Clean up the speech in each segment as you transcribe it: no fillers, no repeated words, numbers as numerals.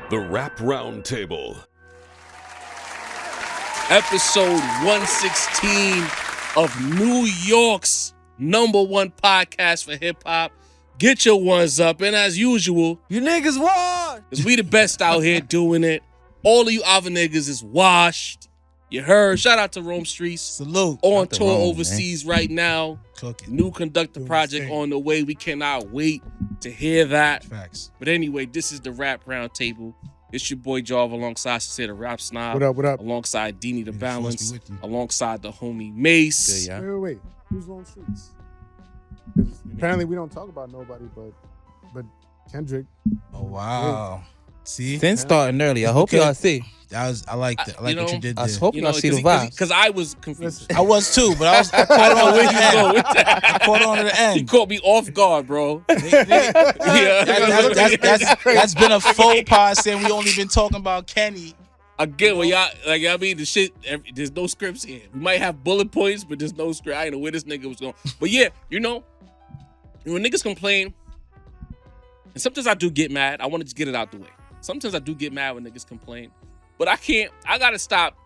The Rap Roundtable. Episode 116 of New York's #1 podcast for hip hop. Get your ones up, and as usual, you niggas washed. Cause we the best out here doing it. All of you other niggas is washed. You heard? Shout out to Rome Streets. Salute. On tour overseas right now. Cooking. New conductor project on the way. We cannot wait to hear that. Facts. But anyway, this is the Rap Roundtable. It's your boy Jarv alongside Sincere the Rap Snob. What up, what up? Alongside Deanie the May the Balance. force be with you. Alongside the homie Mase. Wait, wait, wait. Who's on streets? 'Cause apparently we don't talk about nobody, but Kendrick. Oh wow. See? Then starting early. I hope y'all see. I like that. I like what you did I there. hope y'all see the vibes. Because I was confused. I was too, but I caught on to the end. I caught on to the You end. caught me off guard, bro. That's been a faux pas saying we only been talking about Kenny. Again, when y'all, like, I mean, the shit, there's no scripts here. We might have bullet points, but there's no script. I didn't know where this nigga was going. But yeah, when niggas complain, and sometimes I do get mad. I want to just get it out the way. Sometimes I do get mad when niggas complain. But I gotta stop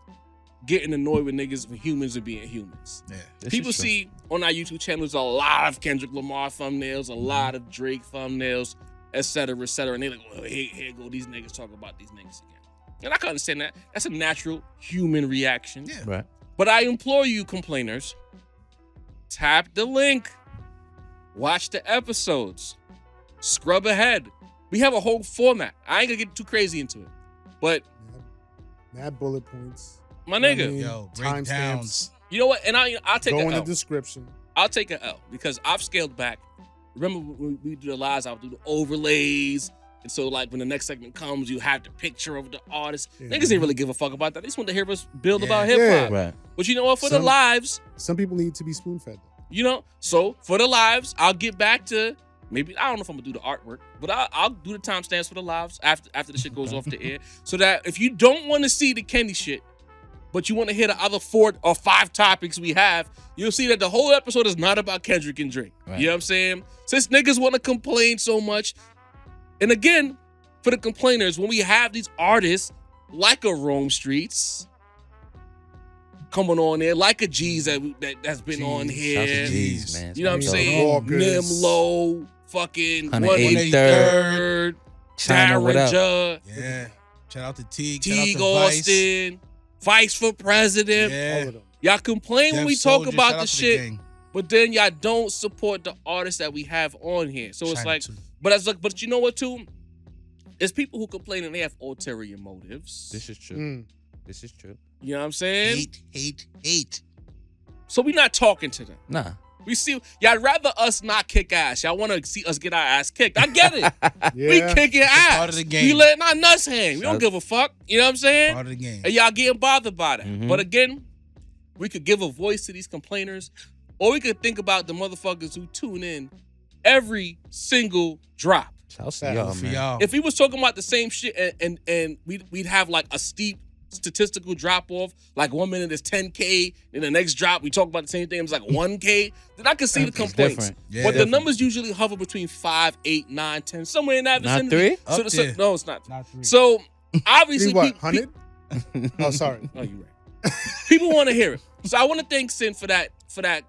getting annoyed with niggas when humans are being humans. Yeah. People see on our YouTube channels a lot of Kendrick Lamar thumbnails, a lot of Drake thumbnails, et cetera, and they're like, well, here go these niggas talking about these niggas again. And I can understand that. That's a natural human reaction. Yeah. Right. But I implore you, complainers, tap the link, watch the episodes, scrub ahead. We have a whole format. I ain't gonna get too crazy into it. But Mad bullet points. my nigga, I mean, Yo, timestamps. breakdowns. you know what? And I'll take Go an in the L. description. I'll take an L because I've scaled back. Remember when we do the lives, I'll do the overlays. And so, like, when the next segment comes, you have the picture of the artist. Yeah. Niggas ain't really give a fuck about that. They just want to hear us build about Yeah. hip hop. Right. But you know what? For the lives, Some people need to be spoon fed. so for the lives, I'll get back to maybe, I don't know if I'm gonna do the artwork, but I'll do the timestamps for the lives after the shit goes off the air. So that if you don't want to see the Kenny shit, but you want to hear the other 4 or 5 topics we have, you'll see that the whole episode is not about Kendrick and Drake. Right. You know what I'm saying? Since niggas want to complain so much, and again, for the complainers, when we have these artists like a Rome Streets coming on there, like a G's that's been on here. Shout out to G's, man. You know what I'm Shout out to saying? Walkers. Nimlo, fucking 183rd, 183rd, China, what up? Daraja, Yeah. Shout out to Teague. Shout Teague out to Vice. Austin, Vice for President. All Yeah. of them. Y'all complain when Deaf we talk Soldier, about shout the out to shit, gang. but then y'all don't support the artists that we have on here. So it's China like, too. but you know what too? It's people who complain and they have ulterior motives. This is true. Mm. This is true. You know what I'm saying? Hate. So we not talking to them. Nah. We see y'all rather us not kick ass. Y'all want to see us get our ass kicked. I get it. We Yeah. kicking ass. part of the game. We letting our nuts hang. We don't give a fuck. You know what I'm saying? Part of the game. And y'all getting bothered by that. Mhm. But again, we could give a voice to these complainers, or we could think about the motherfuckers who tune in every single drop. Shout out to Shout y'all, out For man. y'all. If we was talking about the same shit and we'd have like a steep statistical drop off, like 1 minute is 10K, then the next drop we talk about the same thing, it's like 1K, then I could see the It's complaints. different. Yeah. But the Different. numbers usually hover between 5, 8, 9, 10, somewhere in that Not vicinity. 3? So, Up so- there. no, it's not. Not 3. So obviously, See what? pe- 100? Oh, sorry. Oh, you're right. People want to hear it. So I want to thank Sin for that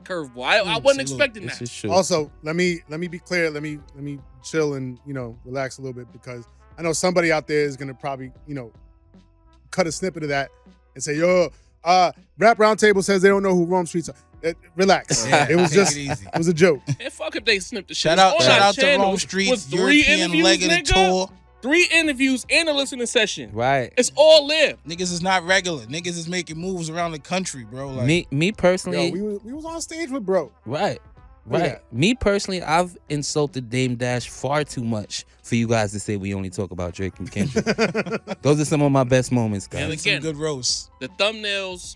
curveball. I wasn't Salute. expecting This that. is true. Also, let me be clear. Let me chill and relax a little bit, because I know somebody out there is gonna probably cut a snippet of that and say, "Yo, Rap Roundtable says they don't know who Rome Streets are." Relax. Yeah, It was take just it easy. it was a joke. And fuck if they snipped the shit. Shout out, It's on shout our out to channel Rome with Streets 3 European interviews, leg of the nigga. tour. 3 interviews and a listening session. Right. It's all there. Niggas is not regular. Niggas is making moves around the country, bro. Like, Me personally. Yo, we was on stage with bro. Right. Look at Right. Me personally, I've insulted Dame Dash far too much for you guys to say we only talk about Drake and Kendrick. Those are some of my best moments, And guys. again, some good roasts. the thumbnails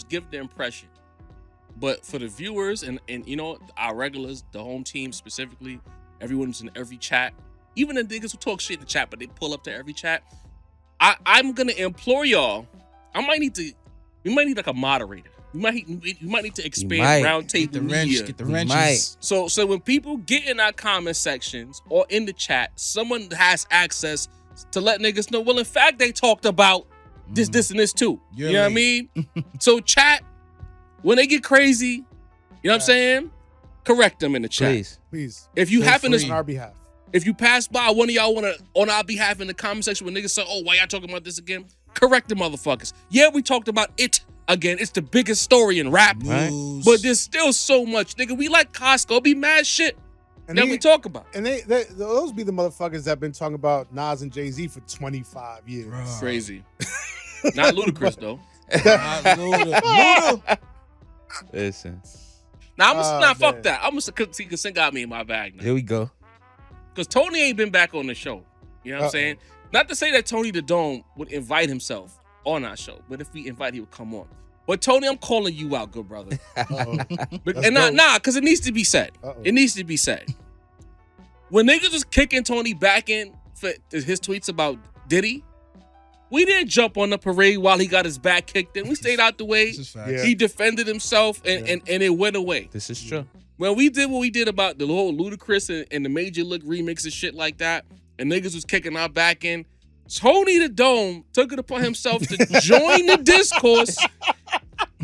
give the impression. But for the viewers and our regulars, the home team specifically, everyone's in every chat, even the niggas who talk shit in the chat, but they pull up to every chat. I'm gonna implore y'all. We might need like a moderator. We might need to expand might. Get the roundtable wrench. media. Get the We wrenches. So when people get in our comment sections or in the chat, someone has access to let niggas know, well, in fact, they talked about this, and this too. You're you know what I mean? So chat, when they get crazy, you know what I'm saying? Correct them in the chat. Please. If you Feel happen free to, on our behalf. if you pass by, one of y'all want to, on our behalf in the comment section, when niggas say, oh, why y'all talking about this again? Correct the motherfuckers. Yeah, we talked about it again. It's the biggest story in rap. News. But there's still so much, nigga. We like Costco. Be mad shit that we talk about. And those be the motherfuckers that been talking about Nas and Jay-Z for 25 years. Bruh. Crazy. Not ludicrous though. Not Luda. Listen, Fuck that. I'm gonna see Consent got me in my bag now. here we go. Because Tony ain't been back on the show. You know what I'm saying? Not to say that Tony the Dome would invite himself on our show, but if we invite, he would come on. But Tony, I'm calling you out, good brother. Because it needs to be said. It needs to be said. When niggas was kicking Tony back in for his tweets about Diddy, we didn't jump on the parade while he got his back kicked in. We stayed out the way. This is facts. Yeah. He defended himself and it went away. This is true. When we did what we did about the whole Ludacris and the Major Look remix and shit like that, and niggas was kicking our back in, Tony the Dome took it upon himself to join the discourse,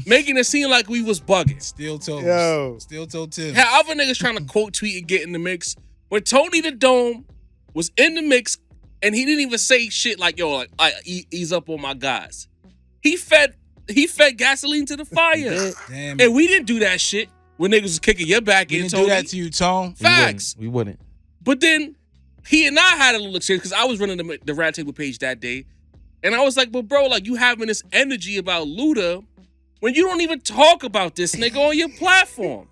making it seem like we was bugging. Steel toes. Yo. Steel toe Tim. Had other niggas trying to quote tweet and get in the mix. When Tony the Dome was in the mix and he didn't even say shit like, yo, like, ease up on my guys. He fed gasoline to the fire. Damn. And we didn't do that shit when niggas was kicking your back We in, didn't Tony. do that to you, Tone. Facts. We wouldn't. But then he and I had a little exchange because I was running the Round Table page that day. And I was like, but bro, like you having this energy about Luda when you don't even talk about this nigga on your platform.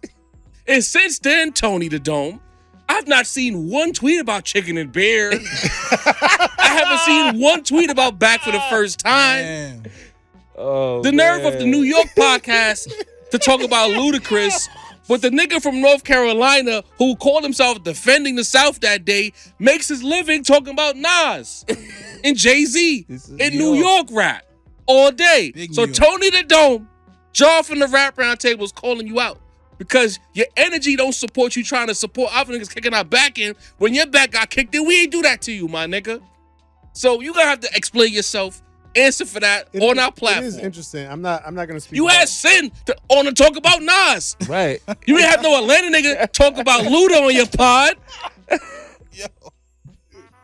And since then, Tony the Dome, I've not seen one tweet about chicken and beer. I haven't seen one tweet about Back for the First Time. Damn. Oh, The nerve of the New York podcast to talk about Ludacris, but the nigga from North Carolina who called himself defending the South that day makes his living talking about Nas and Jay-Z This is in New York rap all day. Big So New York. Tony the Dome, Jaw from the Rap Round Table is calling you out because your energy don't support you trying to support other niggas kicking our back in. When your back got kicked in, we ain't do that to you, my nigga. So you gonna have to explain yourself. Answer for that on our platform. It is interesting. I'm not gonna speak. You about had Sin on to talk about Nas. Right. You didn't have no Atlanta nigga talk about Luda on your pod.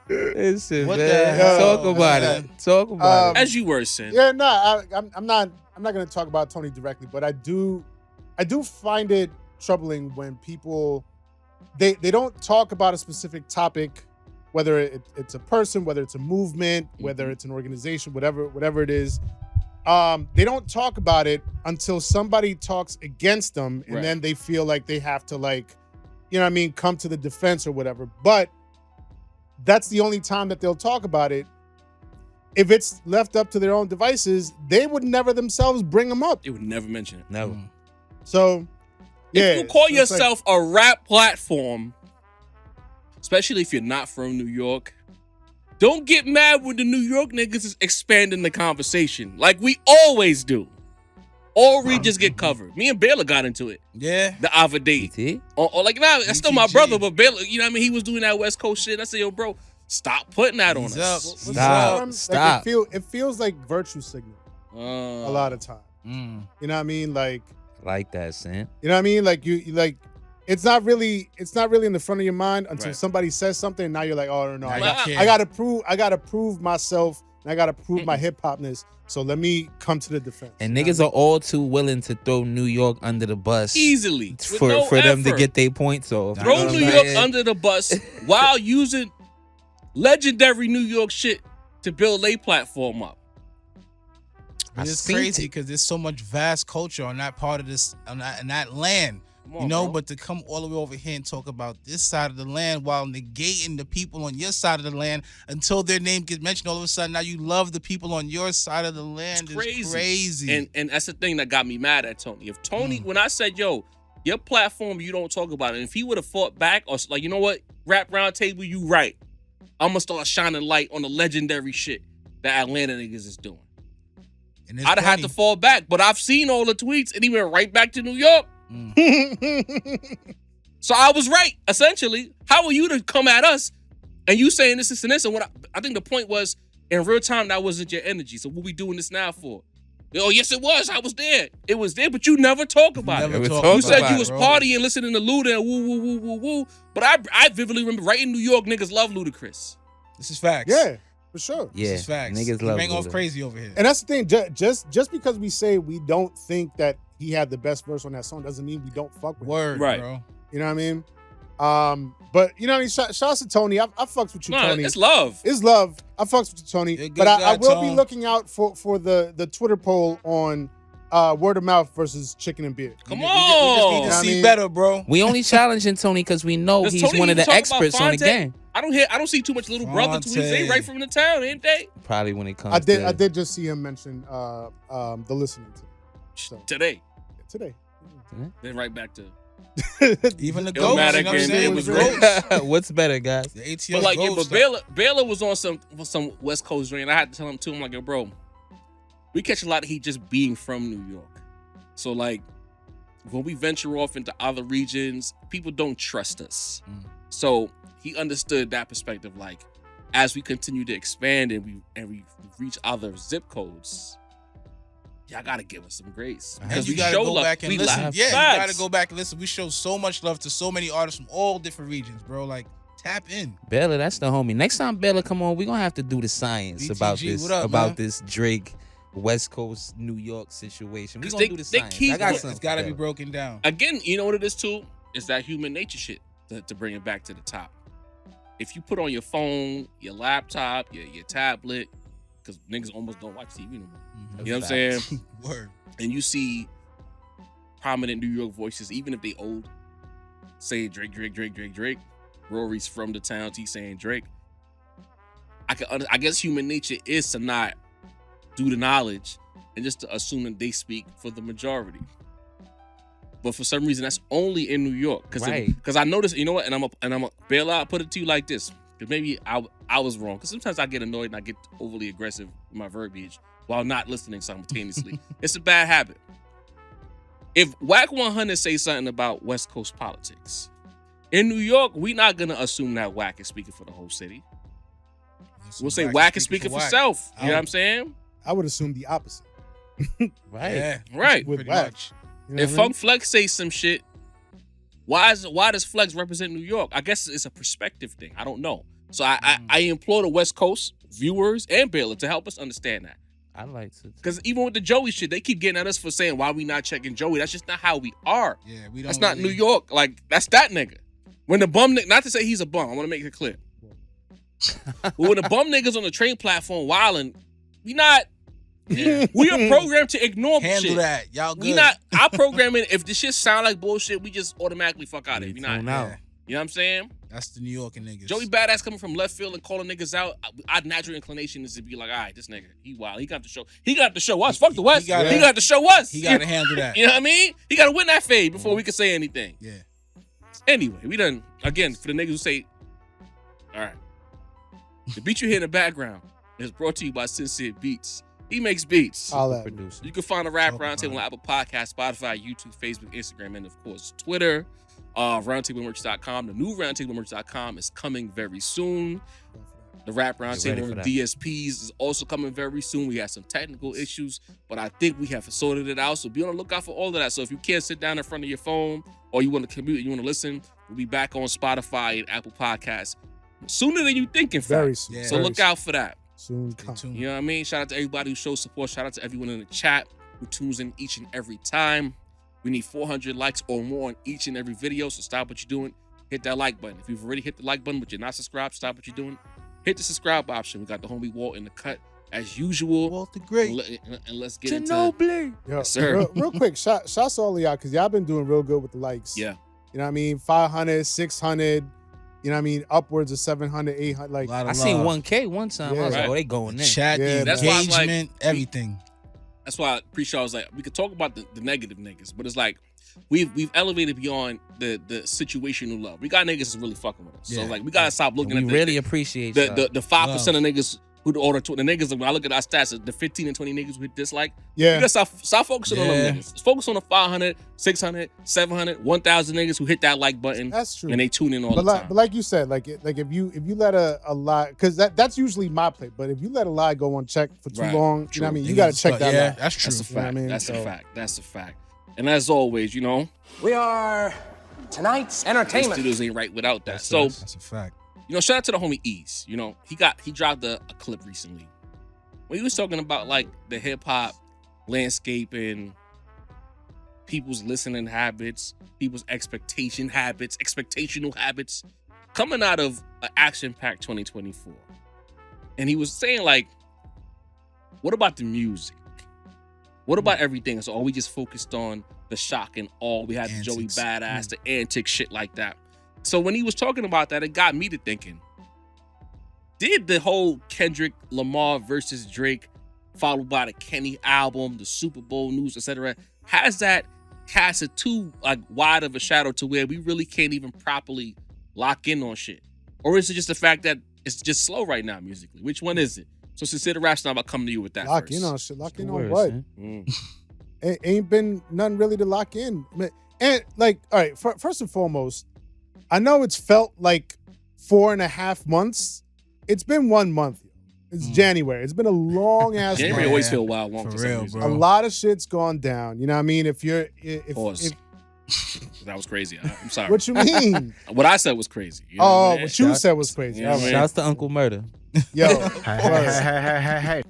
Listen, What man. the hell? Talk about it. Talk about it. As you were, Sin. Yeah, no, I'm not gonna talk about Tony directly, but I do find it troubling when people they don't talk about a specific topic, whether it's a person, whether it's a movement, whether it's an organization, whatever it is. They don't talk about it until somebody talks against them, and Right. then they feel like they have to, like, you know what I mean, come to the defense or whatever. But that's the only time that they'll talk about it. If it's left up to their own devices, they would never themselves bring them up. They would never mention it. Never. So, yeah. If you call so it's like- yourself a rap platform, especially if you're not from New York, don't get mad when the New York niggas is expanding the conversation like we always do. All regions get covered. Me and Baylor got into it Yeah. the other day. BT? Or like, nah, that's still my BTG. brother, but Baylor, you know what I mean? He was doing that West Coast shit. I said, yo, bro, stop putting that on He's us. up. What's Stop. the term? Stop. Like it feels like virtue signal a lot of time. Mm. You know what I mean? Like, Like that, Sam. you know what I mean? Like you like it's not really in the front of your mind until Right. somebody says something, and now you're like, oh no, Now got- you care. I gotta prove myself, and I gotta prove my hip hopness. So let me come to the defense. And You know niggas are all too willing to throw New York under the bus Easily. with for no them to effort. get their points off. Throw You know New what I'm York saying? under the bus while using legendary New York shit to build a platform up. I It's seen crazy it. because there's so much vast culture on that part of this, in that land. Come on, You know, bro. but to come all the way over here and talk about this side of the land while negating the people on your side of the land until their name gets mentioned, all of a sudden now you love the people on your side of the land. It's It's crazy. And that's the thing that got me mad at Tony. If Tony, when I said, yo, your platform, you don't talk about it. And if he would have fought back or like, you know what, Rap Round Table, you right. I'm gonna start shining light on the legendary shit that Atlanta niggas is doing. And there's I'd have had to fall back, but I've seen all the tweets and he went right back to New York. So I was right, essentially. How are you to come at us and you saying this and this? And what I think the point was, in real time, that wasn't your energy. So what we doing this now for? Oh, yes, it was. I was there. It was there, but you never talk about it. You said you was partying, listening to Luda and woo, woo, woo, woo, woo. But I vividly remember right in New York, niggas love Ludacris. This is facts. Yeah, for sure. Yeah, This is facts. niggas love Bang off Luda. crazy over here. And that's the thing. Just because we say we don't think that he had the best verse on that song doesn't mean we don't fuck with him. Word, Right. bro. You know what I mean? But you know what I mean? Shouts to Tony. I fucks with you, No, Tony. it's love. It's love. I fucks with you, Tony. You're a good But I guy, will be Tone. looking out for the Twitter poll on word of mouth versus chicken and beer. Come We just on. need to I see mean- better, bro. We only challenging Tony because we know Does he's Tony one of even the talk experts about on the Fonte? game. I don't see too much little brother tweets. They Fonte. right from the town, ain't they? Probably when it comes I to did just see him mention the listening to. So Today. today. Then right back to. Even the Illmatic ghost, you know what I'm and saying? it was The great. ghost. What's better, guys? The ATL But like, yeah, ghost but stuff. Baylor was on some West Coast drink. And I had to tell him too. I'm like, yo, bro, we catch a lot of heat just being from New York. So like, when we venture off into other regions, people don't trust us. So he understood that perspective. Like, as we continue to expand and we reach other zip codes, y'all gotta give us some grace. And Because you we gotta show go love. back and We listen. laugh. Yeah, you Facts. gotta go back and listen. We show so much love to so many artists from all different regions, bro. Like, tap in. Baylor, that's the homie. Next time Baylor come on, we're gonna have to do the science about BTG, this, what up, about man? this Drake West Coast New York situation. We're 'Cause gonna do the they science. keep- I got It's something It's gotta for be Baylor. broken down. Again, you know what it is too? It's that human nature shit to bring it back to the top. If you put on your phone, your laptop, your tablet, because niggas almost don't watch TV no more. You know what I'm saying? Word. And you see prominent New York voices, even if they old, say Drake. Rory's from the town, T saying Drake. I guess human nature is to not do the knowledge and just to assume that they speak for the majority. But for some reason, that's only in New York. Right. Because I noticed, you know what, and I'm a bail out, put it to you like this. Because maybe I was wrong. Because sometimes I get annoyed and I get overly aggressive in my verbiage while not listening simultaneously. It's a bad habit. If Whack 100 say something about West Coast politics, in New York, we not going to assume that Whack is speaking for the whole city. We'll say Whack is speaking for self. You know what I'm saying? I would assume the opposite. Right. Yeah, Right. With pretty Whack. much. You know If what I mean? Funk Flex say some shit, why does Flex represent New York? I guess it's a perspective thing. I don't know. So I implore the West Coast viewers and Baylor to help us understand that. I like to. Because even with the Joey shit, they keep getting at us for saying why we not checking Joey. That's just not how we are. Yeah, we don't. That's not New really- York. Like, that's that nigga. When the bum nigga, not to say he's a bum, I want to make it clear. But when the bum niggas on the train platform wilding, we not. Yeah. We are programmed to ignore Handle shit. that, y'all. Good. We not. Our programming. If the shit sound like bullshit, we just automatically fuck out of it. We not. Tune out. Yeah, You know what I'm saying? that's the New York and niggas. Joey Badass coming from left field and calling niggas out. Our natural inclination is to be like, all right, this nigga, he wild. He got to show. He got to show us. Fuck the West. He gotta- got to show us. He got to handle that. You know what I mean? He got to win that fade before we can say anything. Yeah. Anyway, we done again for the niggas who say, all right, the beat you hear in the background is brought to you by Sincere Beats. He makes beats. All that. Producer. You can find the Rap Talk Roundtable on about Apple Podcasts, Spotify, YouTube, Facebook, Instagram, and of course Twitter. Roundtablemerch.com. The new roundtablemerch.com is coming very soon. The Rap ready Roundtable for with that. DSPs is also coming very soon. We had some technical issues, but I think we have sorted it out. So be on the lookout for all of that. So if you can't sit down in front of your phone or you want to commute and you want to listen, we'll be back on Spotify and Apple Podcasts sooner than you think, in fact. Very soon. Yeah. So Very look out for that. Soon Stay come. tuned. You know what I mean? Shout out to everybody who shows support. Shout out to everyone in the chat who tunes in each and every time. We need 400 likes or more on each and every video. So stop what you're doing. Hit that like button. If you've already hit the like button but you're not subscribed, stop what you're doing. Hit the subscribe option. We got the homie Walt in the cut as usual. Walter Great. And let's get into Ginobili. Yo, Yes, sir. real quick, shouts to all of y'all because y'all been doing real good with the likes. Yeah. You know what I mean? 500, 600, you know what I mean? Upwards of 700, 800. Like, A lot of I seen love. 1K one time. I was Yeah. like, oh, they going in. Chat, Yeah, the that's why I was like, engagement, everything. That's why pre-show I was like, we could talk about the negative niggas, but it's like we've elevated beyond the situational love. We got niggas that's really fucking with us. So Yeah. like we gotta stop looking We at really appreciate the 5% of niggas who the older the niggas. When I look at our stats, the 15 and 20 niggas who hit dislike. Yeah. You gotta stop focusing on them niggas. Focus on the 500, 600, 700, 1,000 niggas who hit that like button. That's true. And they tune in all but the time. But like you said, like if you let a lie, because that's usually my play. But if you let a lie go unchecked for too long, you know what I mean? You got to check that lie. That's true. That's a fact. You know what I mean? That's a fact. That's a fact. And as always, you know, we are tonight's entertainment. Studios ain't right without that. That's a fact. You know, shout out to the homie Ease. You know, he dropped a clip recently when he was talking about like the hip hop landscape and people's listening habits, people's expectational habits coming out of an action-packed 2024. And he was saying like, what about the music? What about everything? So are we just focused on the shock and awe? We had the Joey Badass, the antic shit like that. So when he was talking about that, it got me to thinking, did the whole Kendrick Lamar versus Drake, followed by the Kenny album, the Super Bowl news, etc., has that cast it too like wide of a shadow to where we really can't even properly lock in on shit? Or is it just the fact that it's just slow right now musically? Which one is it? So Sincere Raps, now about coming to you with that Lock first. in on shit. Lock in on what? Mm. It ain't been nothing really to lock in. And like, all right, first and foremost, I know it's felt like 4.5 months. It's been 1 month. It's January. It's been a long ass January month. always feel wild long For for real, some reason. bro. A lot of shit's gone down. You know what I mean? If Pause. That was crazy. I'm sorry. what you mean? What I said was crazy. You know what I mean? What you said was crazy. Yeah, All right. Shouts to Uncle Murder. Yo, Hey.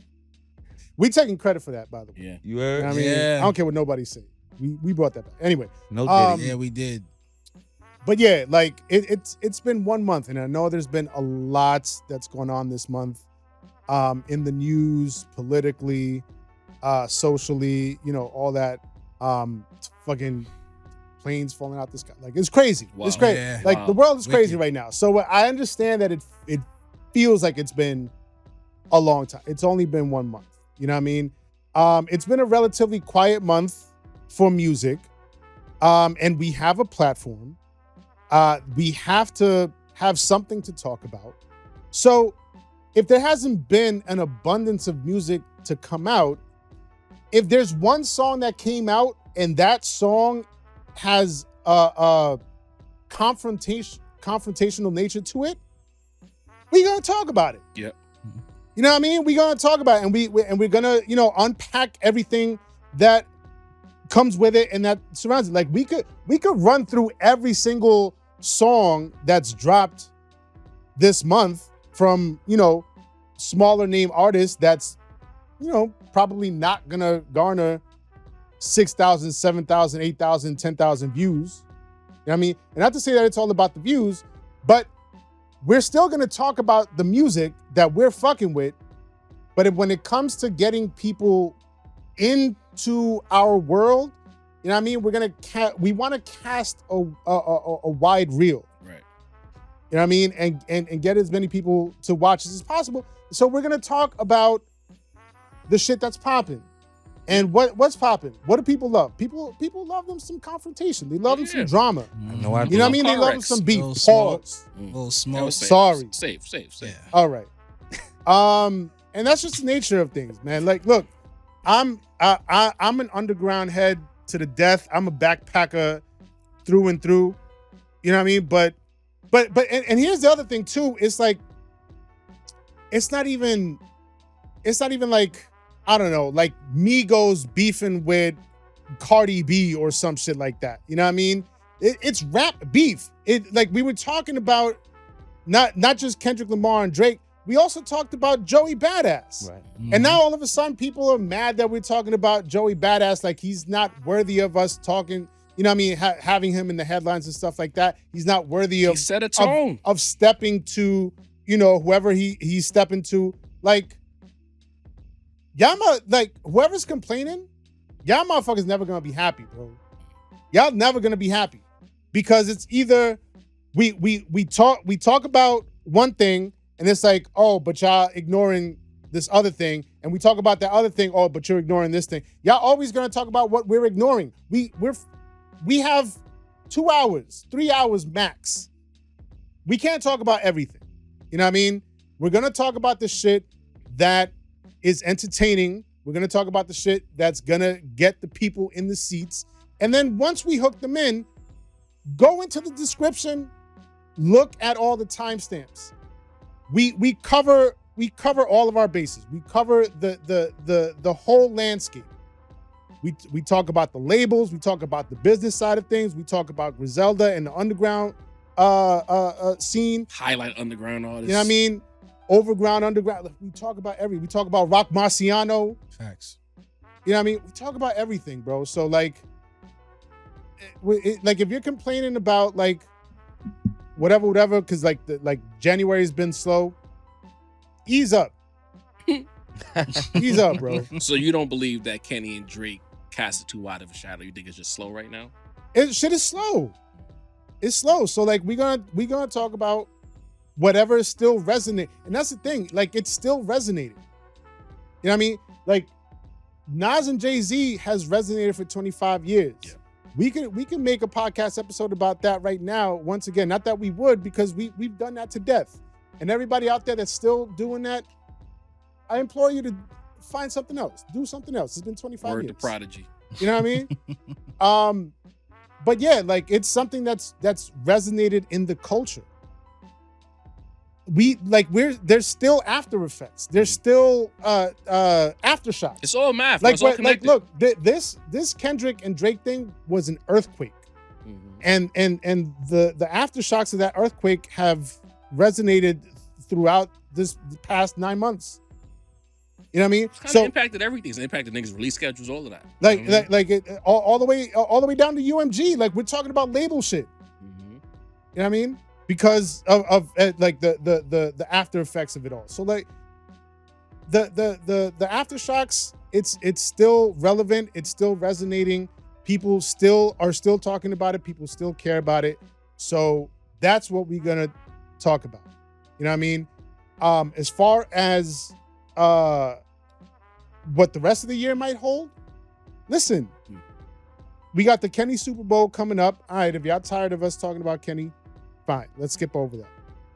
we taking credit for that, by the way. Yeah. You You heard? know what I mean? Yeah. I don't care what nobody say. We brought that back. Anyway, No Um, Yeah, we did. but yeah, like it's been 1 month, and I know there's been a lot that's going on this month, in the news, politically, socially, you know, all that, fucking planes falling out the sky. Like it's crazy. Wow. It's crazy. Yeah. Like Wow. the world is crazy Wicked. right now. So I understand that it feels like it's been a long time. It's only been 1 month. You know what I mean? It's been a relatively quiet month for music. And we have a platform. We have to have something to talk about. So if there hasn't been an abundance of music to come out, if there's one song that came out and that song has a confrontational nature to it, we're gonna talk about it. Yep. You know what I mean? We're gonna talk about it, and we're gonna, you know, unpack everything that comes with it and that surrounds it. Like we could run through every single song that's dropped this month from, you know, smaller name artists that's, you know, probably not gonna garner 6,000, 7,000, 8,000, 10,000 views. You know what I mean? And not to say that it's all about the views, but we're still gonna talk about the music that we're fucking with. But when it comes to getting people into our world, you know what I mean? We want to cast a wide reel. Right. You know what I mean? And get as many people to watch as possible. So we're gonna talk about the shit that's popping. And what's popping? What do people love? People love them some confrontation. They love them some drama. No, I You know what I mean? They Car love them wrecks. some beef. Little smoke. Pause. A little That smoke. was safe. Sorry. Safe. Yeah. All right. And that's just the nature of things, man. Like, look, I'm an underground head to the death. I'm a backpacker through and through. You know what I mean? But here's the other thing too. It's like, it's not even like, I don't know, like Migos beefing with Cardi B or some shit like that. You know what I mean? It's rap beef. Like we were talking about not just Kendrick Lamar and Drake. We also talked about Joey Badass. Right. And now all of a sudden people are mad that we're talking about Joey Badass like he's not worthy of us talking, you know what I mean, having him in the headlines and stuff like that. He's not worthy of He set a tone. of stepping to, you know, whoever he's stepping to. Like, whoever's complaining, y'all motherfuckers never gonna be happy, bro. Y'all never gonna be happy. Because it's either we talk about one thing and it's like, oh, but y'all ignoring this other thing, and we talk about that other thing, oh, but you're ignoring this thing. Y'all always gonna talk about what we're ignoring. We have 2 hours, 3 hours max. We can't talk about everything. You know what I mean? We're gonna talk about the shit that is entertaining. We're gonna talk about the shit that's gonna get the people in the seats. And then once we hook them in, go into the description, look at all the timestamps. We cover all of our bases. We cover the whole landscape. We talk about the labels, we talk about the business side of things, we talk about Griselda and the underground scene. Highlight underground artists. You know what I mean? Overground, underground. We talk about we talk about Rock Marciano. Facts. You know what I mean? We talk about everything, bro. So like if you're complaining about like whatever, because like January's been slow, ease up. Ease up, bro. So you don't believe that Kenny and Drake cast it too wide of a shadow? You think it's just slow right now? Shit is slow. It's slow. So like we gonna talk about whatever is still resonating. And that's the thing, like it's still resonating. You know what I mean? Like Nas and Jay-Z has resonated for 25 years. Yeah. We can make a podcast episode about that right now. Once again, not that we would, because we've done that to death. And everybody out there that's still doing that, I implore you to find something else. Do something else. It's been 25 years. Word to Prodigy. You know what I mean? But yeah, like it's something that's resonated in the culture. There's still after effects. There's still aftershocks. It's all math. Like, it's all connected. look, this Kendrick and Drake thing was an earthquake, and the aftershocks of that earthquake have resonated throughout the past 9 months. You know what I mean? It's kind of impacted everything. It's impacted niggas' release schedules, all of that. All the way down to UMG. Like we're talking about label shit. You know what I mean? Because of like the after effects of it all. So like the aftershocks, it's still relevant. It's still resonating. People are still talking about it. People still care about it. So that's what we're gonna talk about. You know what I mean? As far as what the rest of the year might hold, listen, we got the Kenny Super Bowl coming up. All right, if y'all tired of us talking about Kenny, fine, let's skip over that.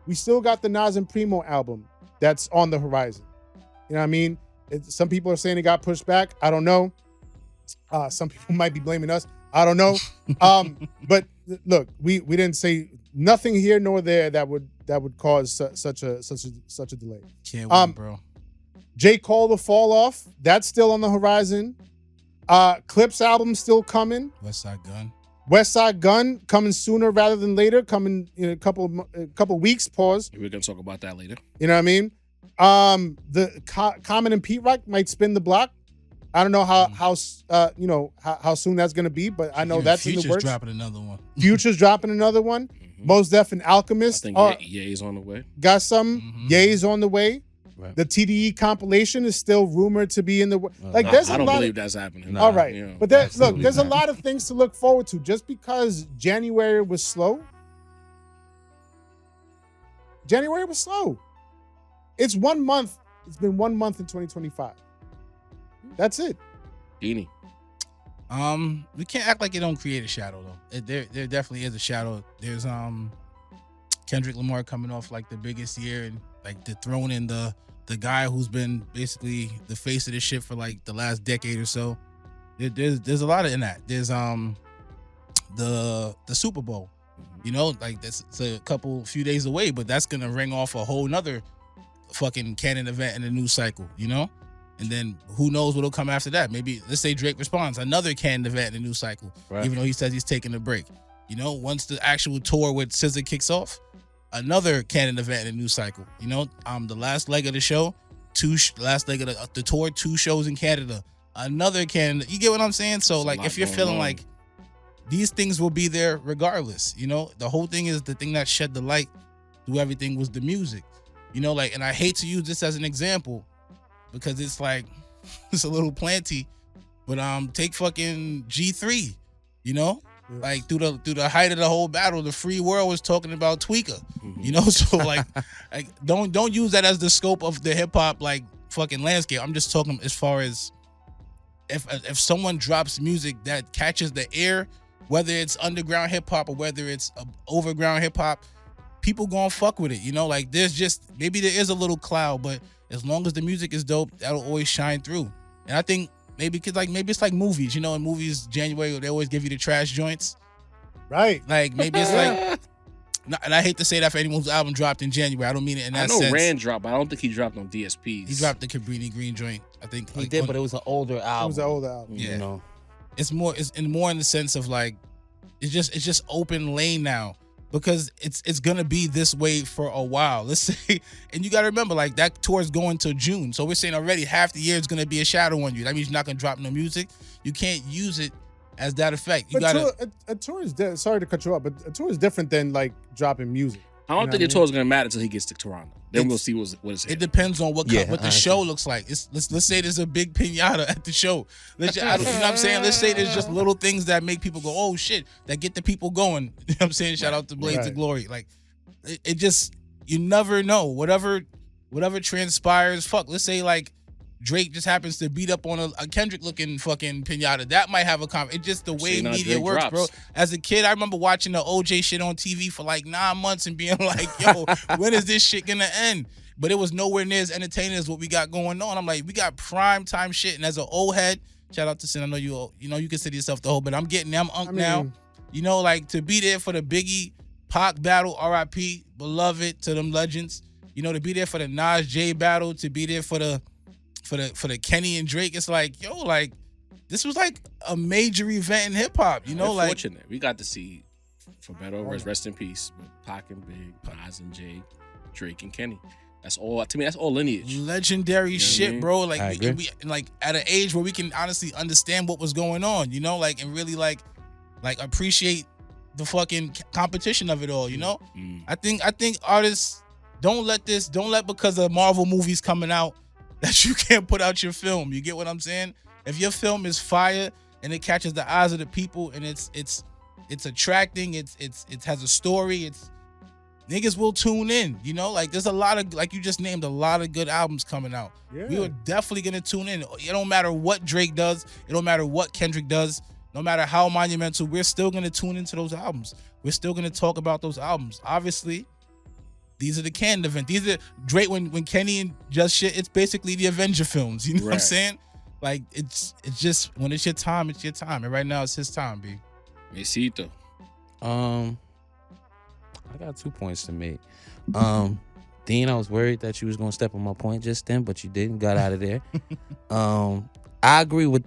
We still got the Nas and Preemo album that's on the horizon. You know what I mean? Some people are saying it got pushed back. I don't know. Some people might be blaming us. I don't know. But look, we didn't say nothing here nor there that would cause such a delay. Can't win, bro. J. Cole, The Fall Off, that's still on the horizon. Clips album still coming. West Side Gun coming sooner rather than later, coming in a couple weeks. Pause. We're gonna talk about that later. You know what I mean? The Common and Pete Rock might spin the block. I don't know how soon that's gonna be, but I know that's in the works. Future's dropping another one. Future's dropping another one. Most Def and Alchemist. I think Ye's on the way. Got some. Ye's on the way. Right. The TDE compilation is still rumored to be in the there's I a don't lot believe that's happening. All right, You know, but there's a lot of things to look forward to. Just because January was slow, It's 1 month. It's been 1 month in 2025. That's it. Beanie. We can't act like it don't create a shadow though. There definitely is a shadow. There's Kendrick Lamar coming off like the biggest year and like dethroning the guy who's been basically the face of this shit for like the last decade or so. There's a lot of in that. There's the Super Bowl. You know, like it's a few days away, but that's gonna ring off a whole nother fucking canon event in the news cycle, you know? And then who knows what'll come after that? Maybe let's say Drake responds, another canon event in the news cycle, right. Even though he says he's taking a break. You know, once the actual tour with SZA kicks off, another canon event in the news cycle. You know, the last leg of the show, last leg of the tour, 2 shows in Canada, another canon. You get what I'm saying? So like, if you're feeling like these things will be there regardless, you know, the whole thing is the thing that shed the light through everything was the music, you know, like, and I hate to use this as an example because it's like, it's a little planty, but take fucking G3, you know, like through the height of the whole battle, the free world was talking about Tweaker, you know, so like don't use that as the scope of the hip hop like fucking landscape. I'm just talking as far as if someone drops music that catches the air, whether it's underground hip hop or whether it's overground hip hop, people gonna fuck with it, you know. Like there's just maybe there is a little cloud, but as long as the music is dope, that'll always shine through. And I think maybe it's like movies. You know, in movies, January they always give you the trash joints. Right. Like maybe it's like, and I hate to say that for anyone whose album dropped in January. I don't mean it in that I know sense. Rand dropped, but I don't think he dropped on DSPs. He dropped the Cabrini Green joint. I think He did, but it was an older album. It was an older album. Yeah. You know. It's more in the sense of like it's just open lane now, because it's gonna be this way for a while. Let's say, and you gotta remember, like, that tour is going till June, so we're saying already half the year is gonna be a shadow on you. That means you're not gonna drop no music. You can't use it as that effect. You gotta. A tour is sorry to cut you off, but a tour is different than like dropping music. I don't think the tour is gonna matter until he gets to Toronto. Then we'll see what is It depends on what the I show looks like. Let's say there's a big pinata at the show. You know what I'm saying? Let's say there's just little things that make people go, oh shit, that get the people going. You know what I'm saying? Shout out to Blades of Glory. Like it just, you never know. Whatever transpires. Fuck. Let's say like Drake just happens to beat up on a Kendrick looking fucking pinata. That might have a comment. It's just the way media Drake works, drops. bro. As a kid, I remember watching the OJ shit on TV for like 9 months and being like, yo, when is this shit gonna end? But it was nowhere near as entertaining as what we got going on. I'm like, we got prime time shit. And as an old head, shout out to Sin. I know you consider yourself the old, but I'm unk now. You know, like, to be there for the Biggie Pac battle, RIP, beloved to them legends. You know, to be there for the Nas J battle, to be there for the Kenny and Drake. It's like, yo, like, this was like a major event in hip hop. You know, We're like, fortunate. We got to see, for better or worse, rest in peace, with Pac and Big, Nas and Jay, Drake and Kenny. That's all, to me, that's all lineage. Legendary shit, bro. Like, I agree. we like at an age where we can honestly understand what was going on, you know, like, and really like appreciate the fucking competition of it all, you know? I think artists don't let because of Marvel movies coming out that you can't put out your film. You get what I'm saying? If your film is fire and it catches the eyes of the people and it's attracting, it has a story, niggas will tune in, you know? Like, there's a lot of, like you just named, a lot of good albums coming out. Yeah. We were definitely gonna tune in. It don't matter what Drake does, it don't matter what Kendrick does, no matter how monumental, we're still gonna tune into those albums. We're still gonna talk about those albums. Obviously, these are the canon event. These are Drake when Kenny and Just Shit, it's basically the Avenger films. You know what I'm saying? Like, it's just, when it's your time, it's your time. And right now it's his time, B. Besito. I got 2 points to make. Dean, I was worried that you was gonna step on my point just then, but you didn't. Got out of there. I agree with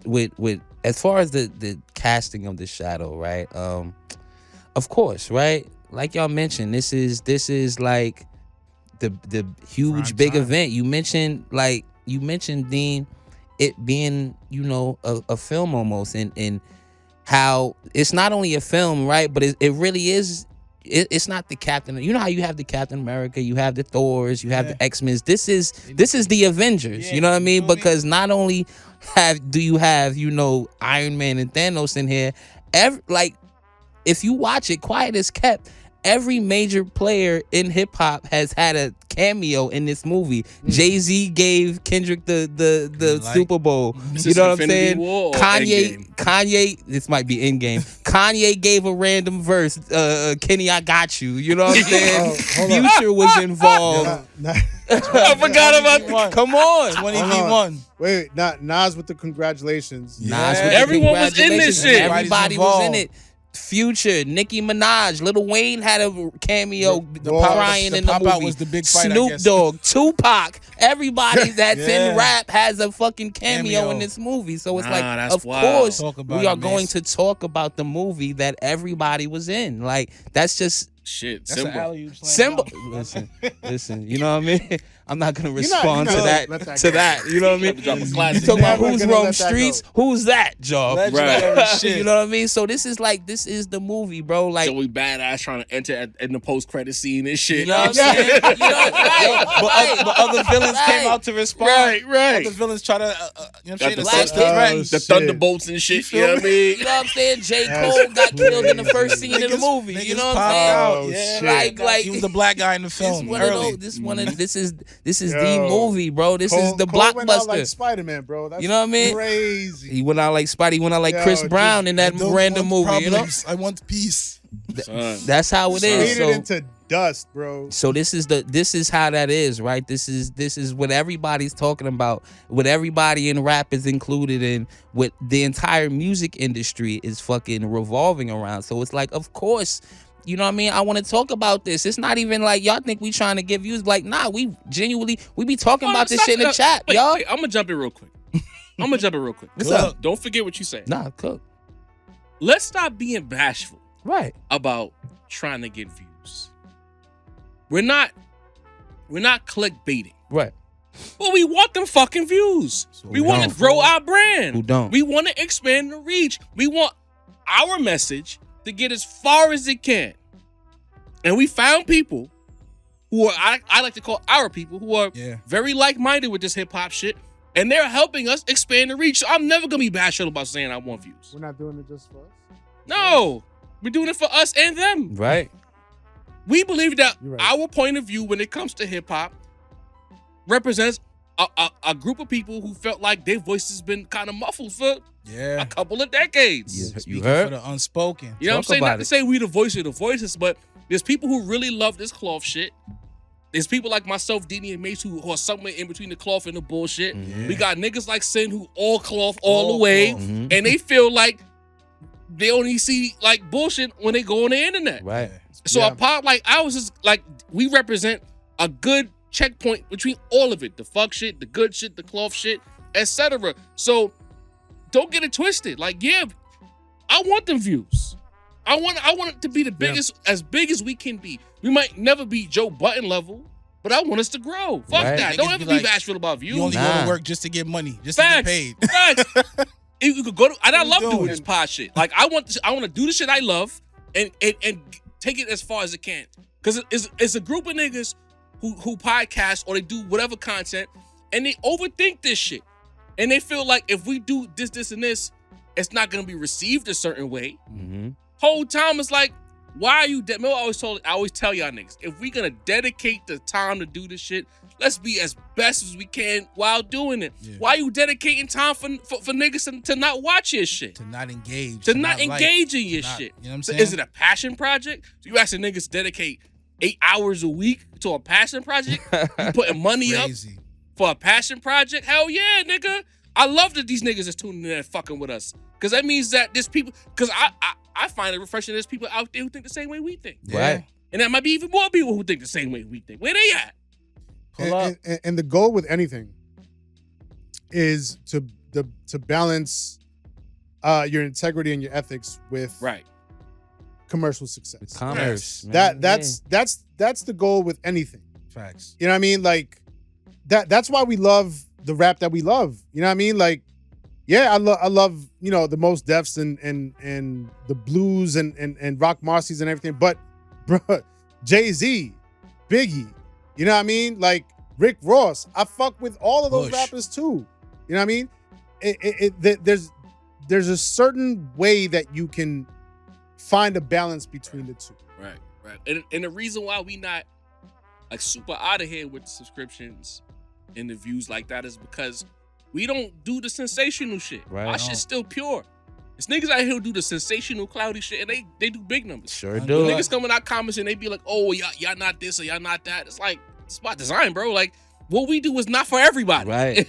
as far as the casting of the shadow, right? Of course, right? Like y'all mentioned, this is like the huge Prime big time. event. You mentioned Dean, it being, you know, a film almost, and how it's not only a film, right? But it really is. It's not the Captain. You know how you have the Captain America, you have the Thors, you have the X-Men. This is the Avengers. Yeah, you know what I mean? you know what I mean? Because not only do you have, you know, Iron Man and Thanos in here, like, if you watch it, quiet as kept, every major player in hip hop has had a cameo in this movie. Jay-Z gave Kendrick the Like, Super Bowl. Is You this know what I'm Infinity saying? War or Endgame? Kanye, this might be Endgame. Kanye gave a random verse. Kenny, I got you. You know what I'm saying? hold on. Future was involved. I forgot about that. Come on. 20v1. Wait, Nas with the congratulations. Nas Yeah. with the Everyone was in this congratulations. shit. Everybody was in it. Future, Nicki Minaj, Lil Wayne had a cameo, crying the in the pop-out movie. was the big fight, I Snoop guess. Dogg, Tupac, everybody that's Yeah. in rap has a fucking cameo Cameo. in this movie. So it's Nah, like, that's of wild. course, Talk about we are it, going man. to talk about the movie that everybody was in. Like, that's just Shit, That's an Simba. alley-oop slam Simba. dunk. Listen, you know what I mean? I'm not gonna not respond gonna to let that. that To go. that, you know what I Have to drop a mean? You classic. talk about Never who's gonna roam let that streets, go. who's that, Job? Legendary shit. You know what I mean? So this is the movie, bro. Like, Joey Badass trying to enter in the post-credit scene and shit. you know what I'm saying? You know, right, But other villains came out to respond. Right. Other villains try to, you know what I'm saying? Got the, Black assess Panther. threat. the shit. Thunderbolts and shit. You know what I mean? You know what I'm saying? J. Cole got killed in the first scene of the Niggas- movie. You niggas know what popped I'm out. saying? Yeah. Like He was the black guy in the this film one of early. those. This is the Yo. movie, bro. This is the Cole went out like blockbuster. Spider-Man, bro. That's You know what I mean? Crazy. He went out like Spidey. He went out like Yo, Chris Brown in that I don't random want movie. You know, problems. I want peace. Son. that's how it Son. is. Made So it into dust, bro. So this is how that is, right? This is what everybody's talking about, what everybody in rap is included in, what the entire music industry is fucking revolving around. So it's like, of course, you know what I mean? I want to talk about this. It's not even like y'all think we trying to give views. Like, nah, we genuinely, we be talking about this shit in the chat, y'all. Wait, I'm gonna jump in real quick. What's up? Don't forget what you say. Nah, cook. Let's stop being bashful Right. about trying to get views. We're not clickbaiting. Right. Well, we want them fucking views. So we want to don't. grow our brand. Who don't? We want to expand the reach. We want our message to get as far as it can. And we found people who are, I like to call our people, who are very like-minded with this hip-hop shit, and they're helping us expand the reach. So I'm never going to be bashful about saying I want views. We're not doing it just for us. No. We're doing it for us and them. Right. We believe that You're right. our point of view when it comes to hip-hop represents a group of people who felt like their voice has been kind of muffled for a couple of decades. You Speaking heard? for the unspoken. You know what I'm Talk saying? about Not to it. say we the voice of the voices, but there's people who really love this cloth shit. There's people like myself, Dini, and Mase who are somewhere in between the cloth and the bullshit. Mhm. We got niggas like Sin who all cloth all the way, cloth. Mhm. and they feel like they only see like bullshit when they go on the internet. Right. So Yeah. a pop like ours is like, we represent a good checkpoint between all of it. The fuck shit, the good shit, the cloth shit, etc. So don't get it twisted. Like, yeah, I want them views. I want it to be the biggest, as big as we can be. We might never be Joe Button level, but I want us to grow. Fuck Right. that. Niggas Don't be ever like, be bashful about views. You only go Nah. to work just to get money, just Facts. to get paid. Facts. You could go to, and I What love you doing doing? this pod shit. Like I want to do the shit I love and take it as far as it can. Cause it's a group of niggas who podcast or they do whatever content and they overthink this shit. And they feel like if we do this, and this, it's not gonna be received a certain way. Mm-hmm. Whole time it's like, why are you I always tell y'all niggas, if we gonna dedicate the time to do this shit, let's be as best as we can while doing it. Yeah. Why you dedicating time for niggas to not watch your shit? To not engage. To not like, engage in your to not- shit. You know what I'm So saying? is it a passion project? So you asking niggas to dedicate 8 hours a week to a passion project? You putting money up Crazy. for a passion project? Hell yeah, nigga. I love that these niggas is tuning in and fucking with us. Cause that means that there's people, cause I find it refreshing there's people out there who think the same way we think. Yeah. Right. And there might be even more people who think the same way we think. Where they at? Pull up. And the goal with anything is to balance your integrity and your ethics with Right. commercial success. Commerce. man. That's the goal with anything. Facts. You know what I mean? Like that's why we love the rap that we love. You know what I mean? Like, yeah, I love, you know, the Most Defs and the blues and Rock Marcy's and everything. But bro, Jay-Z, Biggie, you know what I mean? Like Rick Ross. I fuck with all of those Bush. rappers too. You know what I mean? There's a certain way that you can find a balance between the two. Right. And the reason why we not like super out of here with the subscriptions and the views like that is because we don't do the sensational shit. Right. Our shit's still pure. It's niggas out here who do the sensational cloudy shit and they do big numbers. Sure When do. Niggas come in our comments and they be like, oh, y'all not this or y'all not that. It's like, it's by design, bro. Like, what we do is not for everybody. Right.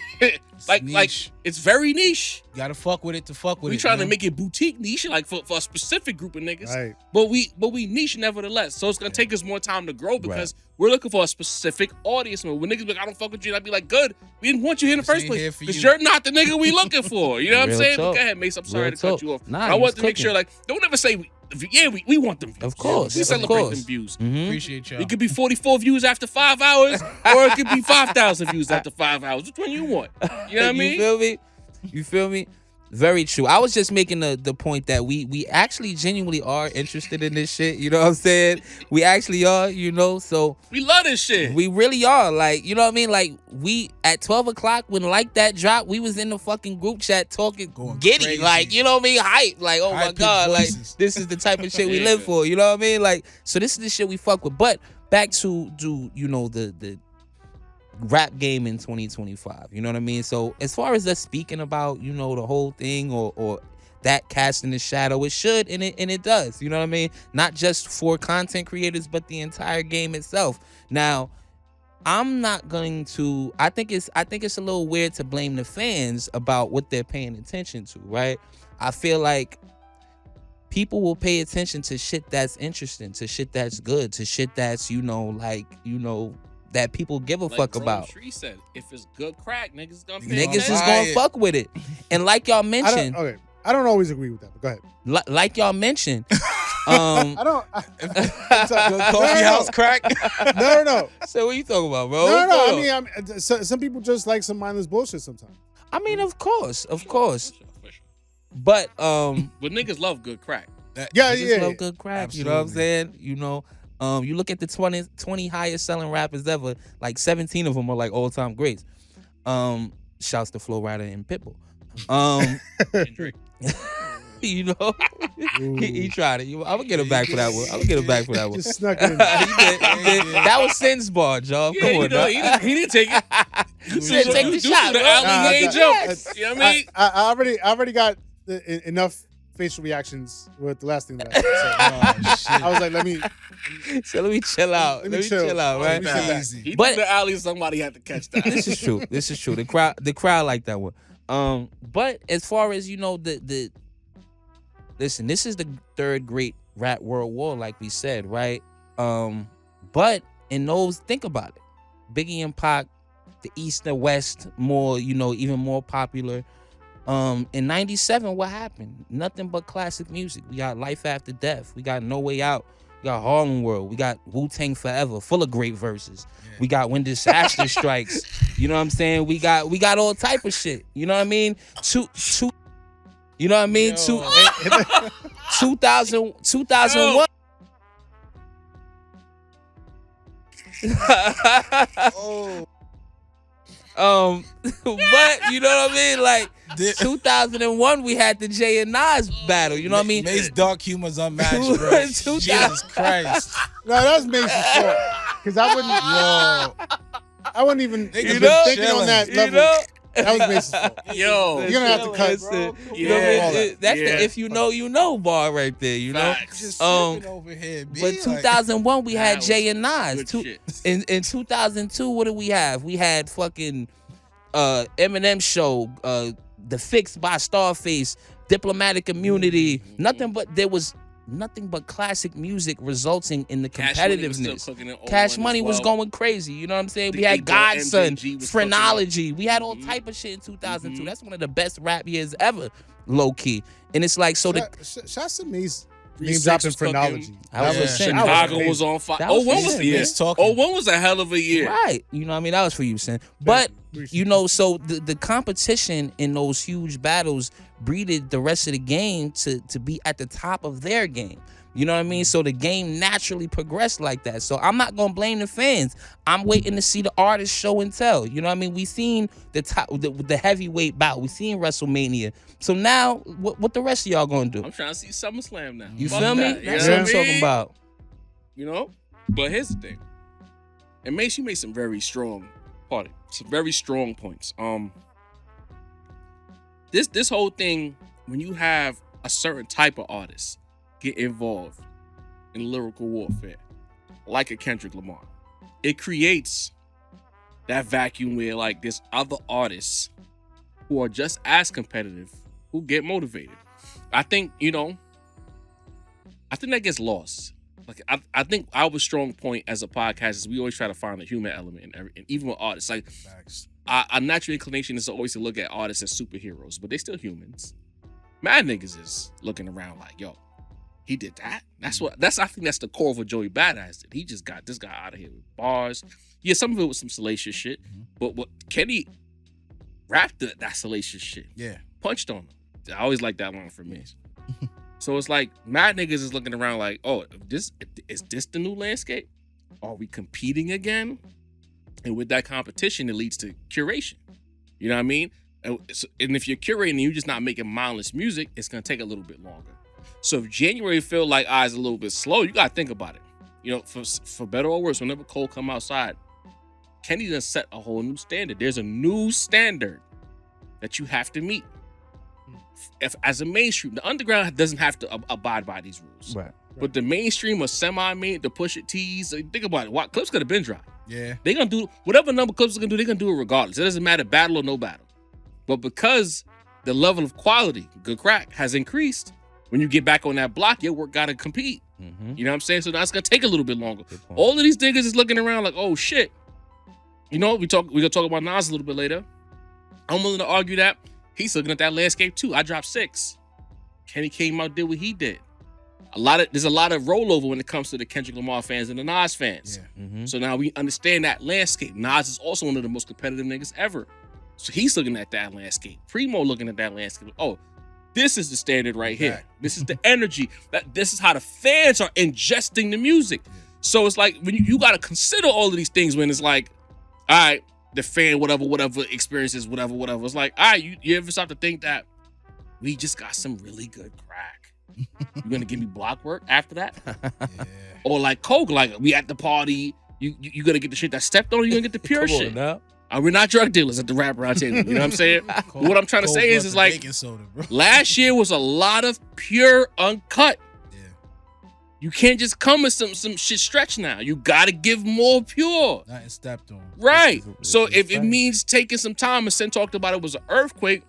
like niche. it's very niche. You gotta fuck with it to fuck with We it. trying to man. make it boutique niche, like for a specific group of niggas. Right. But we niche nevertheless. So it's gonna take us more time to grow because we're looking for a specific audience. When niggas be like, I don't fuck with you, I'd be like, good. We didn't want you here in the This first ain't here place. for Because you. you're not the nigga we looking for. You know what I'm Real saying? But talk. go ahead, Mace. I'm sorry Real to cut talk. you off. Nah, I you want was to make cooking. sure, like, don't ever say we want them views. Of course. We Of celebrate course. them views. Mhm. Appreciate y'all. It could be 44 views after 5 hours, or it could be 5,000 views after 5 hours. Which one you want? You know what I mean? You feel me? You feel me? Very true. I was just making the point that we actually genuinely are interested in this shit. You know what I'm saying? We actually are, you know, so We love this shit. we really are. Like, you know what I mean? Like, we at 12 o'clock when like that dropped, we was in the fucking group chat talking Going giddy. crazy. Like, you know what I mean? Hype. Like, oh my High-pitched God. voices. Like, this is the type of shit we Yeah. live for. You know what I mean? Like, so this is the shit we fuck with. But back to you know, the rap game in 2025. You know what I mean? So as far as us speaking about, you know, the whole thing or that cast in the shadow. It should, and it does. You know what I mean? Not just for content creators, but the entire game itself. Now, I'm not going to. I think it's a little weird to blame the fans about what they're paying attention to, right? I feel like people will pay attention to shit that's interesting, to shit that's good, to shit that's that people give a fuck about. Tree said, if it's good crack, niggas gonna pay Niggas is attention. gonna fuck with it. And like y'all mentioned, I don't always agree with that, but go ahead. Like y'all mentioned, I don't. Coffee house crack. No. So what you talking about, bro? No. I mean, some people just like some mindless bullshit sometimes. I mean, of course. But niggas love good crack. Niggas love good crack. Absolutely. You know what I'm saying? You look at the 20 highest selling rappers ever, like 17 of them are like all-time greats. Shouts to Flo Rida and Pitbull. Kendrick. He tried it. I'm gonna get him back for that one. Just snuck it in. He did. That was Sin's bar, Joe. Come on, dog. He didn't take it. He said, take the shot, the bro. alley, he ain't jump. You know what I mean? I already got enough facial reactions with the last thing that I said. So, I was like, let me chill out. Let me chill out, right? Let me sit back. Easy. He But- threw the alley, somebody had to catch that. This is true. The crowd like that one. But as far as listen, this is the third great rap world war, like we said, right? But in those, think about it. Biggie and Pac, the East and West, more, even more popular. In 97, what happened? Nothing but classic music. We got Life After Death. We got No Way Out. We got Harlem World. We got Wu-Tang Forever, full of great verses. Yeah. We got When Disaster Strikes. You know what I'm saying? We got all type of shit. You know what I mean? You know what I mean? 2001. But you know what I mean? Like 2001, we had the Jay and Nas battle. You know what I mean? Mace dark humor's unmatched, bro. 2000 Jesus Christ. No, that's Mace's fault. Because I wouldn't even have You been know? thinking on that level. That was Mace's fault. Yo. You're gonna have to cut, Listen, bro. you know what I mean? Yeah. That's Yeah. the if you know bar right there. You know. Facts. Just Um, sipping over here, B. But Like, 2001, we had That Jay was and Nas. good shit. In 2002, what did we have? We had fucking Eminem show, The Fix by Starface, Diplomatic Immunity. There was nothing but classic music resulting in the Cash Money was still competitiveness. cooking in 01 Cash Money as was well. going crazy. You know what I'm saying? The We had Eco Godson, MJG was Phrenology. We had all type of shit in 2002. That's one of the best rap years ever, low key. And it's like, Shouts to Mace name 3-6 dropping was cooking. phrenology. That was Yeah. Sin. Chicago crazy. was on fire. That was 01 for was Sin, the year. man. Talking. 01 was a hell of a year. Right. You know what I mean? That was for you, Sin. But, Appreciate so the competition in those huge battles breeded the rest of the game to be at the top of their game. You know what I mean? So the game naturally progressed like that. So I'm not gonna blame the fans. I'm waiting to see the artists show and tell. You know what I mean? We seen the heavyweight bout. We seen WrestleMania. So now, what the rest of y'all gonna do? I'm trying to see SummerSlam now. You Fuck feel me? that. You That's know what I'm I talking mean? about. You know? But here's the thing. And Mace, you made some very strong points. This whole thing, when you have a certain type of artist get involved in lyrical warfare, like a Kendrick Lamar, it creates that vacuum where like there's other artists who are just as competitive who get motivated. I think that gets lost. Like I think our strong point as a podcast is we always try to find the human element in everything, even with artists. Like Facts. our natural inclination is always to look at artists as superheroes, but they're still humans. Mad niggas is looking around like, yo, he did that. I think that's the core of what Joey Badass did. He just got this guy out of here with bars. Yeah, some of it was some salacious shit, but what Kenny rapped that salacious shit, Yeah. punched on him. I always like that line for me. So it's like mad niggas is looking around like, oh, is this the new landscape? Are we competing again? And with that competition, it leads to curation. You know what I mean? And if you're curating and you're just not making mindless music, it's gonna take a little bit longer. So if January feel like eyes a little bit slow, you gotta think about it. You know, for better or worse, whenever Cole come outside, Kenny done set a whole new standard. There's a new standard that you have to meet. if as a mainstream, the underground doesn't have to abide by these rules. Right. But the mainstream or semi-main, the push it tees, think about it. What Clips could have been dropped. Yeah. They gonna do whatever number Clips are gonna do. They gonna do it regardless. It doesn't matter battle or no battle. But because the level of quality, good crack, has increased, when you get back on that block, your work gotta compete. Mm-hmm. You know what I'm saying? So now it's gonna take a little bit longer. All of these niggas is looking around like, oh shit. You know, we're gonna talk about Nas a little bit later. I'm willing to argue that he's looking at that landscape too. I dropped 6. Kenny came out, did what he did. There's a lot of rollover when it comes to the Kendrick Lamar fans and the Nas fans. Yeah. Mm-hmm. So now we understand that landscape. Nas is also one of the most competitive niggas ever. So he's looking at that landscape. Preemo looking at that landscape. Oh, this is the standard right here. Exactly. This is the energy. This is how the fans are ingesting the music. So it's like when you got to consider all of these things when it's like, all right, the fan, whatever experiences, whatever. It's like, all right, you ever start to think that we just got some really good crack. You're gonna give me block work after that? Yeah. Or like coke, like we at the party, you gonna get the shit that stepped on, you gonna get the pure Come on shit. now. We're not drug dealers at the rap round table. You know what I'm saying? But what I'm trying to say is like baking soda, bro. last year was a lot of pure uncut. Yeah. You can't just come with some shit stretch now. You gotta give more pure. Nothing stepped on. Right. This is So if it fact. means taking some time, and Sen talked about it was an earthquake.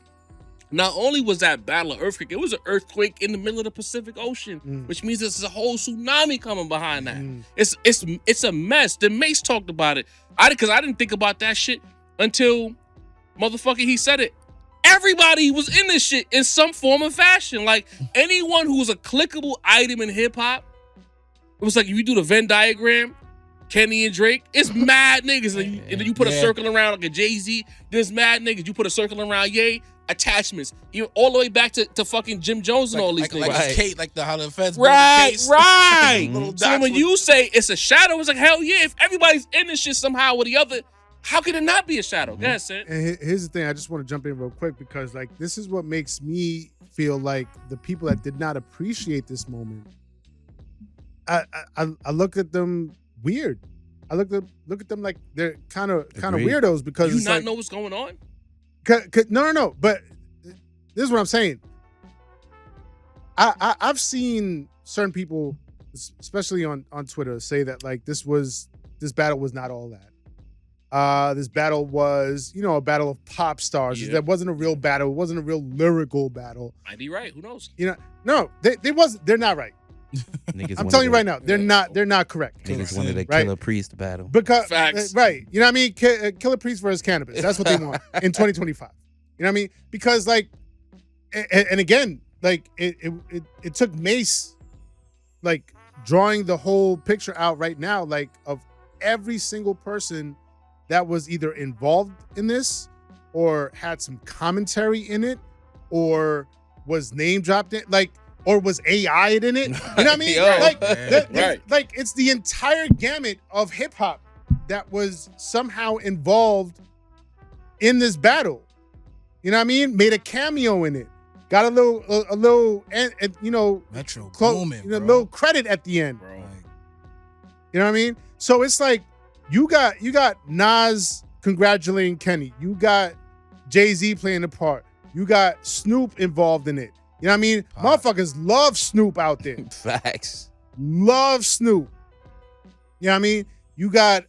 Not only was that battle an earthquake, it was an earthquake in the middle of the Pacific Ocean, which means there's a whole tsunami coming behind that. It's a mess. The Mase talked about it. Because I didn't think about that shit until motherfucker he said it. Everybody was in this shit in some form or fashion. Like anyone who was a clickable item in hip hop, it was like if you do the Venn diagram, Kenny and Drake, it's mad niggas. And then you put a circle around like a Jay-Z, there's mad niggas. You put a circle around Ye, attachments. You all the way back to fucking Jim Jones and all these niggas. Like Kate, like how the feds Right. Little So dots when with- you say it's a shadow, it's like, hell yeah, if everybody's in this shit somehow or the other, how can it not be a shadow? Go ahead, Sid. And here's the thing, I just want to jump in real quick because like this is what makes me feel like the people that did not appreciate this moment, I look at them weird. I look at them like they're kind of Agreed. weirdos because Do you it's not like, know what's going on? No. But this is what I'm saying. I've seen certain people, especially on Twitter, say that like this battle was not all that. This battle was, a battle of pop stars. Yeah. That wasn't a real battle. It wasn't a real lyrical battle. Might be right. Who knows? No, they're not right. Niggas I'm wanted telling you to- right now, they're not correct. Niggas wanted a Right. Killer Priest battle. Because Facts. right, you know what I mean? Killer Priest versus cannabis. That's what they want in 2025. You know what I mean? Because like, and again, like it took Mase, like drawing the whole picture out right now, like of every single person that was either involved in this, or had some commentary in it, or was name dropped in, like, or was AI'd in it. You know what I mean? Yo. Like, Right. like it's the entire gamut of hip hop that was somehow involved in this battle. You know what I mean? Made a cameo in it. Got a little, and Metro close, booming, a bro. little credit at the end. Bro. Like, You know what I mean? So it's like you got Nas congratulating Kenny. You got Jay-Z playing the part. You got Snoop involved in it. You know what I mean? Pop. Motherfuckers love Snoop out there. Facts. Love Snoop. You know what I mean? You got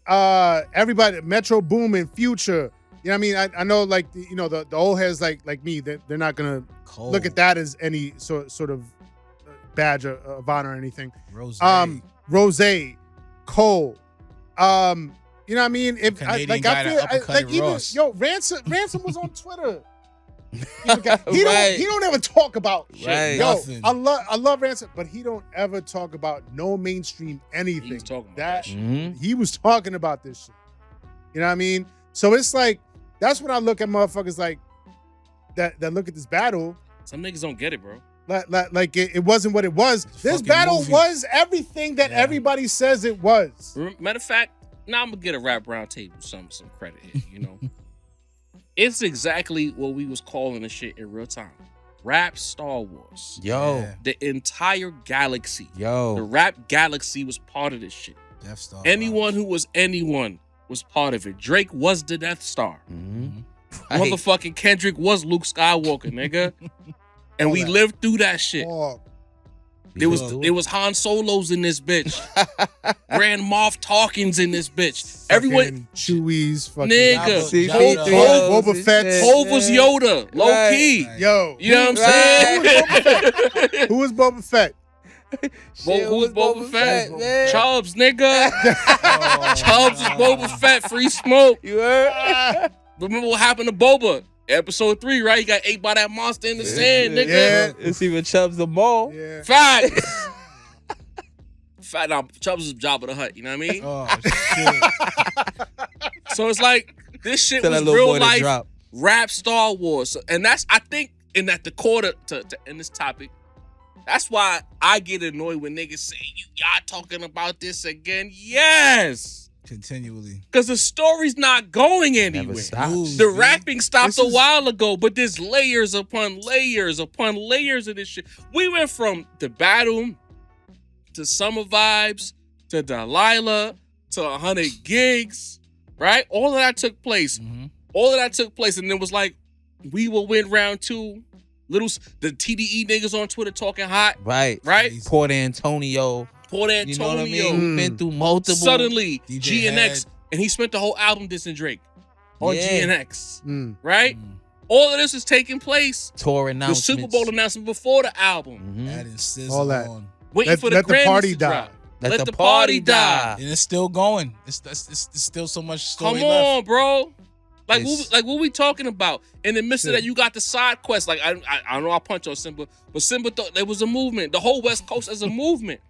everybody, Metro Boomin, Future. You know what I mean? I know like the old heads like me, they're not gonna Cole, look at that as any sort of badge of honor or anything. Rose. Rose, Cole. You know what I mean? If Canadian guy that uppercutted Ross. Ransom was on Twitter. He Right. don't ever talk about shit. Right. Yo, Nothing. I love Ransom, but he don't ever talk about no mainstream anything. He was talking about that that shit. Mhm. he was talking about this shit. You know what I mean? So it's like that's when I look at motherfuckers like that look at this battle. Some niggas don't get it, bro. Like it wasn't what it was. It's a This fucking battle movie. was everything that Yeah. everybody says it was. Matter of fact, now I'm gonna get a rap round table some credit here, It's exactly what we was calling the shit in real time. Rap Star Wars. Yo. Yeah. The entire galaxy. The Yo. rap galaxy was part of this shit. Death Star. Anyone who was anyone was part of it. Drake was the Death Star. Mhm. Motherfucking Kendrick was Luke Skywalker, nigga. And All we that. lived through that shit. Oh, There was Han Solos in this bitch. Grand Moff Tarkins in this bitch. Everyone, fucking Chewies, fucking nigga, See, Hov- Jabba- Hov- Boba Fett. Hov was Yoda, low Right. key. Right. Yo, You know what I'm saying? who was Boba Fett? Who was Boba Fett? man? Chubbs, nigga. Chubbs is Boba Fett. Free smoke. You heard? Remember what happened to Boba? Episode 3, right? He got ate by that monster in the sand, nigga. Yeah. It's even Chubbs the mole. Yeah. Facts. Fact, now Chubbs is Jabba the Hutt. You know what I mean? Oh shit. So it's like this shit Tell that was little boy real to life drop. rap Star Wars. So, and that's, I think, in at the core to end this topic, that's why I get annoyed when niggas say, y'all talking about this again. Yes. Continually. Because the story's not going Never anywhere. stops. The rapping stopped This a is- while ago, but there's layers upon layers upon layers of this shit. We went from the battle to Summer Vibes to Delilah to 100 Gigs, right? All of that took place. Mhm. All of that took place, and it was like, we will win round 2. The TDE niggas on Twitter talking hot, Right. right? Crazy. Port Antonio. Port You Antonio. know what I mean? Mm. We've been through multiple. Suddenly, DJ GNX, Head. and he spent the whole album dissing Drake on Yeah. GNX, Mm. right? Mm. All of this is taking place. tour The announcements. Super Bowl announcement before the album. Mhm. Adding sizzle All that. on. Waiting for the Let the Grammys party to die. drop. Let the party die. And it's still going. It's still so much story Come left. on, bro. Like It's- what we talking about? In the midst of Shit. that, you got the side quest. Like I don't know, I punch on Simba, but Simba thought there was a movement. The whole West Coast as a movement,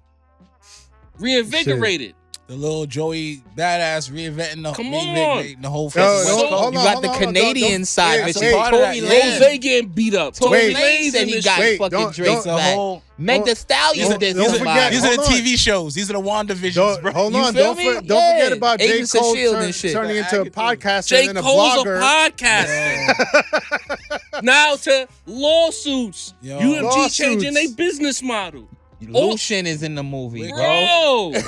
reinvigorated. The little Joey badass reinventing the, Come reinvigorating the whole Yo, fucking West no, Coast. hold You on, got hold the on, Canadian don't- side wait, with wait. part of Tory that, Lanez. Rose getting beat up. Tory Tory Lanez Lanez said in he this got shit. fucking don't- Drake's The back. whole Meg the Stallion don't- did don't this forget- vibe. these are the Hold on. TV shows. These are the WandaVisions, Don't, bro. hold You on, feel don't, me? don't Yeah. forget about J. Agents of Cole S.H.I.E.L.D. and shit. turning into a podcaster J. and then a Cole's blogger. a podcaster. Now to lawsuits. Yo. UMG Lawsuits. changing their business model. Lucian is in the movie, bro. Bro.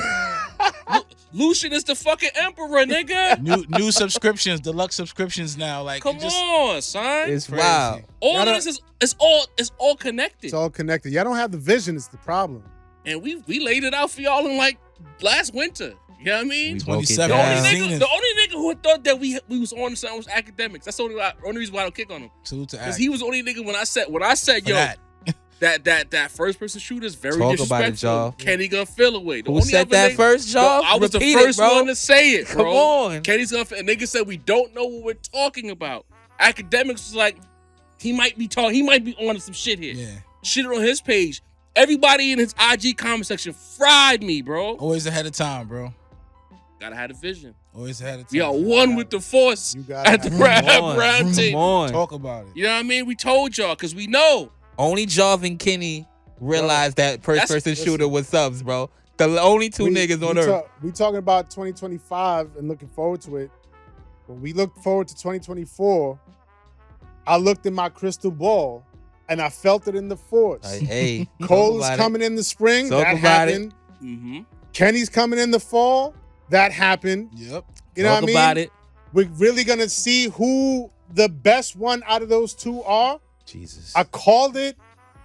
Lucian is the fucking emperor, nigga. new subscriptions, deluxe subscriptions now. Like, Come it just, on, son. It's crazy. wild. All Y'all of this is it's all connected. It's all connected. Y'all don't have the vision. It's the problem. And we laid it out for y'all in like last winter. You know what I mean? We broke it 27 The down. only, Seen nigga, it. the only nigga who thought that we was on something was academics. That's the only reason why I don't kick on him. salute to Because act he was the only nigga when I said, for yo, that. that first person shooter is very Talk disrespectful. about it, y'all. Kenny gonna feel away. The Who only said other that nigga- first, y'all? I was the Repeat first it, bro. one to say it, bro. Come on. Kenny's gonna and nigga said we don't know what we're talking about. Academics was like, he might be on to some shit here. Yeah, Shit on his page. Everybody in his IG comment section fried me, bro. always ahead of time, bro. Gotta have a vision. Always ahead of time. We are one with the force You gotta at the have- round Come table. on. Talk about it. You know what I mean? We told y'all because we know. Only Jav and Kenny realized that first That's- person shooter was subs, bro. The only two niggas on earth. We talking about 2025 and looking forward to it. When we look forward to 2024, I looked in my crystal ball and I felt it in the force. Hey, Cole is talk about coming in the spring. Talk That about it. happened. Mm-hmm. Kenny's coming in the fall. That happened. Yep. You know Talk what I mean? about it. We're really gonna see who the best one out of those two are. Jesus. I called it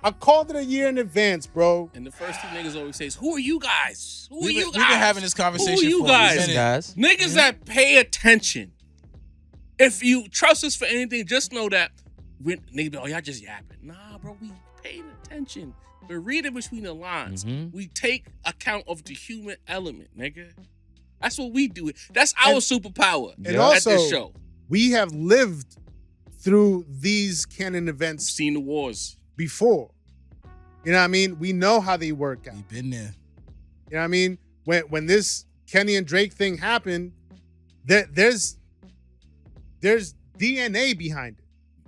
a year in advance, bro. And the first two niggas always says, "Who are you guys? Who are We've you been, guys? we've been having this conversation Who are you for guys? a minute. guys. Niggas that pay attention. If you trust us for anything, just know that niggas be, oh, y'all just yapping. Nah, bro, we paying attention. We're reading between the lines. Mhm. We take account of the human element, nigga. That's what we do. That's our superpower And at also, this show. we have lived through these canon events Seen the wars. before. You know what I mean? We know how they work out. We've been there. You know what I mean? When this Kenny and Drake thing happened, there's DNA behind it.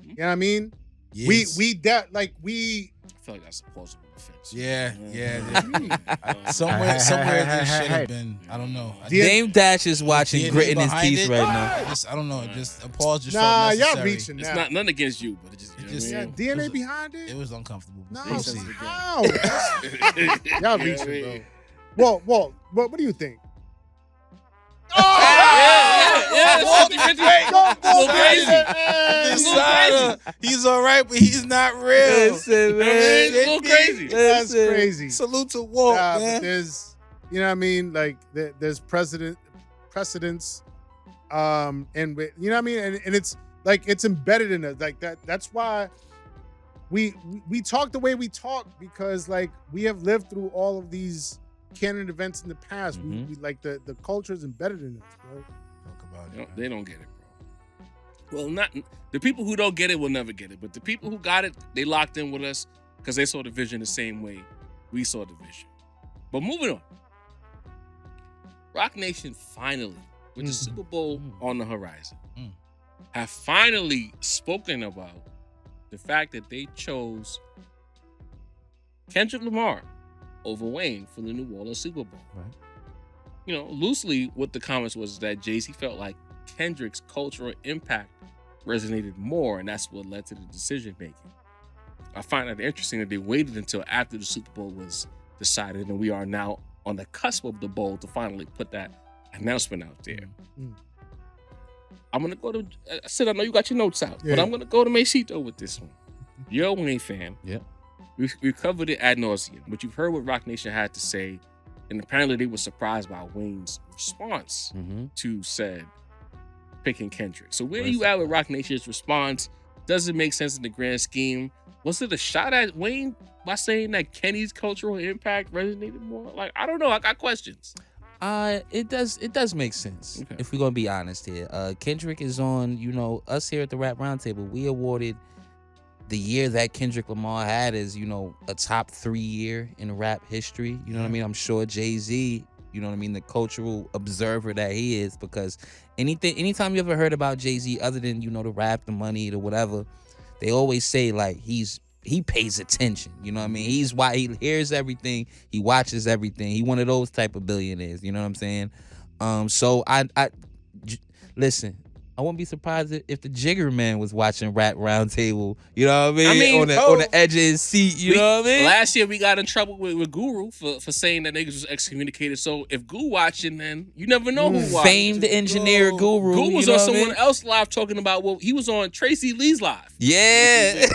You know what I mean? Yes. We I feel like that's a plausible defense. Yeah. Yeah. Somewhere this should Hey. have been. I don't know. Dame Dash is watching DNA gritting his behind teeth it. right now. Just, I don't know. Just a pause. Just nah, felt y'all necessary. reaching It's now. not nothing against you, but it just, you know just- what I Yeah, mean? DNA It was- behind it? It was uncomfortable. No, We'll see. how? Y'all reaching, bro. Well, what do you think? Yeah, Yeah, 50-50. It's a little crazy. This It's a little crazy. side, he's all right, but he's not real. Listen, man. It's a little crazy. That's crazy. Salute to Walt, But man. there's, you know what I mean? Like there's precedence, and you know what I mean? And it's like it's embedded in us. Like that's why we talk the way we talk, because like we have lived through all of these canon events in the past. Mhm. We like the culture is embedded in us, bro. Talk about it. No, man. they don't get it, bro. Well, not the people who don't get it will never get it, but the people who got it, they locked in with us because they saw the vision the same way we saw the vision. But moving on, Rock Nation finally, with the Super Bowl on the horizon, have finally spoken about the fact that they chose Kendrick Lamar over Wayne for the New Orleans Super Bowl. Right. You know, loosely what the comments was that Jay-Z felt like Kendrick's cultural impact resonated more, and that's what led to the decision making. I find it interesting that they waited until after the Super Bowl was decided, and we are now on the cusp of the bowl to finally put that announcement out there. I'm gonna go to Sid. I know you got your notes out, but Yeah. I'm gonna go to Masito with this one. You're a Wayne fan. Yeah. We covered it ad nauseum, but you've heard what Rock Nation had to say, and apparently they were surprised by Wayne's response to said picking Kendrick. So where are you at with Rock Nation's response? Does it make sense in the grand scheme? Was it a shot at Wayne by saying that Kenny's cultural impact resonated more? Like, I don't know. I got questions. It does make sense. Okay. If we're gonna be honest here. Kendrick is on, you know, us here at the Rap Roundtable, we awarded the year that Kendrick Lamar had as, you know, a top 3 year in rap history. You know what I mean? I'm sure Jay-Z, you know what I mean, the cultural observer that he is, because anytime you ever heard about Jay-Z other than, you know, the rap, the money, the whatever, they always say like he pays attention. You know what I mean? He's why he hears everything, he watches everything. He one of those type of billionaires, you know what I'm saying? So listen, I wouldn't be surprised if the Jigger Man was watching Rap Roundtable, you know what I mean? On the edge of his seat, you know what I mean? Last year we got in trouble with Guru for saying that niggas was excommunicated. So if Guru watching, then you never know who watching. Famed engineer Guru. Guru was you know on what I someone mean? else live talking about, well, he was on Tracy Lee's live. Yeah.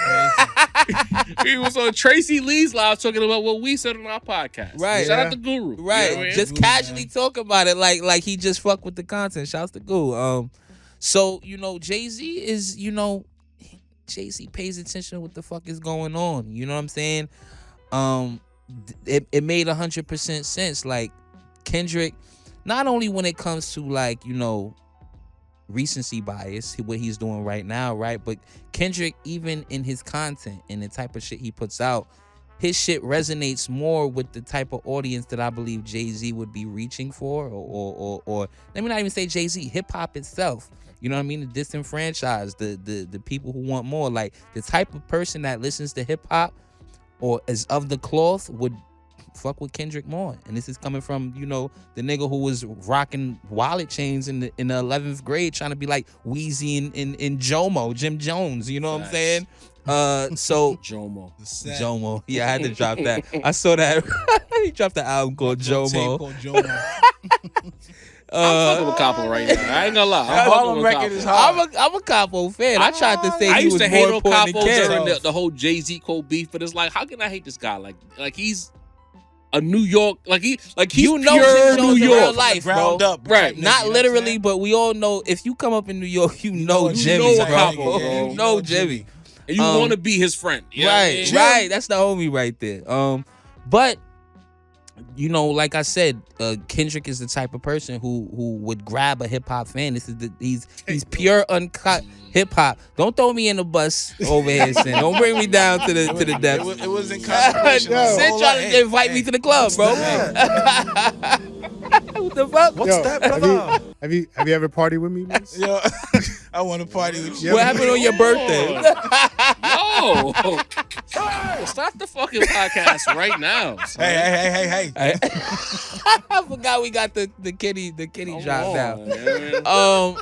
He was on Tracy Lee's live talking about what we said on our podcast. Right. Shout out to Guru. Right. You know what I mean? Just casually talk about it like he just fuck with the content. Shouts to Guru. So, you know, Jay-Z is, you know, Jay-Z pays attention to what the fuck is going on. You know what I'm saying? It made 100% sense. Like, Kendrick, not only when it comes to, like, you know, recency bias, what he's doing right now, right? But Kendrick, even in his content and the type of shit he puts out, his shit resonates more with the type of audience that I believe Jay-Z would be reaching for, or let me not even say Jay-Z, hip-hop itself. You know what I mean? The disenfranchised, the people who want more. Like, the type of person that listens to hip-hop or is of the cloth would fuck with Kendrick more. And this is coming from, you know, the nigga who was rocking wallet chains in the 11th grade trying to be like Wheezy in Jomo, Jim Jones. You know what I'm saying? So Jomo. Yeah, I had to drop that. I saw that. He dropped the album called Jomo. I'm fucking with Capo right now. I ain't gonna lie. I'm fucking with Capo. I'm a Capo fan. I tried to say I he used was to hate more on important Capo than during Kendrick. the whole Jay-Z Cole beef, but it's like, how can I hate this guy? Like he's a New York, he's You know pure Jim New Jones in York. real life, Ground bro. up, Right. Not literally, but we all know if you come up in New York, you know Jimmy, know bro. Capo, bro. You know Jimmy. And you want to be his friend. You know what I mean? Right. That's the homie right there. But you know, like I said, Kendrick is the type of person who would grab a hip hop fan. He's pure uncut hip hop. Don't throw me in the bus over here, Sin. Don't bring me down to the depths. It was in concentration. Sin trying to invite me to the club, bro. What the fuck? What's that, brother? Have you ever partied with me, Mace? Yo, I want to party with you. What happened on your birthday? Yo, stop the fucking podcast right now. son. Hey. I forgot we got the kitty Come drop on, down. man.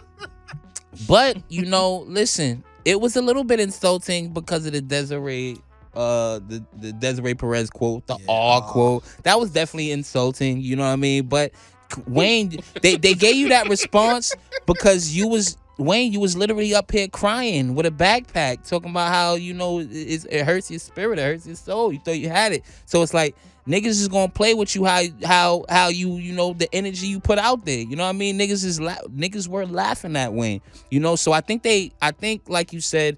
But you know, listen, it was a little bit insulting because of the Desiree, the Desiree Perez quote, the quote. That was definitely insulting. You know what I mean? But Wayne, they gave you that response because you was literally up here crying with a backpack, talking about how, you know, it hurts your spirit, it hurts your soul. You thought you had it. So it's like niggas is gonna play with you how you know, the energy you put out there. You know what I mean? Niggas were laughing at Wayne. You know, so I think like you said,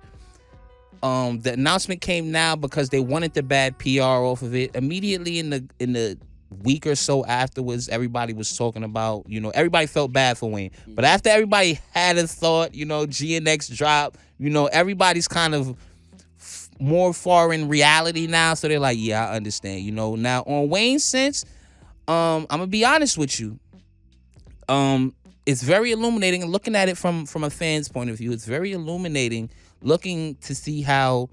the announcement came now because they wanted the bad PR off of it. Immediately in the week or so afterwards, everybody was talking about, you know, everybody felt bad for Wayne. But after everybody had a thought, you know, GNX drop, you know, everybody's kind of more far in reality now. So they're like, yeah, I understand. You know, now on Wayne's sense, I'm gonna be honest with you. It's very illuminating, and looking at it from a fan's point of view, it's very illuminating looking to see how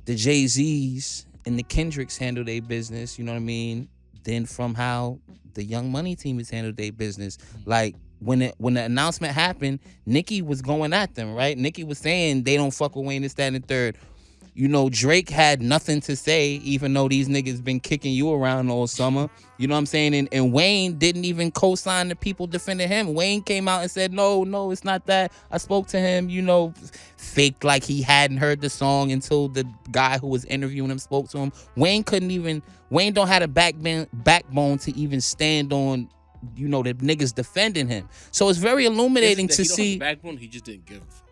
the Jay-Z's and the Kendricks handle their business, you know what I mean? Then from how the Young Money team has handled their business. Like when the announcement happened, Nicki was going at them, right? Nicki was saying they don't fuck with Wayne, this, that, and the third. You know, Drake had nothing to say, even though these niggas been kicking you around all summer. You know what I'm saying? And Wayne didn't even co-sign the people defending him. Wayne came out and said, no, it's not that. I spoke to him, you know, faked like he hadn't heard the song until the guy who was interviewing him spoke to him. Wayne don't have a backbone to even stand on, you know, the niggas defending him. So it's very illuminating to see. He backbone, he just didn't give a fuck.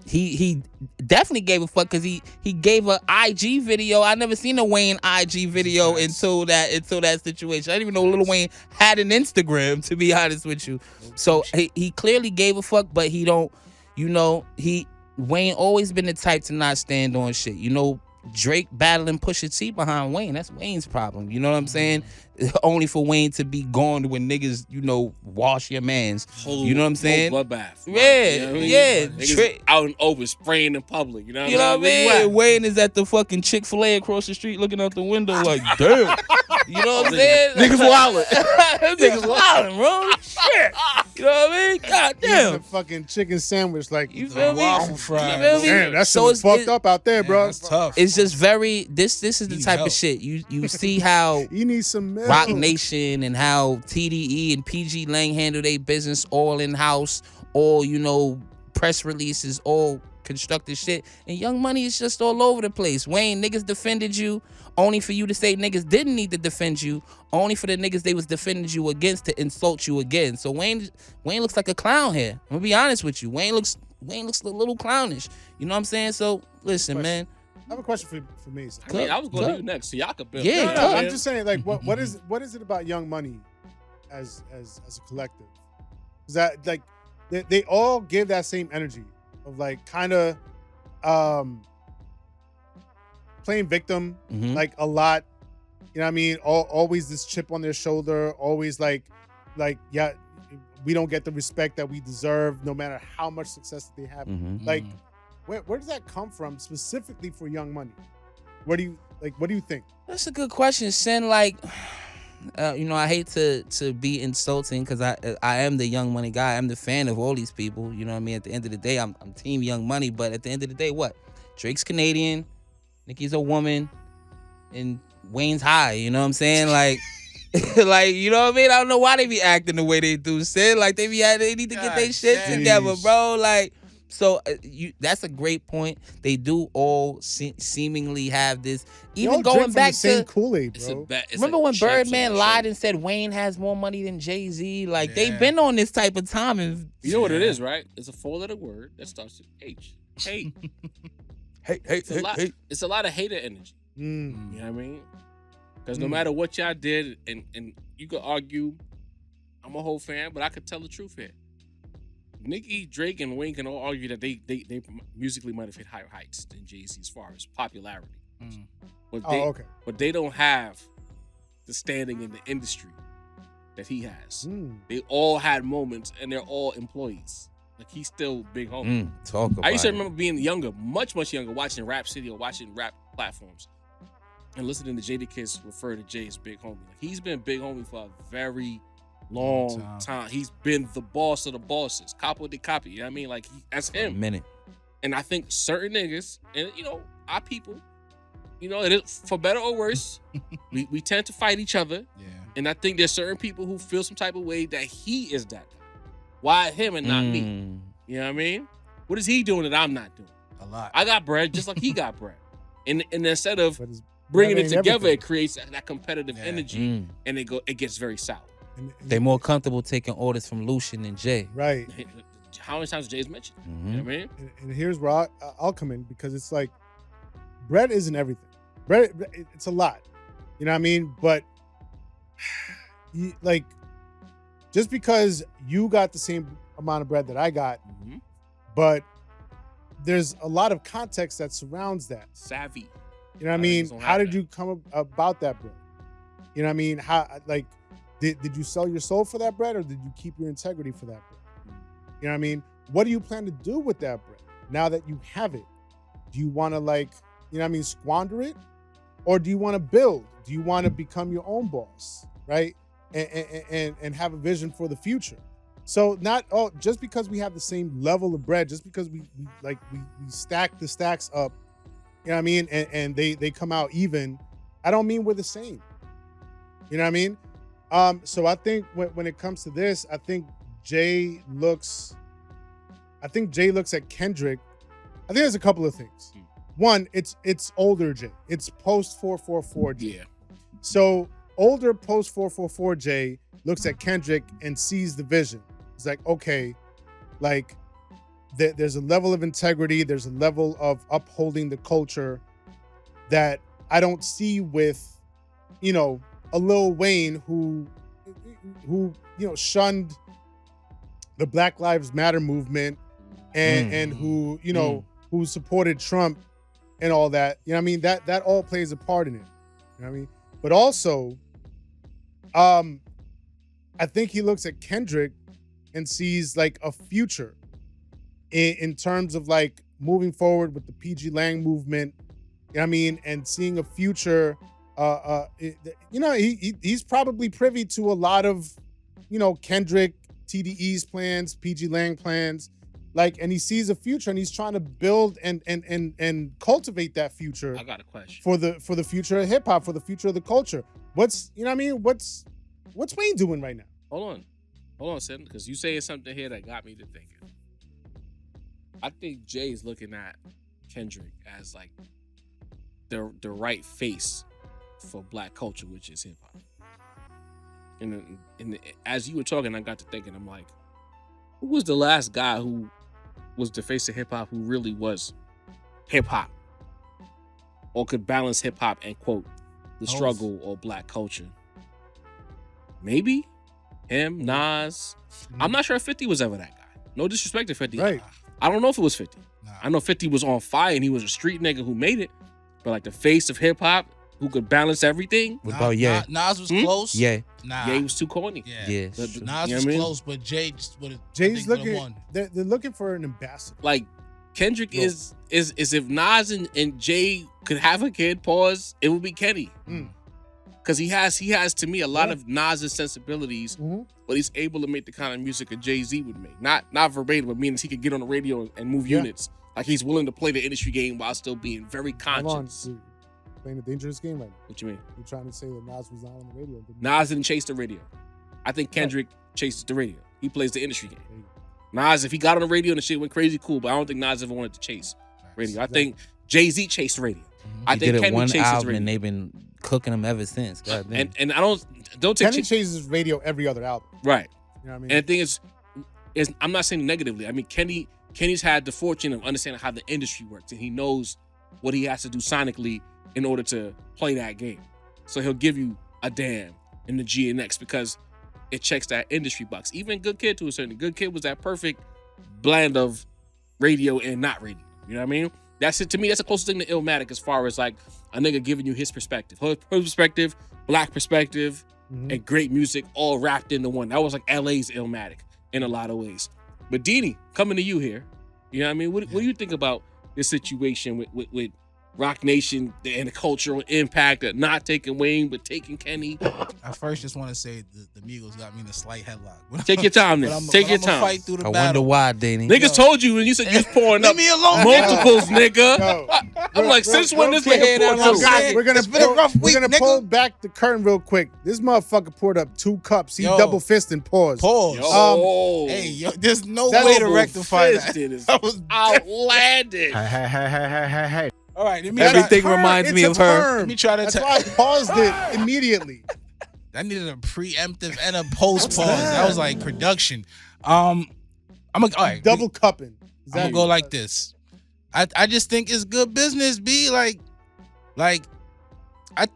He definitely gave a fuck because he gave a IG video. I never seen a Wayne IG video until that situation. I didn't even know Lil Wayne had an Instagram, to be honest with you. So he clearly gave a fuck, but he don't, you know, Wayne always been the type to not stand on shit. You know, Drake battling Pusha T behind Wayne, that's Wayne's problem. You know what I'm saying? Only for Wayne to be gone when niggas, you know, wash your mans. You know what I'm saying? Bloodbath. Yeah, you know what I mean? yeah. Niggas out in open spraying in public. You know what I mean? Wayne is at the fucking Chick-fil-A across the street looking out the window like, damn. You know what I'm saying? Niggas wildin'. Niggas wildin', bro. Shit. You know what I mean? God damn. The fucking chicken sandwich, like, you feel me? Waffle fries. You feel me? Damn, that shit was fucked up out there, bro. That's tough. It's just very, this is the type of shit. You see how You need some milk. Rock Nation and how TDE and PG Lang handle their business all in-house, all, you know, press releases, all constructed shit. And Young Money is just all over the place. Wayne, niggas defended you only for you to say niggas didn't need to defend you, only for the niggas they was defending you against to insult you again. So Wayne looks like a clown here. I'm gonna be honest with you. Wayne looks a little clownish. You know what I'm saying? So listen, man. I have a question for Mase. I mean, I was going to do next, so y'all could build. Yeah, No, I'm just saying, like, what is it about Young Money as a collective? Is that like they all give that same energy of like kind of playing victim, like a lot. You know what I mean? Always this chip on their shoulder. Always like yeah, we don't get the respect that we deserve, no matter how much success that they have. Like, where does that come from specifically for Young Money? What do you think? That's a good question, Sin. Like, you know, I hate to be insulting because I am the Young Money guy. I'm the fan of all these people. You know what I mean? At the end of the day, I'm team Young Money. But at the end of the day, what? Drake's Canadian, Nicki's a woman, and Wayne's high. You know what I'm saying? Like, like, you know what I mean? I don't know why they be acting the way they do, Sin. Like, they need to get their shit together, bro. Like. So that's a great point. They do all seemingly have this. Even going back the same Kool-Aid, bro. Remember when Birdman lied and said Wayne has more money than Jay-Z? Like, they've been on this type of time. And you know what it is, right? It's a four-letter word that starts with H. Hate. It's a lot of hater energy. You know what I mean? Because no matter what y'all did, and you could argue, I'm a whole fan, but I could tell the truth here. Nicki, Drake, and Wayne can all argue that they musically might have hit higher heights than Jay-Z as far as popularity. But they don't have the standing in the industry that he has. They all had moments, and they're all employees. Like, he's still big homie. I used to remember being younger, much younger, watching Rap City or watching rap platforms and listening to Jadakiss refer to Jay as big homie. Like, he's been big homie for a very long time. He's been the boss of the bosses. Capo de copy. You know what I mean? Like, that's him. A minute. And I think certain niggas, and you know, our people, you know, it is for better or worse, we tend to fight each other. Yeah. And I think there's certain people who feel some type of way that he is that guy. Why him and not me? You know what I mean? What is he doing that I'm not doing? A lot. I got bread just like he got bread. And instead of But it's- bringing that it ain't together, everything. it creates that competitive energy, and it gets very sour. And They more comfortable taking orders from Lucian and Jay. right. How many times Jay's mentioned? You know what I mean? And here's where I'll come in, because it's like bread isn't everything. Bread, it's a lot. You know what I mean? But like, just because you got the same amount of bread that I got, but there's a lot of context that surrounds that. Savvy. You know what I mean? How did you come about that bread? You know what I mean? How, like, did you sell your soul for that bread, or did you keep your integrity for that bread? You know what I mean? What do you plan to do with that bread now that you have it? Do you want to, like, you know what I mean, squander it? Or do you want to build? Do you want to become your own boss, right? And have a vision for the future. So just because we have the same level of bread, just because we stack the stacks up, you know what I mean, and they come out even, I don't mean we're the same. You know what I mean? So I think when it comes to this, I think Jay looks at Kendrick. I think there's a couple of things. One, it's older Jay. It's post 444 Jay. Yeah. So older post 444 Jay looks at Kendrick and sees the vision. It's like, okay, like there's a level of integrity, there's a level of upholding the culture that I don't see with, you know, a Lil Wayne who shunned the Black Lives Matter movement and who, who supported Trump and all that. You know what I mean? That all plays a part in it. You know what I mean? But also, I think he looks at Kendrick and sees like a future in terms of like moving forward with the PG Lang movement. You know what I mean? And seeing a future, he's probably privy to a lot of, Kendrick, TDE's plans, PG Lang plans, like, and he sees a future and he's trying to build and cultivate that future. I got a question for the future of hip hop, for the future of the culture. What's Wayne doing right now? Hold on, Sid, because you saying something here that got me to thinking. I think Jay's looking at Kendrick as like the right face for Black culture, which is hip hop. And as you were talking, I got to thinking, I'm like, who was the last guy who was the face of hip hop who really was hip hop or could balance hip hop and quote the struggle or Black culture? Maybe him, Nas. I'm not sure if 50 was ever that guy. No disrespect to 50. Right. I don't know if it was 50. Nah. I know 50 was on fire and he was a street nigga who made it. But like the face of hip hop who could balance everything. What about Ye? Nas was close. Yeah. Nah. Yeah, he was too corny. Yeah. Yeah. Nas You know what was I mean? close, but Jay just would have. Jay's looking. They're looking for an ambassador. Like Kendrick is if Nas and Jay could have a kid, pause, it would be Kenny. Because he has to me a lot of Nas's sensibilities, but he's able to make the kind of music a Jay-Z would make. Not verbatim, but means he could get on the radio and move units. Like he's willing to play the industry game while still being very conscious. Hold on. You're playing a dangerous game right now. What you mean? You're trying to say that Nas was not on the radio. Nas didn't chase the radio. I think Kendrick chases the radio. He plays the industry game. Nas, if he got on the radio and the shit went crazy, cool, but I don't think Nas ever wanted to chase radio. I think Jay-Z chased radio. I He think did it Kenny one chases album radio. and they've been cooking him ever since. God damn. And I don't take Kenny chases radio every other album. right. You know what I mean? And the thing is I'm not saying negatively. I mean, Kenny's had the fortune of understanding how the industry works, and he knows what he has to do sonically in order to play that game. So he'll give you a damn in the GNX because it checks that industry box. Even Good Kid to a certain Good Kid was that perfect blend of radio and not radio. You know what I mean? That's it to me. That's the closest thing to Illmatic as far as like a nigga giving you his perspective, her perspective, Black perspective, and great music all wrapped into one. That was like LA's Illmatic in a lot of ways. But Deanie, coming to you here, you know what I mean? What do you think about this situation with Rock Nation and the cultural impact of not taking Wayne but taking Kenny. I first just want to say the Migos got me in a slight headlock. Take your time, But then. I'm- Take but your I'ma time. Fight through the I battle. wonder why, Danny. Niggas told you when you said you was pouring up Leave me alone. multiples, nigga. Yo, I'm like, since when this quick, nigga poured I'm two? saying? We're gonna It's been a rough week, We're gonna nigga. pull back the curtain real quick. This motherfucker poured up 2 cups. He Yo. double fisted. Pause. Pause. Yo. Hey, yo, there's no That way to double rectify that. fisted is That was outlandish. Hey. all right. Let me Everything try, reminds It's me a of her. term. Let me try to That's tell. why I paused it immediately. I needed a preemptive and a post pause. That was like production. I'm gonna all right. Double cupping. I'm Is gonna that- go like this. I just think it's good business. B like,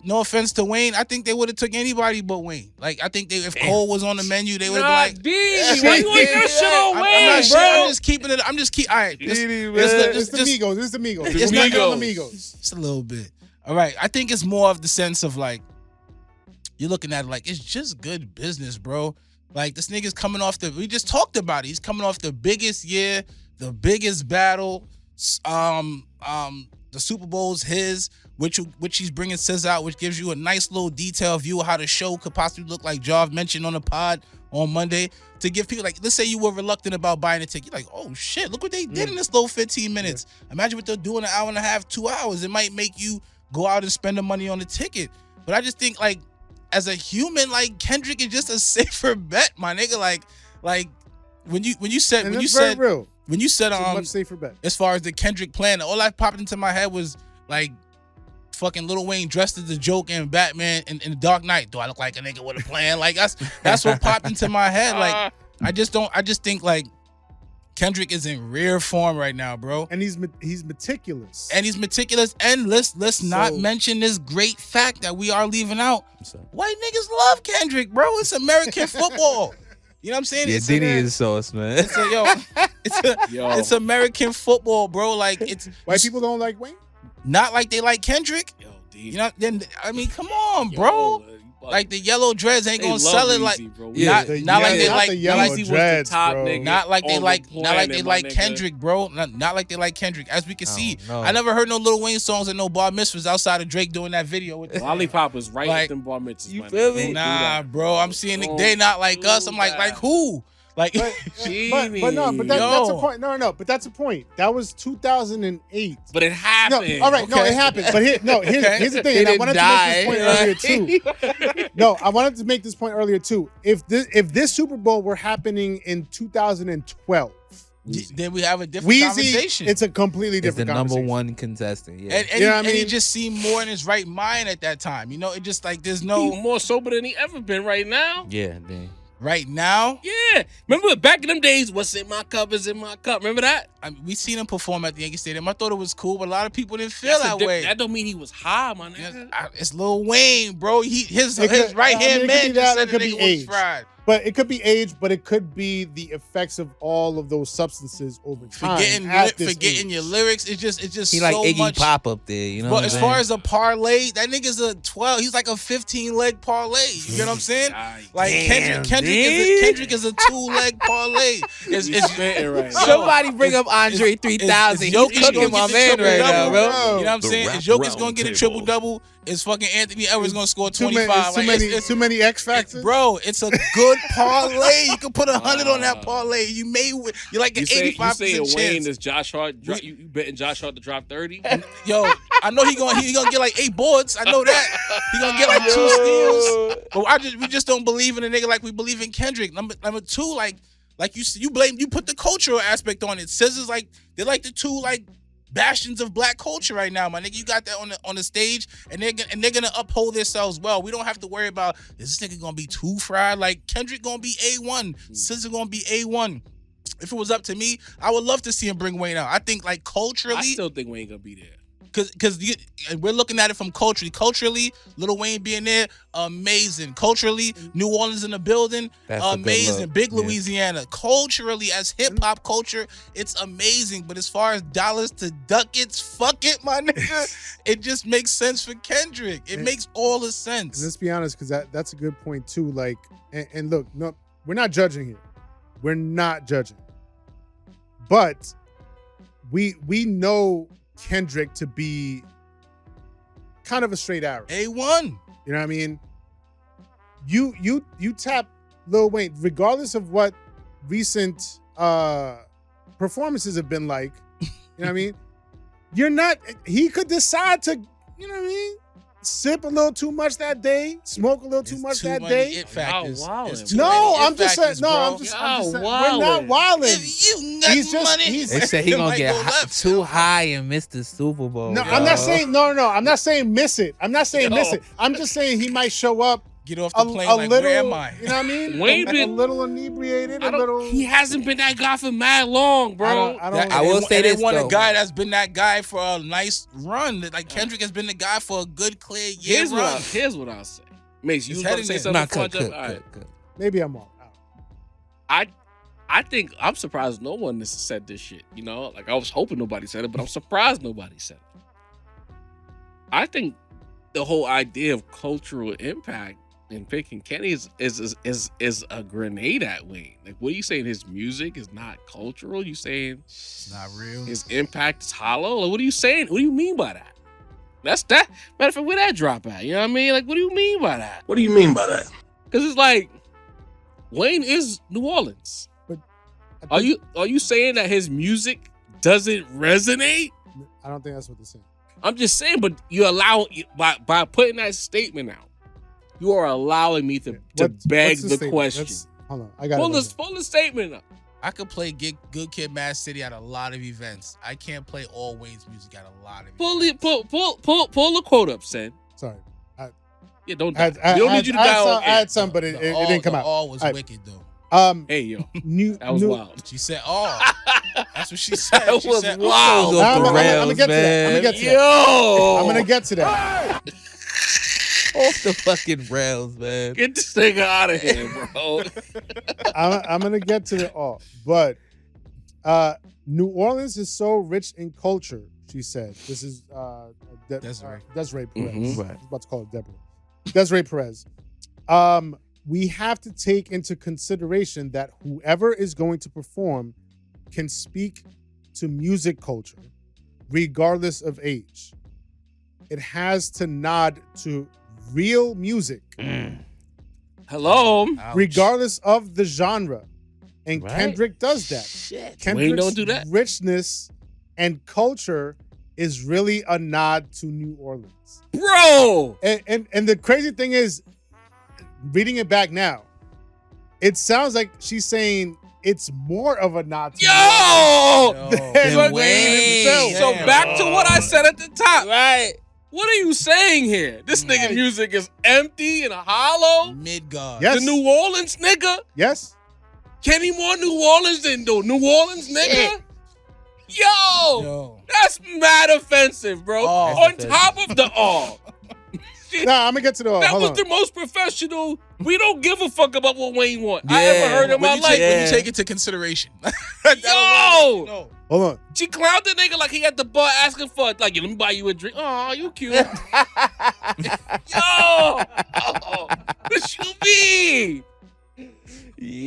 no offense to Wayne, I think they would have took anybody but Wayne. Like I think if Cole was on the menu, they would have been like. D, why you want your shit on I'm Wayne, not sure. bro? I'm just keeping it. I'm just keep. All right. It's Just- the Migos. It's the Migos. It's We're not not on Migos. the Migos. Just a little bit. All right. I think it's more of the sense of like, you're looking at it like it's just good business, bro. Like this nigga's coming off we just talked about it. He's coming off the biggest year, the biggest battle. The Super Bowl's his, which he's bringing SZA out, which gives you a nice little detailed view of how the show could possibly look like Jav mentioned on the pod on Monday. To give people, like, let's say you were reluctant about buying a ticket. You're like, oh shit, look what they did in this little 15 minutes. Imagine what they'll do in an hour and a half, 2 hours. It might make you go out and spend the money on the ticket. But I just think, like, as a human, like, Kendrick is just a safer bet, my nigga. Like when you said And when you that's very said real. when you said It's a much safer bet. as far as the Kendrick plan, all that popped into my head was like fucking Lil Wayne dressed as the Joker and Batman in The Dark Knight. Do I look like a nigga with a plan? Like that's what popped into my head. Like I just think like Kendrick is in rare form right now, bro. And he's meticulous. And he's meticulous. And let's not So- mention this great fact that we are leaving out. So- White niggas love Kendrick, bro. It's American football. You know what I'm saying? Yeah, It's Diddy is sauce, man. it's American football, bro. Like it's White people don't like Wayne? not like they like Kendrick. Yo, D. You know, then I mean, come on, bro. Like the yellow dreads ain't gonna sell it like bro. Yeah. not like they not like the not yellow like, Yeezy was the dreads, top bro. nigga. not like they on like the not like they planet, like my nigga. Kendrick, bro. Not like they like Kendrick. As we can see, no. I never heard no Lil Wayne songs and no bar mitzvahs outside of Drake doing that video with Lollipop was right Like, with them bar mitzvahs. you my feel nigga. me? Don't do Nah, that. bro. I'm seeing Don't they not like us. I'm do like that. who? Like But that's a Yo. point. No, but that's a point. That was 2008. But it No, happened. all right, no, Okay. it happened. But here's Okay. the thing. They And I didn't wanted die, to make this point earlier too. No, I wanted to make this point earlier too. If this Super Bowl were happening in 2012, then we have a different Weezy, conversation. it's a completely It's the different number conversation. one contestant. Yeah. and You know what I he mean? just seemed more in his right mind at that time. You know, it just like there's He's no more sober than he ever been right now. yeah, then. right now. Yeah. Remember back in them days, what's in my cup is in my cup. Remember that? I mean, we seen him perform at the Yankee Stadium. I thought it was cool, but a lot of people didn't feel that way. That don't mean he was high, my Yes, nigga. it's Lil Wayne, bro. His It could- right I mean, hand it could man be just that, said it the could nigga be was age. fried. But it could be age, but it could be the effects of all of those substances over time. Forgetting your lyrics. It's just He like so Iggy much. Pop up there, you know. But what as I'm far saying? as a parlay, that nigga's a 12. He's like a 15-leg parlay. You know what I'm saying? Like Damn, Kendrick is a 2-leg parlay. It's spitting right now. Somebody bring up Andre 3000. He's cooking my man right now, bro. You know what I'm The saying? rap Is Joker's round gonna get a table. triple double? Is fucking Anthony Edwards gonna score Too 25? many, too many X factors. Bro, it's a good parlay. You can put 100 on that parlay. You may win. You're like an You saying 85% Wayne chance. is Josh Hart? You betting Josh Hart to drop 30? Yo, I know he gonna get like 8 boards. I know that. He gonna get like 2 steals. But we just don't believe in a nigga like we believe in Kendrick. Number 2, like you put the cultural aspect on it. SZA's like they're like the 2 like bastions of black culture right now, my nigga. You got that on the stage, and they're gonna uphold themselves well. We don't have to worry about is this nigga gonna be too fried. Like Kendrick gonna be A1, SZA gonna be A1. If it was up to me, I would love to see him bring Wayne out. I think like culturally, I still think Wayne gonna be there. because we're looking at it from culturally, Lil Wayne being there, amazing. Culturally, New Orleans in the building, That's a good amazing. look. Big Yeah. Louisiana. Culturally, as hip hop culture, it's amazing. But as far as dollars to ducats, fuck it, my nigga. It just makes sense for Kendrick. It makes all the And sense. let's be honest, because that's a good point too. Like, and look, no, we're not judging here. We're not judging, but we know Kendrick to be kind of a straight arrow. A1. You know what I mean? You tap Lil Wayne, regardless of what recent performances have been like. You know what I mean? You're not. He could decide to, you know what I mean? Sip a little too much that day, smoke a little too much that day. It factors. Wow, It's too No, many I'm it just saying. factors, No, bro. I'm just saying. Y'all We're not wilding. If you got He's just- money, he's- They said he it gonna might get go left. too high and miss the Super Bowl. No, yo. I'm not saying no. I'm not saying miss it. I'm not saying Yo. miss it. I'm just saying he might show up Get off a, the plane a like, little. where am I? You know what I mean? Wayne a been- little inebriated. A little. He hasn't been that guy for mad long, bro. I don't. I will say they this, want though. a guy that's been that guy for a nice run. Like Kendrick has been the guy for a good, clear year run. Here's what I'll say. Mace, you It's was about to heading say in. something Nah, before I cut. jump? All right. Maybe I'm wrong. I think I'm surprised no one has said this shit. You know, like I was hoping nobody said it, but I'm surprised nobody said it. I think the whole idea of cultural impact in picking Kenny is a grenade at Wayne. Like, what are you saying? His music is not cultural? You saying It's not real. his impact is hollow? Like, what are you saying? What do you mean by that? That's that. Matter of fact, where that drop at? You know what I mean? Like, what do you mean by that? What do you mean by that? Because it's like Wayne is New Orleans. I think- Are you saying that his music doesn't resonate? I don't think that's what they're saying. I'm just saying, but you allow by putting that statement out, you are allowing me to beg What's the statement? question. Hold on, I got it. Pull the statement up. I could play Good Kid, Mad City at a lot of events. I can't play all Wayne's music at a lot of events. Pull the quote up, Sen. Sorry, Yeah, don't. I Die. We don't need you to die on I had air. some, but it The didn't come the out. all was All right. wicked though. Hey yo, New, that was new, wild. She said, "Oh, that's what she said." That She was said, wild. Goes off I'm the gonna rails, get to that. I'm gonna man. get to that. Yo, I'm gonna get to that. Off the fucking rails, man. get this nigga out of here, bro. I'm gonna get to it all. But New Orleans is so rich in culture, she said. This is Desiree. Desiree Perez. Mhm. Right. I was about to call it Deborah. Desiree Perez. We have to take into consideration that whoever is going to perform can speak to music culture, regardless of age. It has to nod to real music, Hello. Ouch. regardless of the genre. And Right. Kendrick does that. Shit. Kendrick's don't do that. richness and culture is really a nod to New Orleans. Bro. And the crazy thing is, reading it back now, it sounds like she's saying it's more of a nod to New Orleans Yo. Yo. than So- Wayne himself. So Damn. back to what I said at the top. Right. What are you saying here? This nigga music is empty and hollow. Mid-guard. Yes. The New Orleans nigga? Yes. Kenny more New Orleans than the New Orleans nigga? Yo, Yo. that's mad offensive, bro. Oh. On That's top of the all. Nah, I'm gonna get to the. That hold was on. the most professional. We don't give a fuck about what Wayne want. I Yeah. ever heard in my When you life. take it to consideration. Yo! No. Hold on. She clowned the nigga like he at the bar asking for, like, let me buy you a drink. Oh, you cute. Yo! Oh, what you mean?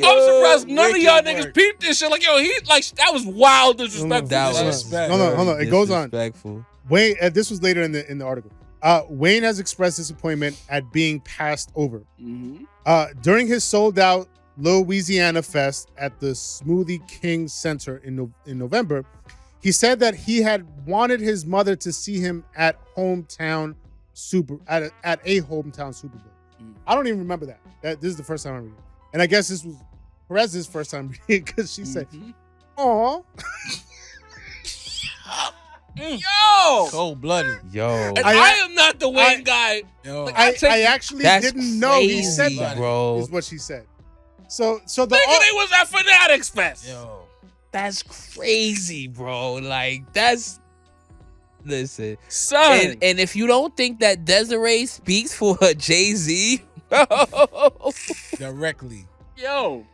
I'm surprised none of y'all niggas peeped this shit. Like, yo, he, like, that was wild disrespectful. That Hold on. was Disrespect. Hold on. It goes on. Disrespectful. Wayne, this was later in the article. Wayne has expressed disappointment at being passed over. Mhm. During his sold-out Louisiana Fest at the Smoothie King Center in November, he said that he had wanted his mother to see him at a hometown Super Bowl. I don't even remember that. This is the first time I'm reading it. And I guess this was Perez's first time reading it because she said, Mhm. "Aw." Yo! Cold-blooded. Yo. And I- I am not the Wayne guy. Yo. Like, I actually That's didn't know he said crazy, that. bro. Is what she said. So the Nigga, they was at Fanatics Fest. Yo. That's crazy, bro. Like, that's. Listen. Son. And if you don't think that Desiree speaks for Jay-Z, Directly. Yo,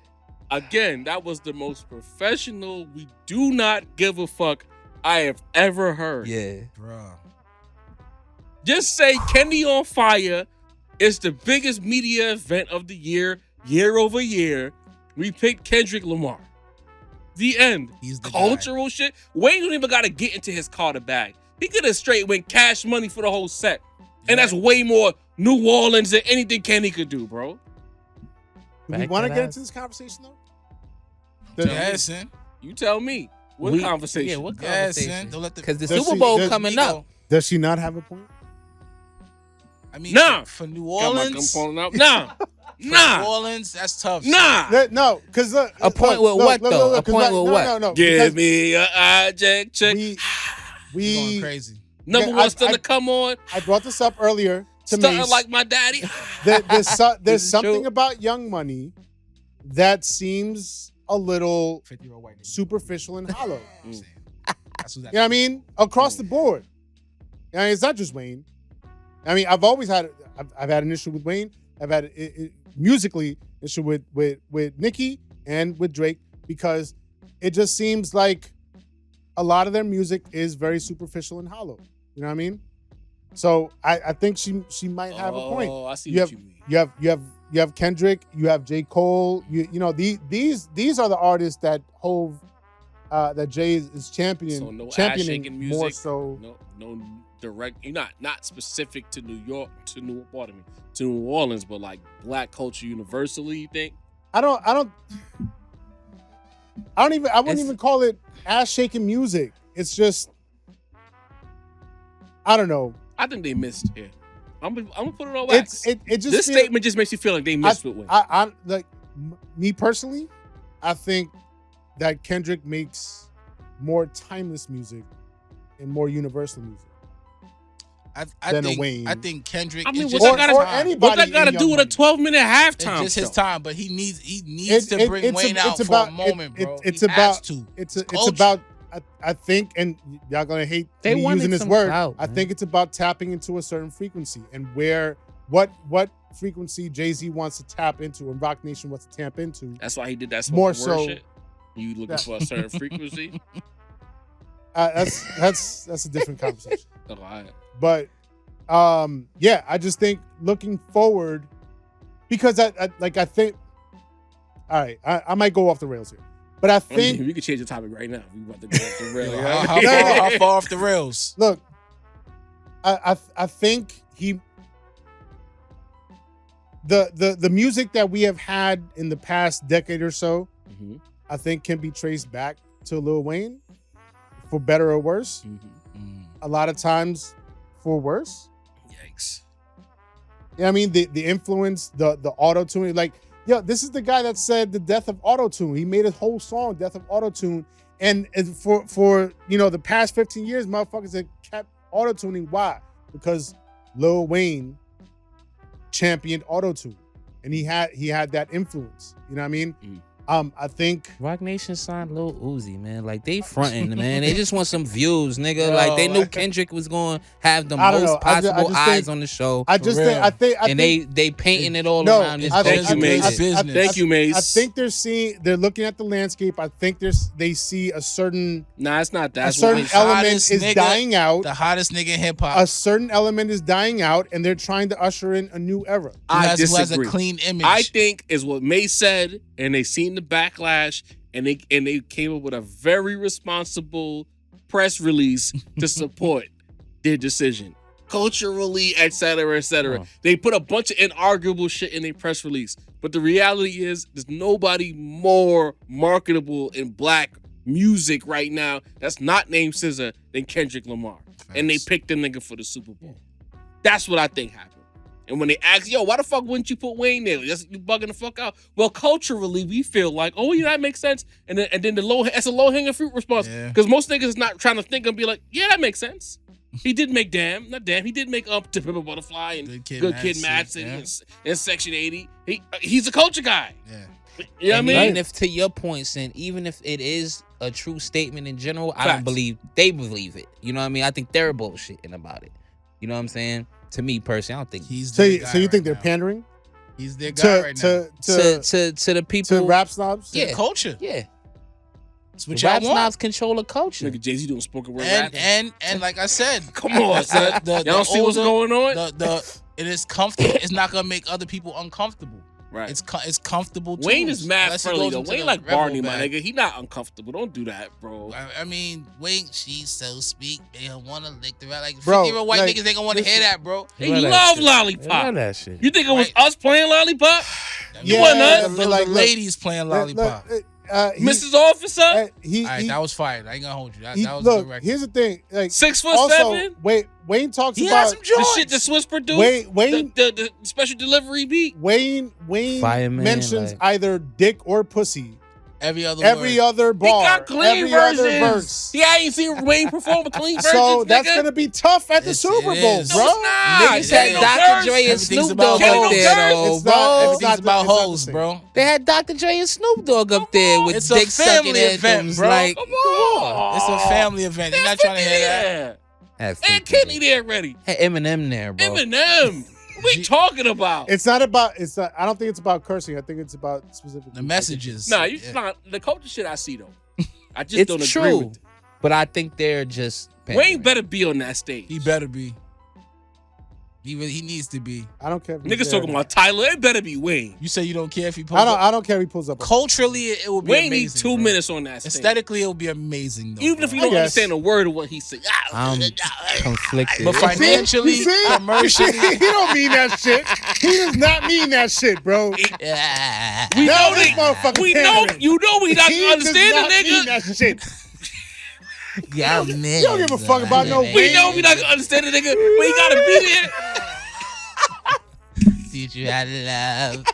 again, that was the most professional, we do not give a fuck I have ever heard. yeah. Bruh. Just say Kenny on Fire is the biggest media event of the year over year. We picked Kendrick Lamar. The end. He's the Cultural shit. Wayne don't even got to get into his Carter bag. He could have straight went Cash Money for the whole set. And that's way more New Orleans than anything Kenny could do, bro. Do we want to get into this conversation though? Yes, son. You tell me. What conversation? Yeah, what Yes, conversation? son. Because the Does Super she- Bowl does- coming up. Does she not have a point? I mean, Nah. for New Got my gum Orleans, falling out. Nah. New Nah. Orleans, that's tough. son. Nah. No, because A point with what, though? A point with what? No, Give me an object check. You going We crazy. Number Yeah, one I- still I- to come on. I brought this up earlier to Stunting Mase. like my daddy. There's This is something true. about Young Money that seems a little 50-year-old white nigga. superficial and hollow. That's what that You know what I mean? Across the board. I mean, it's not just Wayne. I mean, I've always had I've had an issue with Wayne. I've had musically issue with Nicki and with Drake because it just seems like a lot of their music is very superficial and hollow. You know what I mean? So I think she might have a point. Oh, I see You what have- you mean. You have Kendrick, you have J. Cole. You know these are the artists that Hove that Jay is championing So no championing ass-shaking music. more so. No direct. You're not specific to New York, to New Orleans, but like black culture universally. You think? I wouldn't even call it ass shaking music. It's just I don't know. I think they missed here. I'm gonna put it on wax. It just This feel- statement just makes you feel like they missed with Wayne. I like me personally, I think that Kendrick makes more timeless music and more universal music. I than a think, Wayne. I think Kendrick. I mean, is what just that his gotta- time. anybody What that got to in do Young with a Money. 12-minute It's halftime just his show? time, but he needs to bring Wayne out it's for about- a moment, it- bro. it's He about- has to. It's culture. about I think, and y'all gonna hate They me wanted using this some word. clout, I man. think it's about tapping into a certain frequency and where what frequency Jay-Z wants to tap into and Rock Nation wants to tap into. That's why he did that More spoken word so- shit. You looking that- for a certain frequency? That's a different conversation. Oh, all right. But yeah, I just think looking forward, because I think, all right, I might go off the rails here, but I I think mean, we could change the topic right now. We about to go off the rail. Yo, you know how, what I how mean? far, how far off the rails? look, I think the music that we have had in the past decade or so, Mhm, I think can be traced back to Lil Wayne, for better or worse. mhm. A lot of times for worse. Yikes. Yeah, I mean the influence, the auto tune. Like, yo, this is the guy that said the death of auto tune. He made a whole song, "Death of Auto Tune," and for the past 15 years, motherfuckers have kept auto tuning. Why? Because Lil Wayne championed auto tune, and he had that influence. You know what I mean? Mm. I think Rock Nation signed Lil Uzi, man. Like, they fronting, man. They just want some views, nigga. Yo, like, they knew like- Kendrick was going to have the I don't most know. I just possible think- eyes on the show. I just real. think I think and they painting it all No, around this. I Thank culture. you, Mace. It's business. Thank you, Mace. I think they're looking at the landscape. I think they see a certain Nah, it's not that. a That's certain what element hottest is nigga- dying out. The hottest nigga in hip A hop. certain element is dying out, and they're trying to usher in a new era. I Who has a disagree. clean image. I think is what May said, and they seen the backlash, and they came up with a very responsible press release to support their decision. Culturally, et cetera, et cetera. Oh. They put a bunch of inarguable shit in their press release. But the reality is, there's nobody more marketable in black music right now that's not named SZA than Kendrick Lamar. And they Facts. picked the nigga for the Super Bowl. That's what I think happened. And when they ask, yo, why the fuck wouldn't you put Wayne there? You bugging the fuck out. Well, culturally, we feel like, oh, yeah, that makes sense. And then that's a low hanging fruit response. Yeah. Because most niggas is not trying to think and be like, yeah, that makes sense. He did make he did make Up to Pimp a Butterfly and Good Kid, Madsen and Section 80. He's a culture guy. Yeah. You know what I And mean? even if, to your point, Sin, even if it is a true statement in general, I Facts. don't believe they believe it. You know what I mean? I think they're bullshitting about it. You know what I'm saying? To me personally, I don't think He's So their you, guy so you think right they're now. pandering He's their guy to right now. to the people. to rap snobs? To the Yeah. culture. Yeah, That's what y'all rap want. snobs control the culture. Nigga, Jay-Z doing spoken word And rapping. and like I said, Come on, son. the Y'all don't see what's older- going on? it is comfortable. It's not gonna make other people uncomfortable. Right. It's comfortable. Wayne tunes, is mad unless he friendly goes though. into Wayne the like rebel Barney, my bag. nigga. He not uncomfortable. Don't do that, bro. I mean, Wayne, she's so sweet. They don't want to lick the rat. Like Bro, 50-year-old white like, niggas ain't gonna want to hear that, bro. They Love that love shit. Lollipop. I love that shit. You think it was Right. us playing Lollipop? You Yeah, wasn't us. It was like, the look, ladies playing Lollipop. Mrs. Officer? All right, that was fire. I ain't gonna hold you. That was a look, good record. here's the thing. Like, 6'7". also, Wayne talks He about had some The joints. shit that Swiss produced. Wayne- the special delivery beat. Wayne Fireman, mentions like- either dick or pussy every other every word. other He bar, got clean every other versions. verse. Yeah, I ain't seen Wayne perform a clean version. So that's gonna be tough at the It's- Super it Bowl, is. bro. No, it's not. Niggas It had ain't no Dr. curse. Dre and Everything's Snoop about Dogg up hoes. there, It's though, not- bro. it's Everything's not about the hoes, same. bro. They had Dr. Dre and Snoop Dogg up there with It's a dick sucking family event, anthems. bro. Like, Come on. It's a family event. They're not trying to hear that. had And 50 Kenny there ready. Had Eminem there, bro. Eminem. What we talking about? It's not about. It's not. I don't think it's about cursing. I think it's about specifically The messages. Nah, you Yeah. not the culture shit I see though. I just don't It's agree true, with it. but I think they're just Wayne pandering. better be on that stage. He better be. He needs to be. I don't care. If he's Niggas there. talking about Tyler. It better be Wayne. You say you don't care if he pulls I don't. up. I don't care if he pulls up. Culturally, it will be Wayne amazing. needs 2 bro. minutes on that stage. Aesthetically, it will be amazing, though. Even if you I don't guess. understand a word of what he said. I'm conflicted. But financially, You see? commercially, he don't mean that shit. He does not mean that shit, bro. yeah. We Now know this that. motherfucker We know. pandering. You know we not He gonna does understand not the mean nigga. that shit. Yeah, You don't give a fuck about no We Wayne. know we not gonna understand the nigga. But he gotta be there. Teach you how to love.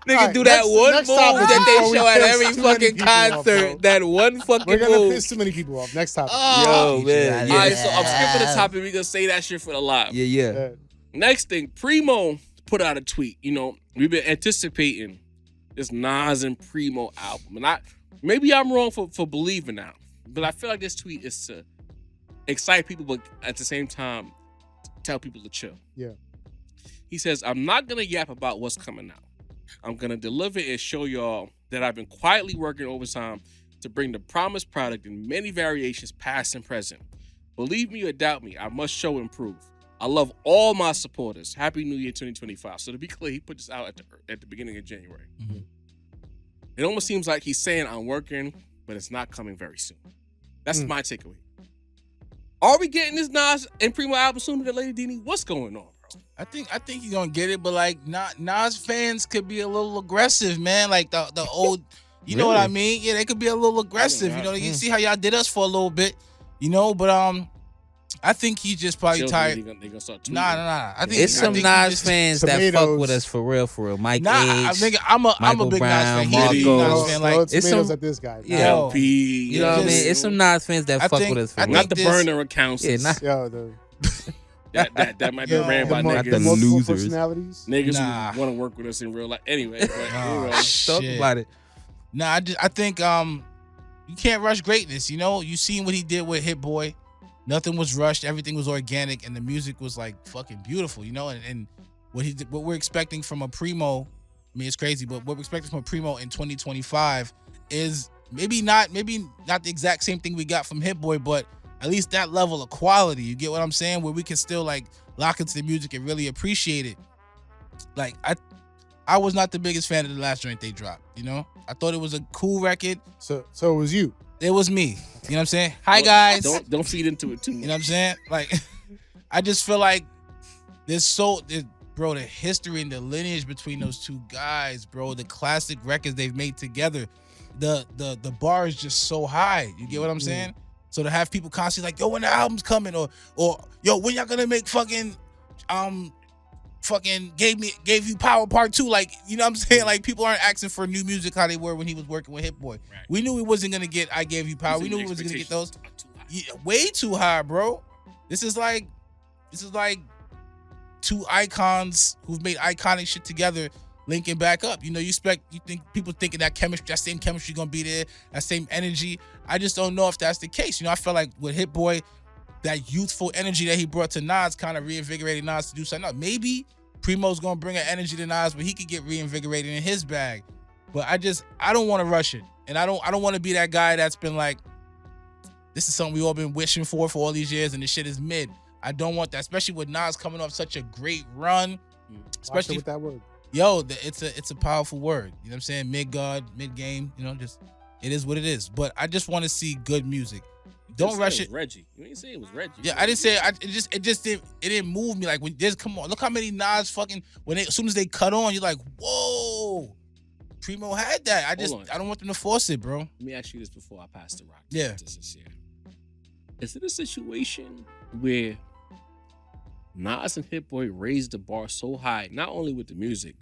Nigga Alright, do that next- one next move topic that before they we show at piss every too many fucking people off, concert. bro. That one fucking We're gonna move. piss too many people off. Next topic. Yo, man. All right, Yeah. so I'm skipping the topic. We gonna say that shit for the live. Yeah. Yeah. Next thing, Preemo put out a tweet. You know, we've been anticipating this Nas and Preemo album, and maybe I'm wrong for believing now, but I feel like this tweet is to excite people, but at the same time tell people to chill. Yeah. He says, "I'm not gonna yap about what's coming out. I'm gonna deliver and show y'all that I've been quietly working overtime to bring the promised product in many variations, past and present. Believe me or doubt me, I must show and prove. I love all my supporters. Happy New Year 2025. So to be clear, he put this out at the beginning of January. Mhm. It almost seems like he's saying I'm working, but it's not coming very soon. That's Mm. my takeaway. Are we getting this Nas and Preemo album sooner than later, Dini? What's going on, bro? I think he's gonna get it, but like Nas fans could be a little aggressive, man. Like the old, you know what I mean? Yeah, they could be a little aggressive. You know, you see how y'all did us for a little bit, you know. But I think he's just probably Children, tired. they gonna start tweeting. Nah. I think It's some he Nas just- fans that Tomatoes. fuck with us for real. Mike Nah, I H. think I'm a Michael big Brown, Nas fan. He's a big Marcos. Nas fan. Like It's tomatoes some- at this guy. Yeah. Yo, LP. You know what I mean? just- It's some Nas fans that I fuck think- with us for I real. Not the this- burner accounts. Yeah, not- Yo, the that might be Yo, ran by the niggas. the multiple losers. personalities. Niggas Nah. who want to work with us in real life. Anyway, but, Oh, you know, Talk shit. about it. Nah, I think you can't rush greatness. You know, you seen what he did with Hit Boy. Nothing was rushed. Everything was organic, and the music was like fucking beautiful. You know, and what we're expecting from a Preemo. I mean, it's crazy, but what we're expecting from a Preemo in 2025 is maybe not the exact same thing we got from Hit Boy, but at least that level of quality. You get what I'm saying? Where we can still like lock into the music and really appreciate it. Like I was not the biggest fan of the last joint they dropped. You know, I thought it was a cool record. So it was you. It was me. You know what I'm saying? Hi guys. Don't feed into it too much. You know what I'm saying? Like, I just feel like bro, the history and the lineage between those two guys, bro, the classic records they've made together, the bar is just so high. You get what I'm saying? So to have people constantly like, yo, when the album's coming, or yo, when y'all gonna make fucking gave you Power Part 2, like, you know what I'm saying? Like, people aren't asking for new music how they were when he was working with Hit Boy. Right. We knew he wasn't gonna get I Gave You Power. We knew he wasn't gonna get those. Yeah, way too high, bro. This is like two icons who've made iconic shit together linking back up. You know, you think people thinking that same chemistry gonna be there, that same energy. I just don't know if that's the case. You know, I felt like with Hit Boy, that youthful energy that he brought to Nas kind of reinvigorated Nas to do something else. Maybe Premo's gonna bring an energy to Nas where he could get reinvigorated in his bag. But I don't want to rush it. And I don't want to be that guy that's been like, this is something we all been wishing for all these years and this shit is mid. I don't want that, especially with Nas coming off such a great run. especially with that word. Yo, it's a powerful word. You know what I'm saying? Mid-guard, mid-game. You know, just it is what it is. But I just want to see good music. Don't rush it. Reggie, you ain't say it was Reggie. Yeah, I didn't say it just didn't move me. Like when there's come on, look how many Nas fucking as soon as they cut on, you're like, whoa. Preemo had that. I don't want them to force it, bro. Let me ask you this before I pass the rock. Yeah. Is it a situation where Nas and Hit Boy raised the bar so high, not only with the music,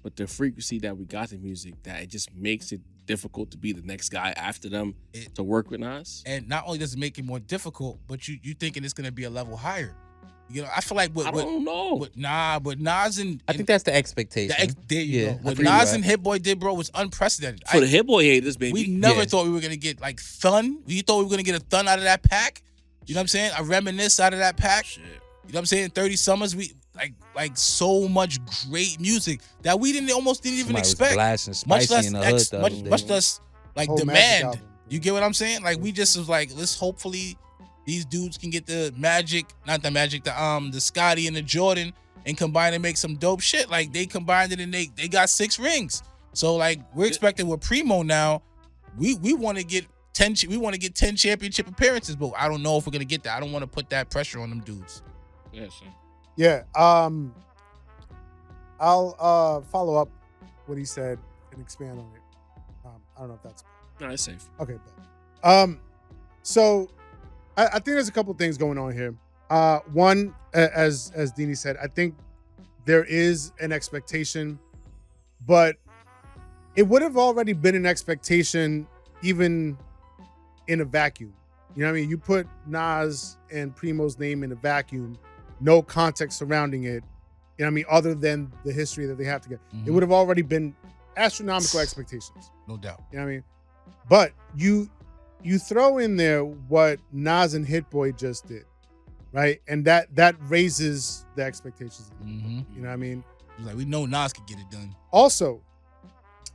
but the frequency that we got the music, that it just makes it difficult to be the next guy after them to work with Nas? And not only does it make it more difficult, but you thinking it's gonna be a level higher. You know, I feel like I don't know. But Nas and I think that's the expectation. There you Yeah, go. What I think Nas you're and Hit Boy did, bro, was unprecedented. For the Hit Boy haters, baby. We never thought we were gonna get like Thun. We thought we were gonna get a Thun out of that pack. You know what I'm saying? A Reminisce out of that pack. Shit. You know what I'm saying? 30 Summers, we like so much great music that we almost didn't even Somebody was expect. blasting Much Spicy less in the hood the other day. much less like Whole Magic demand. album. You get what I'm saying? Like we just was like, let's hopefully these dudes can get the Scotty and the Jordan and combine and make some dope shit. Like they combined it and they got 6 rings. So like we're expecting with Preemo now, we want to get 10 championship appearances, but I don't know if we're gonna get that. I don't want to put that pressure on them dudes. Yeah, son. Yeah. I'll follow up what he said and expand on it. I don't know if that's No, it's safe. okay. So I think there's a couple things going on here. One, as Deanie said, I think there is an expectation, but it would have already been an expectation even in a vacuum. You know what I mean? You put Nas and Premo's name in a vacuum, no context surrounding it, you know what I mean, other than the history that they have together. It would have already been astronomical expectations. No doubt. You know what I mean? But you throw in there what Nas and Hit Boy just did, right? And that raises the expectations. Mm-hmm. You know what I mean? Like we know Nas could get it done. Also,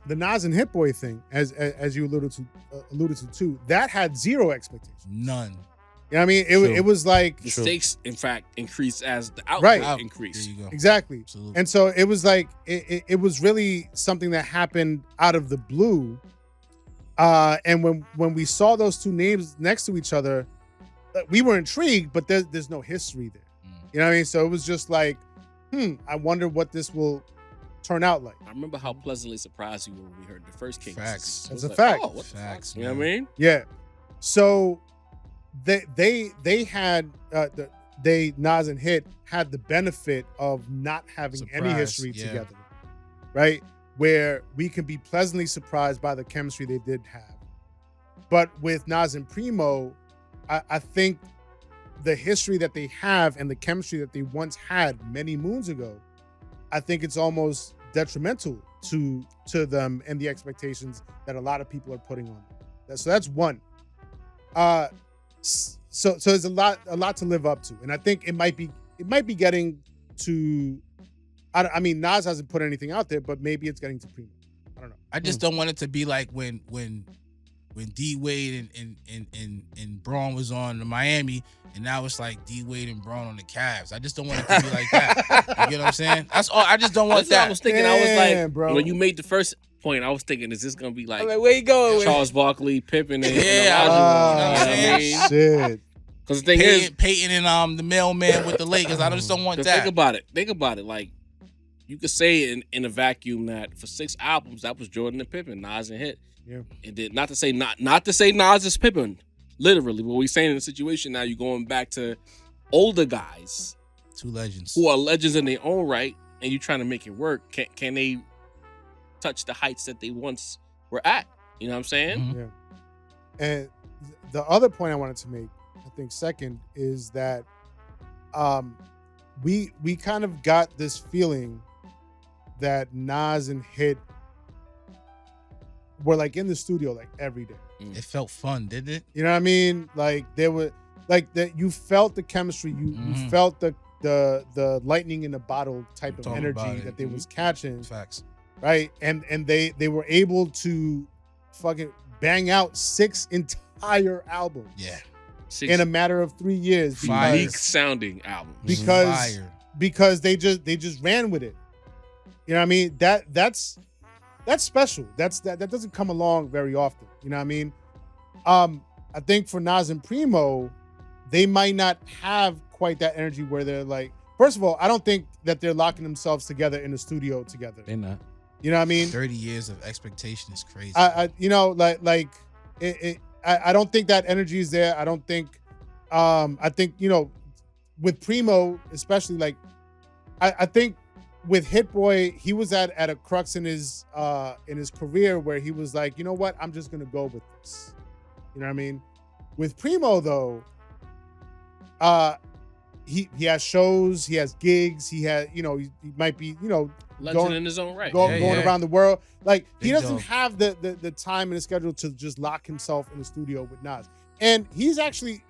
the Nas and Hit Boy thing, as you alluded to too, that had zero expectations. None. You know what I mean? It was like The stakes, in fact, increased as the output Right. increased. There you go. exactly. Absolutely. And so it was like it was really something that happened out of the blue. And when we saw those two names next to each other, we were intrigued, but there's no history there. You know what I mean? So it was just like, I wonder what this will turn out like. I remember how pleasantly surprised we were when we heard the first King. Facts. It That's was a like, fact. Oh, what the Facts, fuck? You know what I man. mean? Yeah. So they had Nas and Hit had the benefit of not having any Surprise, history yeah. together, right? Where we can be pleasantly surprised by the chemistry they did have. But with Nas and Preemo, I think the history that they have and the chemistry that they once had many moons ago, I think it's almost detrimental to them and the expectations that a lot of people are putting on them. So that's one. So there's a lot to live up to, and I think it might be getting to. I mean, Nas hasn't put anything out there, but maybe it's getting to Preemo. I don't know. I just don't want it to be like when D Wade and Braun was on the Miami, and now it's like D Wade and Braun on the Cavs. I just don't want it to be like that. You get what I'm saying? That's all. I just don't want That's what that. I was thinking. I was Damn, like, bro. when you made the first point, I was thinking, is this gonna be like where you going? Charles Barkley, Pippen, and Yeah, Elijah? you know what I'm You know what I mean? Shit. Because the thing is, Peyton and the mailman with the Lakers. I just don't want 'cause that. think about it. Like, you could say in a vacuum that for 6 albums, that was Jordan and Pippen, Nas and Hit. Yeah. And then not to say Nas is Pippen, literally. But we're saying in a situation now, you're going back to older guys Two legends. who are legends in their own right, and you're trying to make it work. Can they touch the heights that they once were at? You know what I'm saying? Mhm. Yeah. And the other point I wanted to make, I think second, is that we kind of got this feeling that Nas and Hit were like in the studio like every day. It felt fun, didn't it? You know what I mean? Like there were like that you felt the chemistry, you Mhm. felt the lightning in a bottle type of Talking energy about it. that they was catching, Facts. right? And they were able to fucking bang out 6 entire albums Yeah. 6 in a matter of 3 years Fire. unique sounding albums. because Fire. because they just ran with it. You know what I mean? That's special. That doesn't come along very often. You know what I mean? I think for Nas and Preemo, they might not have quite that energy where they're like, first of all, I don't think that they're locking themselves together in the studio together. They're not. You know what I mean? 30 years of expectation is crazy. I don't think that energy is there. I don't think, I think, with Preemo, especially, like, I think with Hit Boy, he was at a crux in his career where he was like, you know what, I'm just gonna go with this. You know what I mean? With Preemo though, he has shows, he has gigs, he might be, legend in his own right. Going around the world. Like, he Big doesn't dog. have the time in his schedule to just lock himself in the studio with Nas. And he's actually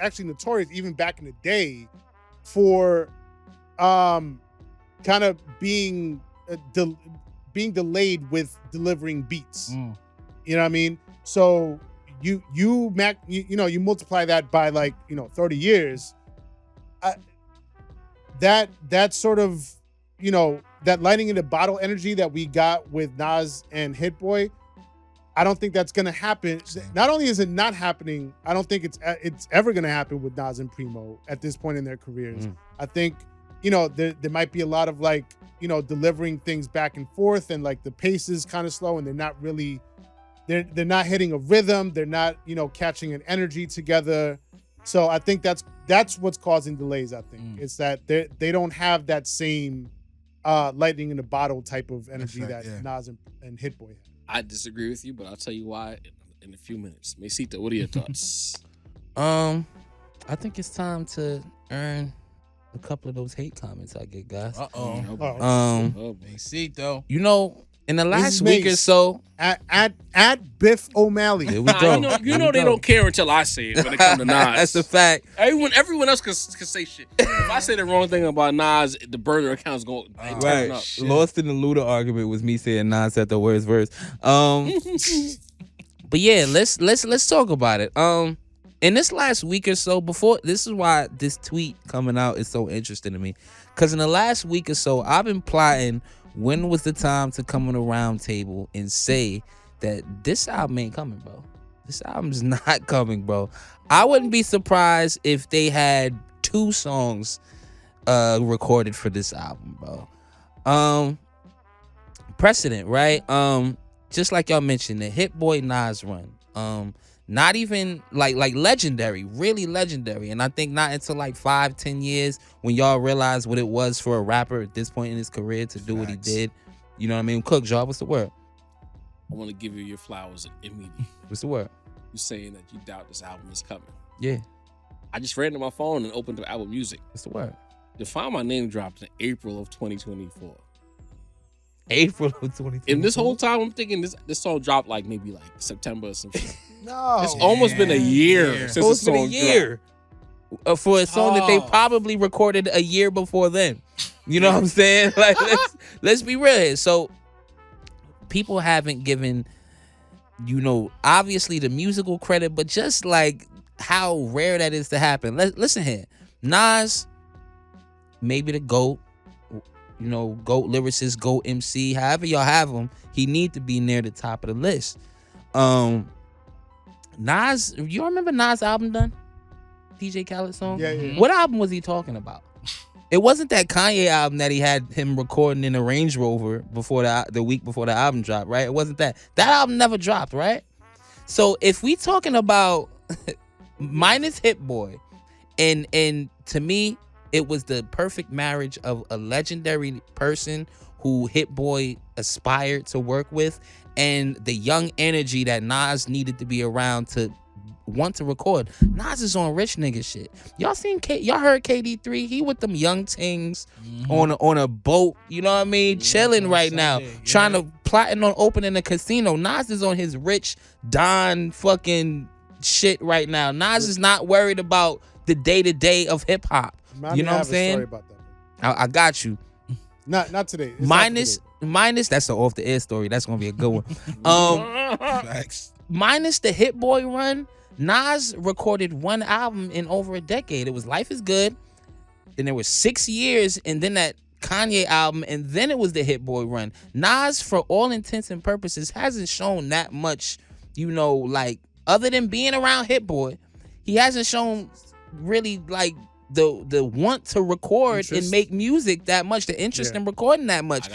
actually notorious even back in the day for kind of being delayed with delivering beats. You know what I mean? So you multiply that by 30 years. That sort of, that lightning in the bottle energy that we got with Nas and Hit Boy, I don't think that's gonna happen. Not only is it not happening, I don't think it's ever gonna happen with Nas and Preemo at this point in their careers. I think, there might be a lot of delivering things back and forth, and the pace is kind of slow, and they're not really, they're not hitting a rhythm. They're not, catching an energy together. So I think that's what's causing delays. I think it's that they don't have that same lightning in the bottle type of energy that Nas and Hit Boy have. I disagree with you, but I'll tell you why in a few minutes. Mesita, what are your thoughts? I think it's time to earn a couple of those hate comments I get, guys. See though. In the last week or so, at Biff O'Malley. here we go. They don't care until I say it when it comes to Nas. That's a fact. Everyone else can say shit. If I say the wrong thing about Nas, the burner account's going turn up. Lost in the Luda argument was me saying Nas said the worst verse. But yeah, let's talk about it. In this last week or so, this is why this tweet coming out is so interesting to me. Because in the last week or so, I've been plotting when was the time to come on a round table and say that this album ain't coming, bro. This album's not coming, bro. I wouldn't be surprised if they had 2 songs recorded for this album, bro. Precedent, right? Just like y'all mentioned, the Hit Boy Nas run. Not even like legendary, really legendary. And I think not until 5-10 years when y'all realize what it was for a rapper at this point in his career to do what he did. You know what I mean? Cook, y'all, what's the word? I want to give you your flowers immediately. What's the word? You're saying that you doubt this album is coming. Yeah. I just ran to my phone and opened the Apple Music. What's the word? To find my name dropped in April of 2024. April of 2024. And this whole time I'm thinking this song dropped maybe September or some shit. No. It's almost been a year since the It's been song a year for a song that they probably recorded a year before then. You know what I'm saying? Let's be real here. So people haven't given, obviously the musical credit, but just how rare that is to happen. Listen here. Nas, maybe the GOAT, GOAT lyricist, GOAT MC, however y'all have him, he need to be near the top of the list. Nas, you remember Nas' album done? DJ Khaled song? Yeah. What album was he talking about? It wasn't that Kanye album that he had him recording in a Range Rover before the week before the album dropped, right? It wasn't that. That album never dropped, right? So if we talking about minus Hit Boy, and to me, it was the perfect marriage of a legendary person who Hit Boy aspired to work with and the young energy that Nas needed to be around to want to record. Nas is on rich nigga shit. Y'all heard KD3? He with them young tings on a boat, you know what I mean? Chilling right now, trying to plotting on opening a casino. Nas is on his rich Don fucking shit right now. Nas is not worried about the day-to-day of hip hop. You know what I'm saying? Sorry about that. I got you. Not today. It's Minus that's the off the air story. That's gonna be a good one. Minus the Hit Boy run, Nas recorded one album in over a decade. It was Life is Good, and there was 6 years, and then that Kanye album, and then it was the Hit Boy run. Nas, for all intents and purposes, hasn't shown that much, like, other than being around Hit Boy, he hasn't shown really, like, the want to record and make music that much, the interest in recording that much.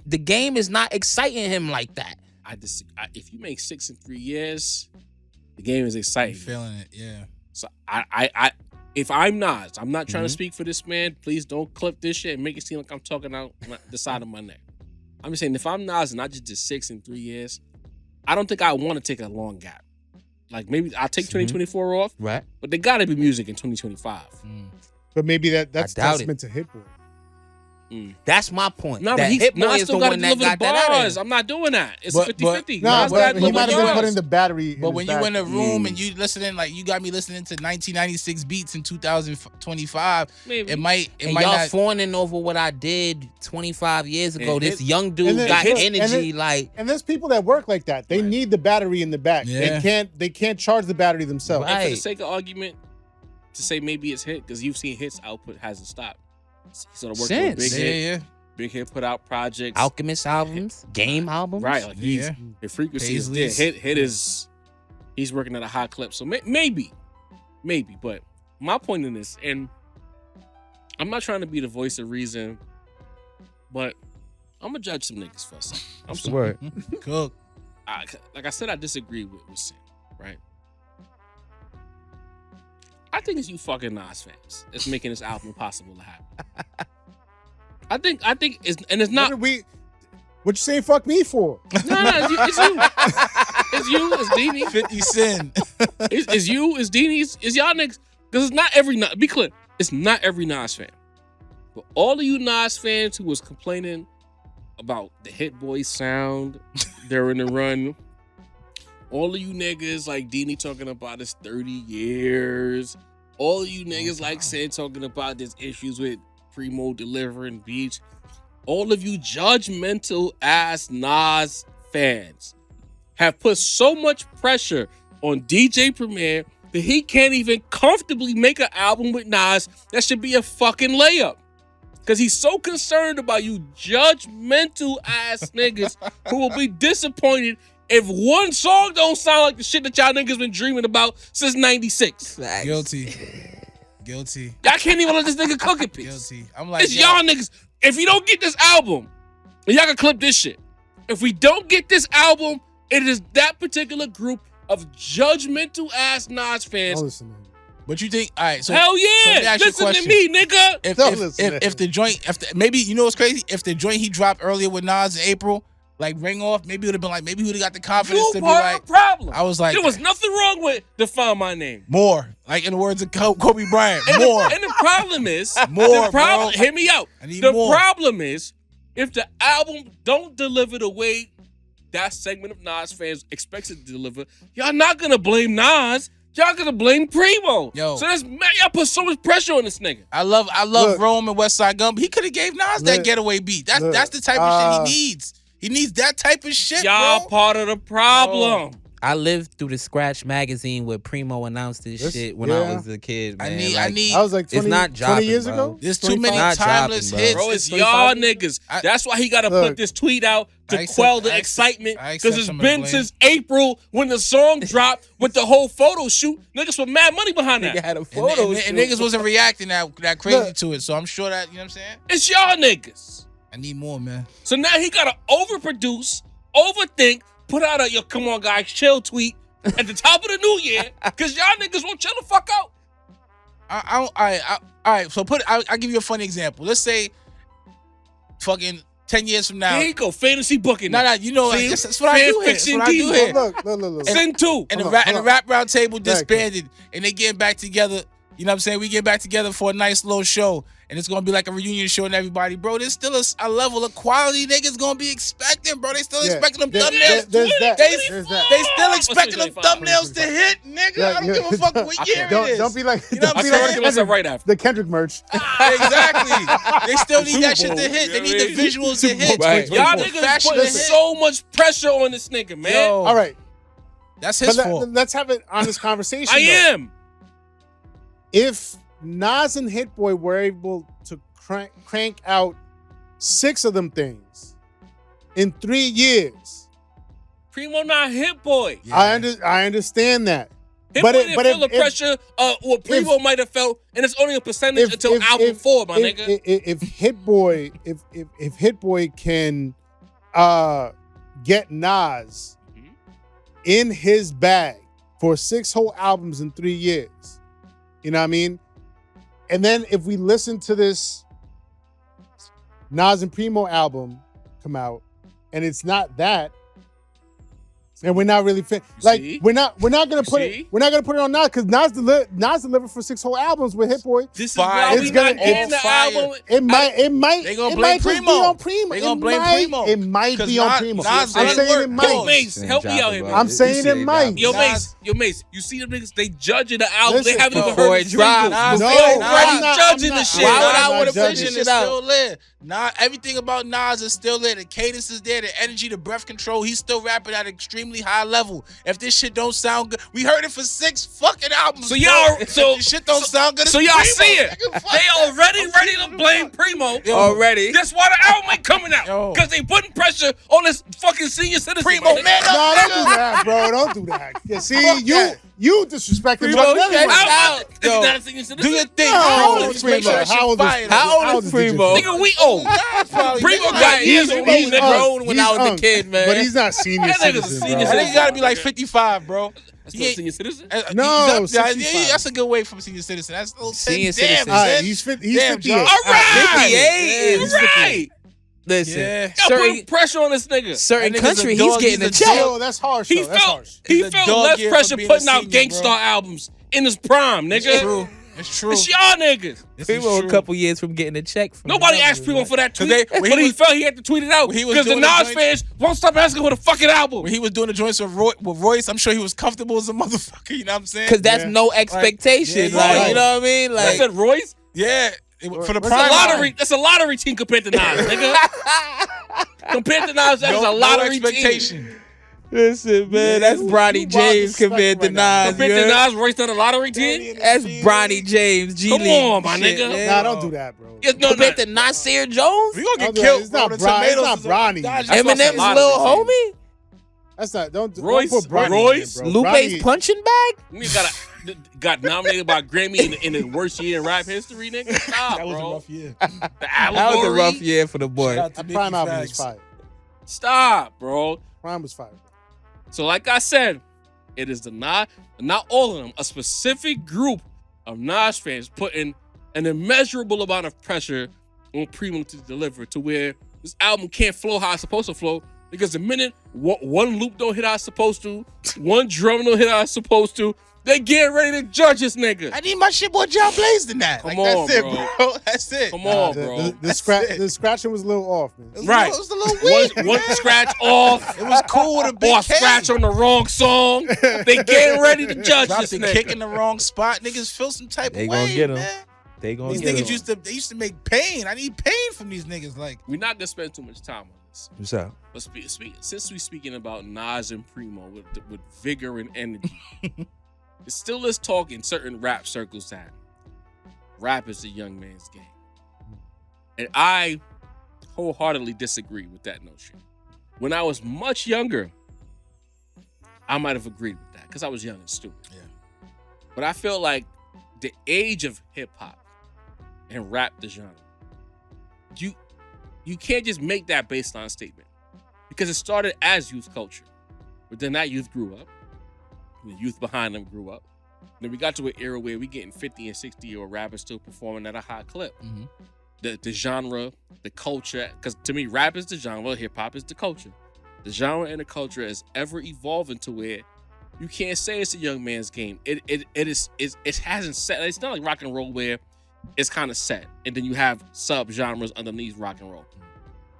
The game is not exciting him like that. If you make 6 in 3 years, the game is exciting. I'm feeling it, yeah. So I if I'm Nas, I'm not trying to speak for this man. Please don't clip this shit and make it seem like I'm talking out the side of my neck. I'm just saying, if I'm Nas and I just did 6 in 3 years, I don't think I want to take a long gap. Like, maybe I'll take 2024 off, right? But there gotta be music in 2025. But maybe that's testament to Hit Boy. That's my point. No, that but Hit Boy Nas is still the got one to that deliver got the that out of bars. him. I'm not doing that. It's But- 50-50. No, Nas but gotta he deliver might have been bars. putting the battery. But when you in a back. room and you listening, like you got me listening to 1996 beats in 2025, Maybe. it might And might y'all not. fawning over what I did 25 years ago. And This Hit- young dude and then got Hit- energy, and like, And there's people that work like that. They need the battery in the back. Yeah. They can't charge the battery themselves. Right. And for the sake of argument, to say maybe it's Hit, because you've seen Hit's output hasn't stopped. He's sort of working on Since. Big Hit. Yeah. Big Hit put out projects. Alchemist albums, game albums. Right, like Yeah. the frequency is there. Paisleys. Hit is, he's working at a high clip. So maybe, but my point in this, and I'm not trying to be the voice of reason, but I'm gonna judge some niggas for a second. I'm What's the sorry. word? Cook. Like I said, I disagree with Sin, right? I think it's you fucking Nas fans that's making this album impossible to happen. I think it's, and it's not. What you saying fuck me for? No, it's you. It's you. It's Deanie. 50 Cent. It's you. It's Deanie's. It's y'all niggas. Because it's not every. Be clear. It's not every Nas fan. But all of you Nas fans who was complaining about the Hit Boy sound during the run, all of you niggas like Deanie talking about his 30 years, all of you niggas like Sin talking about there's issues with Preemo delivering beats, all of you judgmental ass Nas fans have put so much pressure on DJ Premier that he can't even comfortably make an album with Nas that should be a fucking layup. Because he's so concerned about you judgmental ass niggas who will be disappointed if one song don't sound like the shit that y'all niggas been dreaming about since 96. Guilty. Y'all can't even let this nigga cook it, piece. Guilty. I'm like, It's y'all niggas. If you don't get this album, and y'all can clip this shit. If we don't get this album, it is that particular group of judgmental ass Nas fans. Don't listen to him. But you think, all right, so Hell so let me yeah. ask you a Listen to question. me, nigga. Don't listen to If the joint, maybe you know what's crazy? If the joint he dropped earlier with Nas in April, like Ring Off, maybe it would have been like, maybe he would have got the confidence You to be part like, of the problem. I was like, There was nothing wrong with Define My Name. more. Like in the words of Kobe Bryant, And more. The problem is, More, the problem, bro. hear me out. I need The more. problem is, if the album don't deliver the way that segment of Nas fans expects it to deliver, y'all not gonna blame Nas. Y'all gonna blame Preemo. Yo. So that's, man, y'all put so much pressure on this nigga. I love Look. Rome and West Side Gun, but he could have gave Nas that Look. getaway beat. That's Look. the type of shit he needs. He needs that type of shit, Y'all bro. part of the problem. I lived through the Scratch magazine where Primo announced this shit when yeah. I was a kid, man. I need. I was like 20, It's not 20 dropping, years bro. ago. There's too many Not timeless dropping, hits. Bro, it's 25 y'all years. niggas. That's why he got to Look. put this tweet out to I accept- quell the I accept- excitement. I accept Because it's some of the been blame. since April when the song dropped with the whole photo shoot. Niggas put mad money behind Nigga that. had a And, photo and niggas wasn't reacting that crazy Look. to it. So I'm sure that, you know what I'm saying? It's y'all niggas. I need more, man. So now he got to overproduce, overthink, put out a, yo, come on, guys, chill tweet at the top of the new year because y'all niggas won't chill the fuck out. All right. So I'll give you a funny example. Let's say, fucking 10 years from now. Here you go, fantasy booking. No, you know, See? that's what I do here. That's Fanfiction what I do Dean. here. Look. Send two. And Hold the on, hold on. rap round table Go ahead, disbanded, and they getting back together. You know what I'm saying? We get back together for a nice little show, and it's gonna be like a reunion show and everybody, bro. There's still a level of quality niggas gonna be expecting, bro. They still Yeah, expecting them there- thumbnails. there's that. They There's that. they still expecting them 2025. thumbnails to hit, nigga. Yeah, I don't yeah. give a fuck what year it is. Don't be like. You know what I I'm correct saying? myself right after. The Kendrick merch. Exactly. They still need that shit to Bowl, hit. They you need know the what I mean? visuals to hit. Right. Y'all The niggas fashion putting to hit. so much pressure on this nigga, man. Yo, All right, that's his but fault. let's have an honest conversation. I though. am. If Nas and Hit Boy were able to crank out 6 of them things in 3 years. Preemo not Hit Boy. Yeah. I understand that. Hit But Boy it- didn't but feel if- the pressure what Preemo might have felt, and it's only a percentage until album 4, my nigga. If Hit Boy can get Nas in his bag for 6 whole albums in 3 years, you know what I mean? And then if we listen to this Nas and Preemo album come out, and it's not that, and we're not really like see? we're not gonna put see? it on Nas because Nas delivered for 6 whole albums with Hit Boy. This is Fire. why It's we gonna- not getting the it's fire. album. It might. They gonna it blame might just Preemo. be on Preemo. They gonna blame Preemo. It might 'Cause be on Nas- Preemo. Nas I'm didn't saying work. it might. Yo, Mace, help me out here, man. I'm saying it might. Yo, Nas- Mace, you see them niggas, they judging the album. Listen, they haven't even before heard it the drops. singles. Nas- No, They Nas- already I'm not- judging I'm the not- shit. Why would I'm I not want to judging push It's it out? still lit. Everything about Nas is still lit. The cadence is there, the energy, the breath control. He's still rapping at an extremely high level. If this shit don't sound good, we heard it for 6 fucking albums. So bro. y'all- If so- this shit don't sound good. So it's y'all Preemo. see it. Nigga, fuck They that. already ready to blame Preemo. Already. That's why the album ain't coming out. Yo. Because they putting pressure on this fucking senior citizen. Preemo, my nigga. man up, No, don't nigga. do that, bro. Don't do that. Yeah, see, Fuck that. you disrespecting Preemo, Buck shut anyway. up. How old is he Yo. not a senior citizen? Do your thing. How Preemo. old is Just make sure Preemo? that shit How old is- fire. How old is DJ? Preemo? Nigga, we old. Probably- Preemo Right, got years he's on me, old. nigga. grown when I was a young, kid, man. But he's not senior That nigga's a citizen, senior bro. I think he gotta be like 55, bro. That's still a senior citizen? No, he's up there. 65. That's a good way from senior citizen. That's a little Senior 10. citizen. Damn, All right, son. he's Damn, 58. John. All right. 58 All is right. Listen, Yeah. Y'all certain putting pressure on this nigga. certain That nigga's country, a he's dog, getting a he's a check. dog. Oh, that's harsh. He Though. That's felt harsh. he It's a felt dog less year for pressure being putting a out senior, Gangstar bro. albums in his prime, nigga. It's true. It's true. It's y'all niggas. This is Primo a true. couple years from getting a check from Nobody the asked Primo for that 'Cause tweet, they- when but he he was- felt he had to tweet it out when he was because the doing the Nas joint- fans won't stop asking for the fucking album. When he was doing the joints with Royce, I'm sure he was comfortable as a motherfucker. You know what I'm saying? Because that's Yeah. no expectation. yeah, Like, right. you know what I mean? I Like, said Royce. yeah, for the What's That's prime a lottery. That's a lottery team compared to Nas, nigga. Compared to Nas, that's a lottery team. expectation. listen, man, that's Bronny you James disrespecting compared to right now. Nas. Compared you to heard? Nas, Royce not a lottery team. That's Bronny James, G Come League on, my shit, nigga. man. Nah, don't do that, bro. Yeah, no, Compared no. to Nasir Jones, We gonna get Don't do killed. that. It's not bro. The Bron- it's tomatoes not is a- Bronny. Dodge- That's why I said Eminem's lottery little team. homie, That's not. Don't Royce- put Bronny Royce, in there, bro. Lupe's Bronny- punching bag. Nigga got nominated by Grammy in the worst year in rap history, nigga. Stop, That was a bro. rough year. The That was a allegory. rough year for the boy. Shout out to That Prime Nicki album was Fags. fire. Stop, bro. Prime was fire. So, like I said, it is not all of them, a specific group of Nas fans putting an immeasurable amount of pressure on Preemo to deliver to where this album can't flow how it's supposed to flow. Because the minute one loop don't hit how it's supposed to, one drum don't hit how it's supposed to, they getting ready to judge this nigga. I need my shit more John Blaze than that. Come Like, on, that's bro. it, bro. That's it. Come on, The- bro. The That's it. the scratching was a little off, man. It was Right. A little, it was a little weak. One man. scratch off, It was cool with a big or a K. scratch on the wrong song. They getting ready to judge Dropped this the nigga. kick in the wrong spot. Niggas feel some type They of gonna way, get 'em. man. They gonna These get niggas him. used to make pain. I need pain from these niggas. Like, We're not gonna spend too much time on this. What's up? But since we're speaking about Nas and Preemo with vigor and energy, it still is talk in certain rap circles that rap is a young man's game. And I wholeheartedly disagree with that notion. When I was much younger, I might have agreed with that because I was young and stupid. Yeah. But I feel like the age of hip hop and rap, the genre, you can't just make that baseline statement because it started as youth culture, but then that youth grew up, and the youth behind them grew up. Then we got to an era where we getting 50 and 60-year-old rappers still performing at a high clip. Mhm. The genre, the culture, because to me, rap is the genre, hip hop is the culture. The genre and the culture is ever evolving to where you can't say it's a young man's game. It hasn't set. It's not like rock and roll where it's kind of set, and then you have sub genres underneath rock and roll.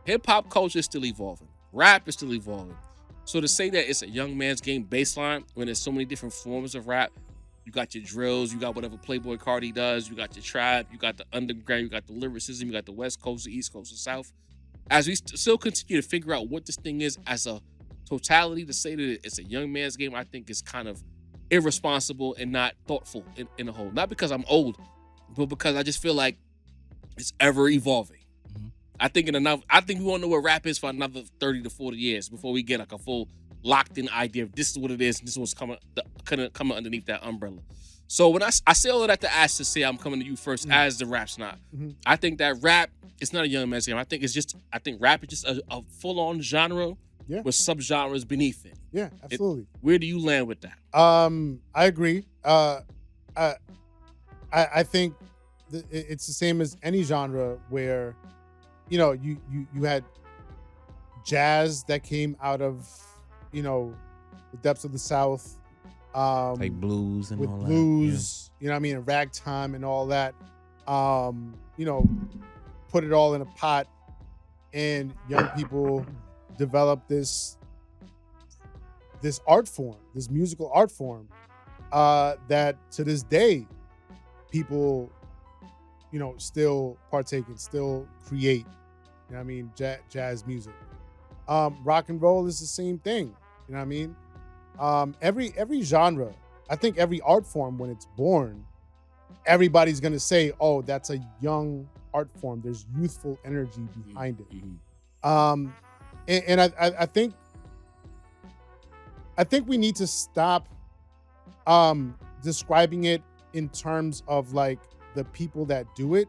Hip hop culture is still evolving. Rap is still evolving. So to say that it's a young man's game baseline when there's so many different forms of rap, you got your drills, you got whatever Playboy Cardi does, you got your trap, you got the underground, you got the lyricism, you got the West Coast, the East Coast, the South. As we still continue to figure out what this thing is as a totality, to say that it's a young man's game, I think is kind of irresponsible and not thoughtful in the whole. Not because I'm old, but because I just feel like it's ever evolving. Mhm. I think we won't know what rap is for another 30 to 40 years before we get like a full locked in idea of this is what it is, and this is what's coming underneath that umbrella. So when I say all of that to ask to say I'm coming to you first as the rap snob, I think that rap is not a young man's game. I think rap is just a full-on genre with subgenres beneath it. Yeah, absolutely. Where do you land with that? I agree. I think it's the same as any genre where, you know, you had jazz that came out of, you know, the depths of the South. Like blues and with all blues, you know what I mean, and ragtime and all that. You know, put it all in a pot, and young people develop this art form, this musical art form, that to this day, people, you know, still partake in, still create. You know what I mean? Jazz music. Rock and roll is the same thing. You know what I mean? Every genre, I think every art form, when it's born, everybody's gonna say, "Oh, that's a young art form. There's youthful energy behind it." And I think we need to stop describing it in terms of like the people that do it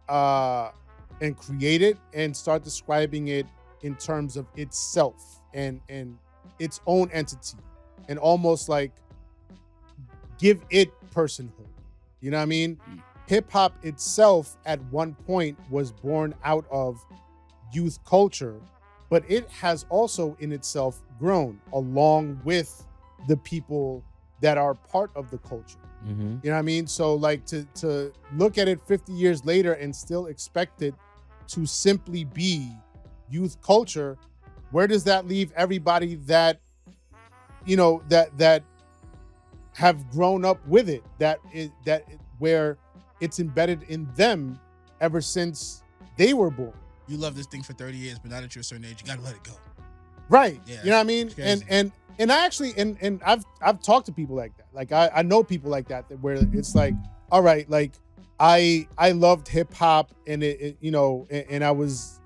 and create it, and start describing it in terms of itself and its own entity, and almost like give it personhood. You know what I mean? Hip hop itself at one point was born out of youth culture, but it has also in itself grown along with the people that are part of the culture. You know what I mean? So like to look at it 50 years later and still expect it to simply be youth culture, where does that leave everybody that, you know, that have grown up with it, where it's embedded in them ever since they were born? You love this thing for 30 years, but now that you're a certain age, you gotta let it go. Right. Yeah, you know what I mean? And I actually and I've talked to people like that. Like I know people like that where it's like, all right, like I loved hip hop, and it you know, and I was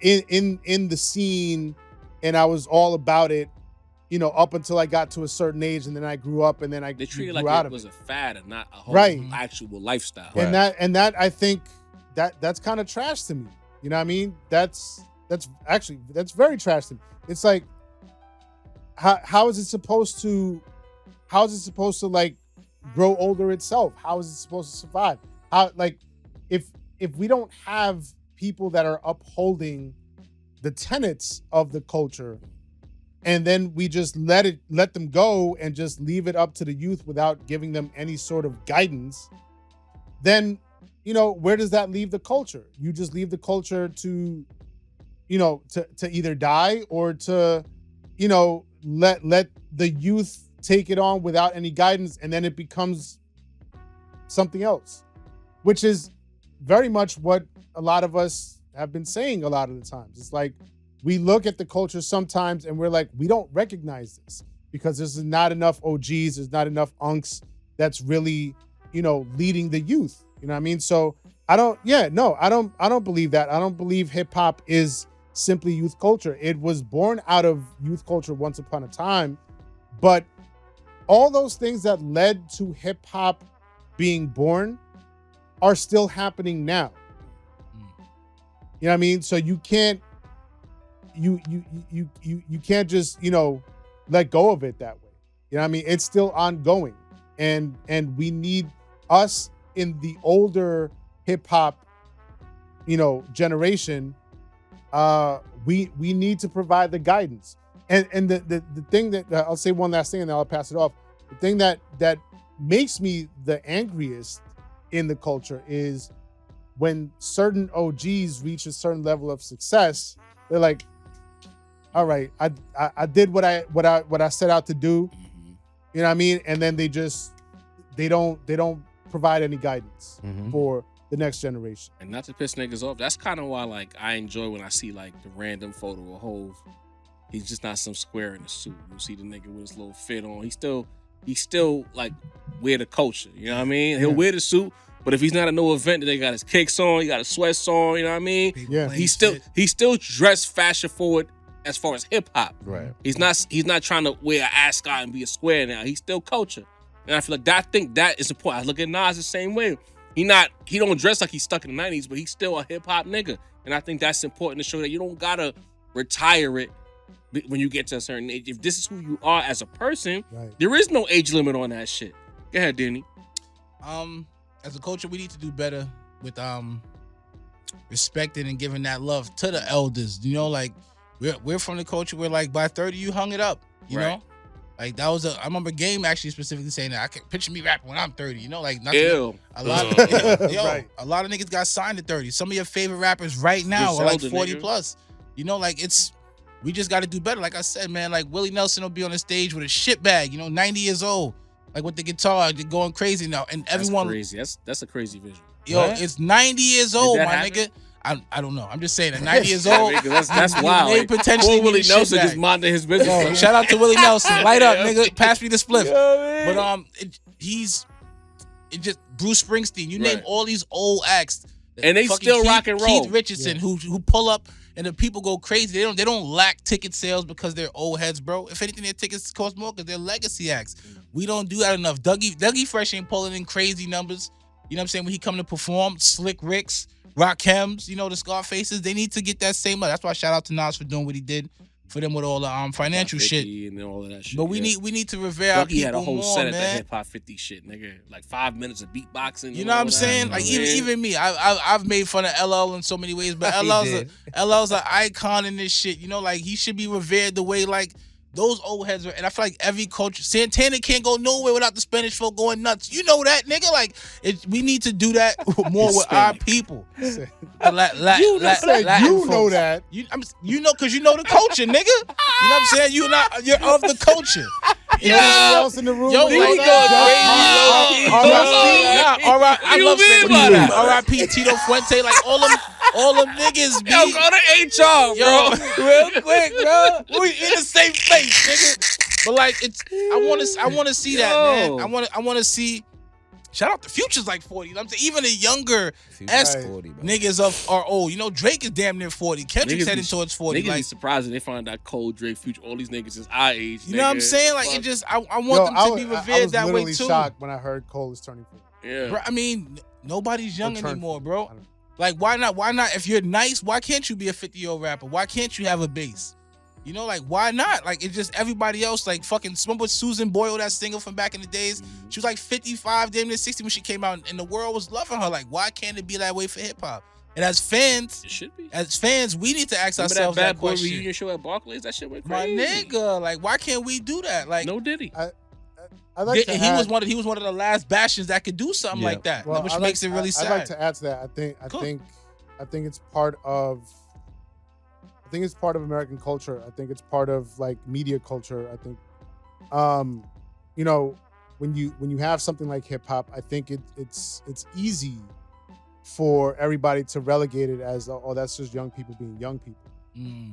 in the scene, and I was all about it, you know, up until I got to a certain age, and then I grew up, and then I They treat it grew like out it of was a fad and not a whole Right. actual lifestyle. And that I think that's kind of trash to me. You know what I mean? That's very trash to me. It's like, how is it supposed to like grow older itself? How is it supposed to survive? How, like, if we don't have people that are upholding the tenets of the culture, and then we just let them go and just leave it up to the youth without giving them any sort of guidance, then, you know, where does that leave the culture? You just leave the culture to, you know, to either die, or to, you know, let the youth take it on without any guidance, and then it becomes something else, which is very much what a lot of us have been saying a lot of the times. It's like, we look at the culture sometimes and we're like, we don't recognize this because there's not enough OGs, there's not enough unks that's really, you know, leading the youth. You know what I mean? So I don't believe that. I don't believe hip hop is simply youth culture. It was born out of youth culture once upon a time, but all those things that led to hip hop being born are still happening now. You know what I mean? So you can't you can't just, you know, let go of it that way. You know what I mean? It's still ongoing. And we need us in the older hip hop, you know, generation. We need to provide the guidance. And the thing that I'll say one last thing and then I'll pass it off. The thing that makes me the angriest in the culture is when certain OGs reach a certain level of success, they're like, all right, I did what I set out to do. You know what I mean? And then they don't provide any guidance for the next generation. And not to piss niggas off, that's kind of why, like, I enjoy when I see like the random photo of Hove. He's just not some square in a suit. You see the nigga with his little fit on. He still like wear the culture. You know what I mean? He'll wear the suit, But if he's not at no event, then they got his kicks on, he got his sweats on, you know what I mean? People Yeah. playing He's still dressed fashion forward as far as hip hop. Right. He's not trying to wear an ascot and be a square now. He's still culture. And I feel like I think that is important. I look at Nas the same way. He don't dress like he's stuck in the 90s, but he's still a hip hop nigga. And I think that's important to show that you don't gotta retire it when you get to a certain age. If this is who you are as a person, Right. there is no age limit on that shit. Go ahead, Danny. As a culture, we need to do better with respecting and giving that love to the elders. You know, like we're from the culture where like by 30 you hung it up. You Right. know, like that was I remember Game actually specifically saying that I can picture me rapping when I'm 30. You know, like not Ew. a lot of Right. a lot of niggas got signed at 30. Some of your favorite rappers right now are like Griselda, 40 nigga. plus. You know, like we just got to do better. Like I said, man, like Willie Nelson will be on the stage with a shit bag. You know, 90 years old, like with the guitar, they're going crazy now, and everyone. That's crazy. That's a crazy visual. Yo, What? it's 90 years old, that my happen? nigga. I don't know. I'm just saying at 90 years old. That's you wild. may Like, potentially poor Willie need a shit Nelson bag. just minding his business. Yo, Like, shout out to Willie Nelson. Light up, nigga. Pass me the spliff. But just Bruce Springsteen. You name Right. all these old acts, And they fucking still rock and roll. Keith Richardson, who pull up and the people go crazy. They don't lack ticket sales because they're old heads, bro. If anything, their tickets cost more because they're legacy acts. We don't do that enough. Dougie Fresh ain't pulling in crazy numbers. You know what I'm saying? When he come to perform, Slick Ricks, Rakems, you know, the Scarfaces, they need to get that same love. That's why shout out to Nas for doing what he did for them with all the financial 50 shit. and all of that shit. But we yeah. need to revere our Dougie people had a whole more, set at the man. hip hop 50 shit, nigga. Like 5 minutes of beatboxing. You and know what all I'm that, saying? you Like know what I mean? even me, I've made fun of LL in so many ways, but He did. LL's an icon in this shit. You know, like he should be revered the way like those old heads are. And I feel like every culture, Santana can't go nowhere without the Spanish folk going nuts. You know that, nigga. Like we need to do that more with our people. Say- You you know that. You know, cause you know the culture, nigga. You know what I'm saying? You're of the culture. You know who else in the room? Yo, with like, that? I you love mean by Spanish. that? R.I.P. Tito Fuente, like all them niggas, Yo, be. go to HR, Yo, bro. real quick, bro. We in the same place, nigga. But like, I want to see that, Yo. man. I want to see. Shout out to Future's like 40. You know what I'm saying? Even the younger Future's S 40, bro. niggas are old. You know, Drake is damn near 40. Kendrick's Niggas heading be- towards 40. Niggas be Like, surprised if they find out Cold Drake, Future, all these niggas is our age. you know what I'm nigga. saying? Like, Fuck. it just, I want Yo, them I to be was revered that way literally too. shocked when I heard Cole is turning 40. Yeah. Bro, I mean, nobody's young Or turn anymore, 40. bro. I don't know. Like, why not? Why not? If you're nice, why can't you be a 50-year-old rapper? Why can't you have a bass? You know, like, why not? Like, it's just everybody else, like, fucking, remember Susan Boyle, that singer from back in the days? She was like 55, damn near 60 when she came out, and the world was loving her. Like, why can't it be that way for hip hop? And as fans, It should be. we need to ask Remember that ourselves Bad that Boy question. reunion show at Barclays? That shit went My crazy. nigga, like, why can't we do that? Like, No Diddy. I'd like to he add- was one of the last bastions that could do something Yeah. like that, well, which I'd makes like- it really sad. I'd like to add to that. I think it's part of. I think it's part of American culture. I think it's part of like media culture. I think, you know, when you have something like hip hop, I think it's easy for everybody to relegate it as, oh, that's just young people being young people. Mm.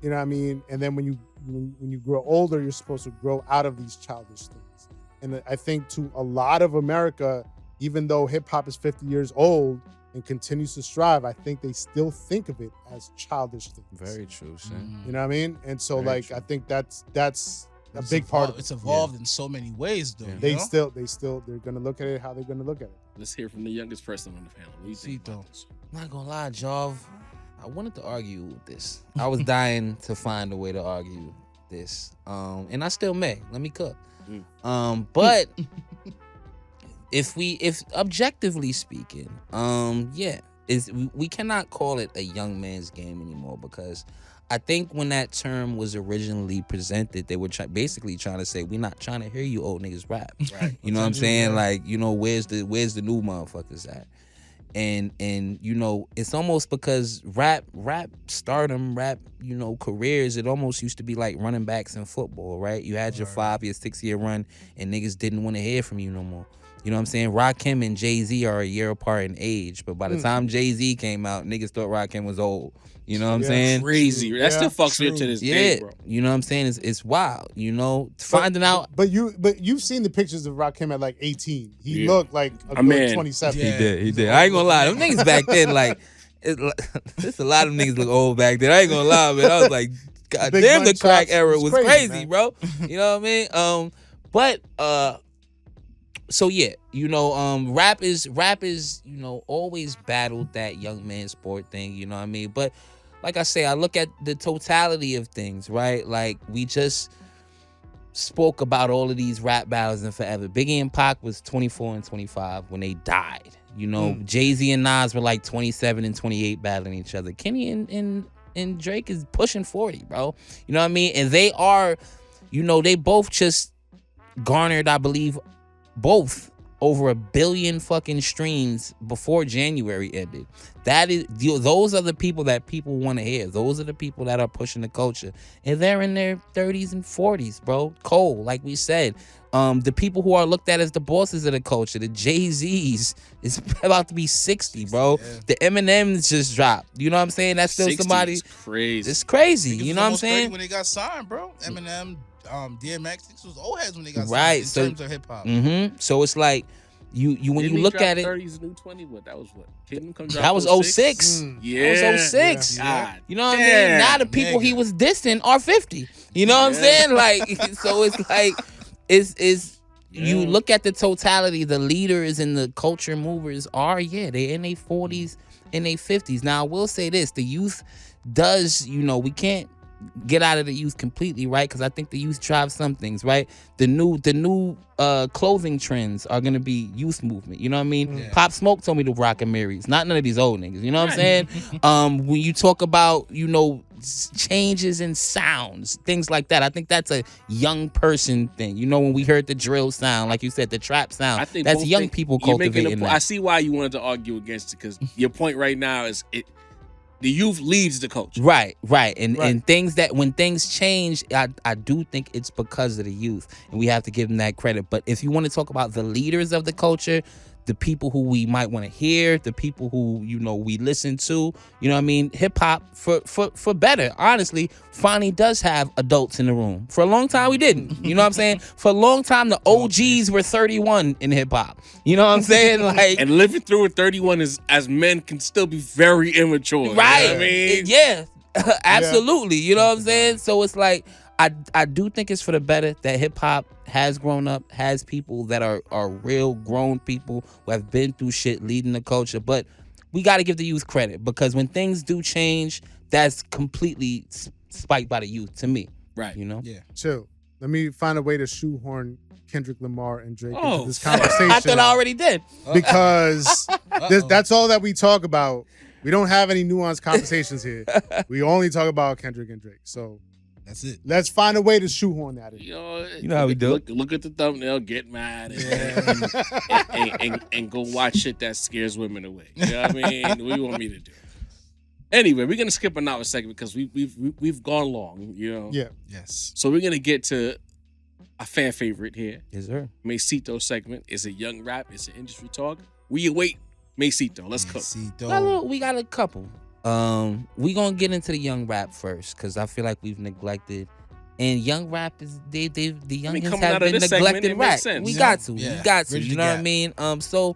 You know what I mean? And then when you grow older, you're supposed to grow out of these childish things. And I think to a lot of America, even though hip hop is 50 years old and continues to strive, I think they still think of it as childish things. Very true, son. Mm. You know what I mean? And so Very like true. I think that's a It's big part evolved- of it. It's evolved in so many ways, though. Yeah. you know? They're gonna look at it how they're gonna look at it. Let's hear from the youngest person on the panel. What do you think Cito. about this? I'm not gonna lie, Jov. I wanted to argue with this. I was dying to find a way to argue this. And I still may. Let me cook. But if objectively speaking, we cannot call it a young man's game anymore, because I think when that term was originally presented, they were basically trying to say, we're not trying to hear you old niggas rap. Right. You know what I'm saying? Like, you know, where's the new motherfuckers at? And you know, it's almost because rap stardom, you know, careers, it almost used to be like running backs in football, right? You had your 5-year, 6-year run and niggas didn't want to hear from you no more. You know what I'm saying? Rakim and Jay-Z are a year apart in age, but by the time Jay-Z came out, niggas thought Rakim was old. You know what I'm saying? Crazy. That still fucks me up to this day, bro. You know what I'm saying? It's wild. You know, finding out. But you've seen the pictures of Rakim at like 18. He looked like a good man. 27. He did. I ain't gonna lie. Them niggas back then, like, there's a lot of niggas look old back then. I ain't gonna lie, man. I was like, God Big damn, the gun crack chops era was was crazy, crazy, bro. You know what I mean? So yeah, you know, rap is, you know, always battled that young man sport thing, you know what I mean? But like I say, I look at the totality of things, right? Like, we just spoke about all of these rap battles and forever. Biggie and Pac was 24 and 25 when they died. You know, Jay-Z and Nas were like 27 and 28 battling each other. Kenny and Drake is pushing 40, bro. You know what I mean? And they are, you know, they both just garnered, I believe, both over 1 billion fucking streams before January ended. Those are the people that people want to hear. Those are the people that are pushing the culture. And they're in their 30s and 40s, bro. Cole, like we said. The people who are looked at as the bosses of the culture, the Jay-Z's, is about to be 60, bro. Yeah. The Eminems just dropped. You know what I'm saying? That's still somebody. Crazy. It's crazy. You know what I'm saying? When they got signed, bro. Eminem, DMX, was old heads when they got signed. Right. In terms of hip hop. So it's like when you look at it, 30s new 20. What that was? What? Kingdom Come that was 06. Yeah, that was 06. Yeah. You know what I mean? Now the people he was dissing are 50. You know what I'm saying? Like, so it's like you look at the totality. The leaders and the culture movers are they're in their 40s and their 50s. Now I will say this: the youth does, you know, we can't get out of the youth completely, right? Because I think the youth drive some things, right? The new clothing trends are gonna be youth movement. You know what I mean? Yeah. Pop Smoke told me to rock Marys, not none of these old niggas. You know what I'm saying? When you talk about, you know, changes in sounds, things like that, I think that's a young person thing. You know, when we heard the drill sound, like you said, the trap sound, I think that's young people cultivating that. I see why you wanted to argue against it, because your point right now is the youth leads the culture. Right. And things that, when things change, I do think it's because of the youth, and we have to give them that credit. But if you want to talk about the leaders of the culture, the people who we might want to hear, the people who, you know, we listen to, you know what I mean? Hip hop, for better, honestly, finally does have adults in the room. For a long time, we didn't. You know what I'm saying? For a long time, the OGs were 31 in hip hop. You know what I'm saying? Like, and living through at 31 as men can still be very immature. Right. You know what I mean? Yeah. Absolutely. You know what I'm saying? So it's like, I do think it's for the better that hip hop has grown up, has people that are real grown people who have been through shit leading the culture. But we got to give the youth credit, because when things do change, that's completely spiked by the youth to me. Right. You know? Yeah. Chill. Let me find a way to shoehorn Kendrick Lamar and Drake into this conversation. I thought I already did. Because that's all that we talk about. We don't have any nuanced conversations here. We only talk about Kendrick and Drake. So that's it. Let's find a way to shoehorn that in. You know how we do. Look at the thumbnail, get mad, and go watch shit that scares women away. You know what I mean? What do you want me to do? Anyway, we're gonna skip another segment because we've gone long. You know. Yeah. Yes. So we're gonna get to a fan favorite here. Yes, sir. Masito segment. Is it young rap? Is it industry talk? We await Masito. Let's cook. We got a couple. We gonna get into the young rap first, because I feel like we've neglected, and young rap is the youngins have been neglected rap. We got to. You know what I mean? So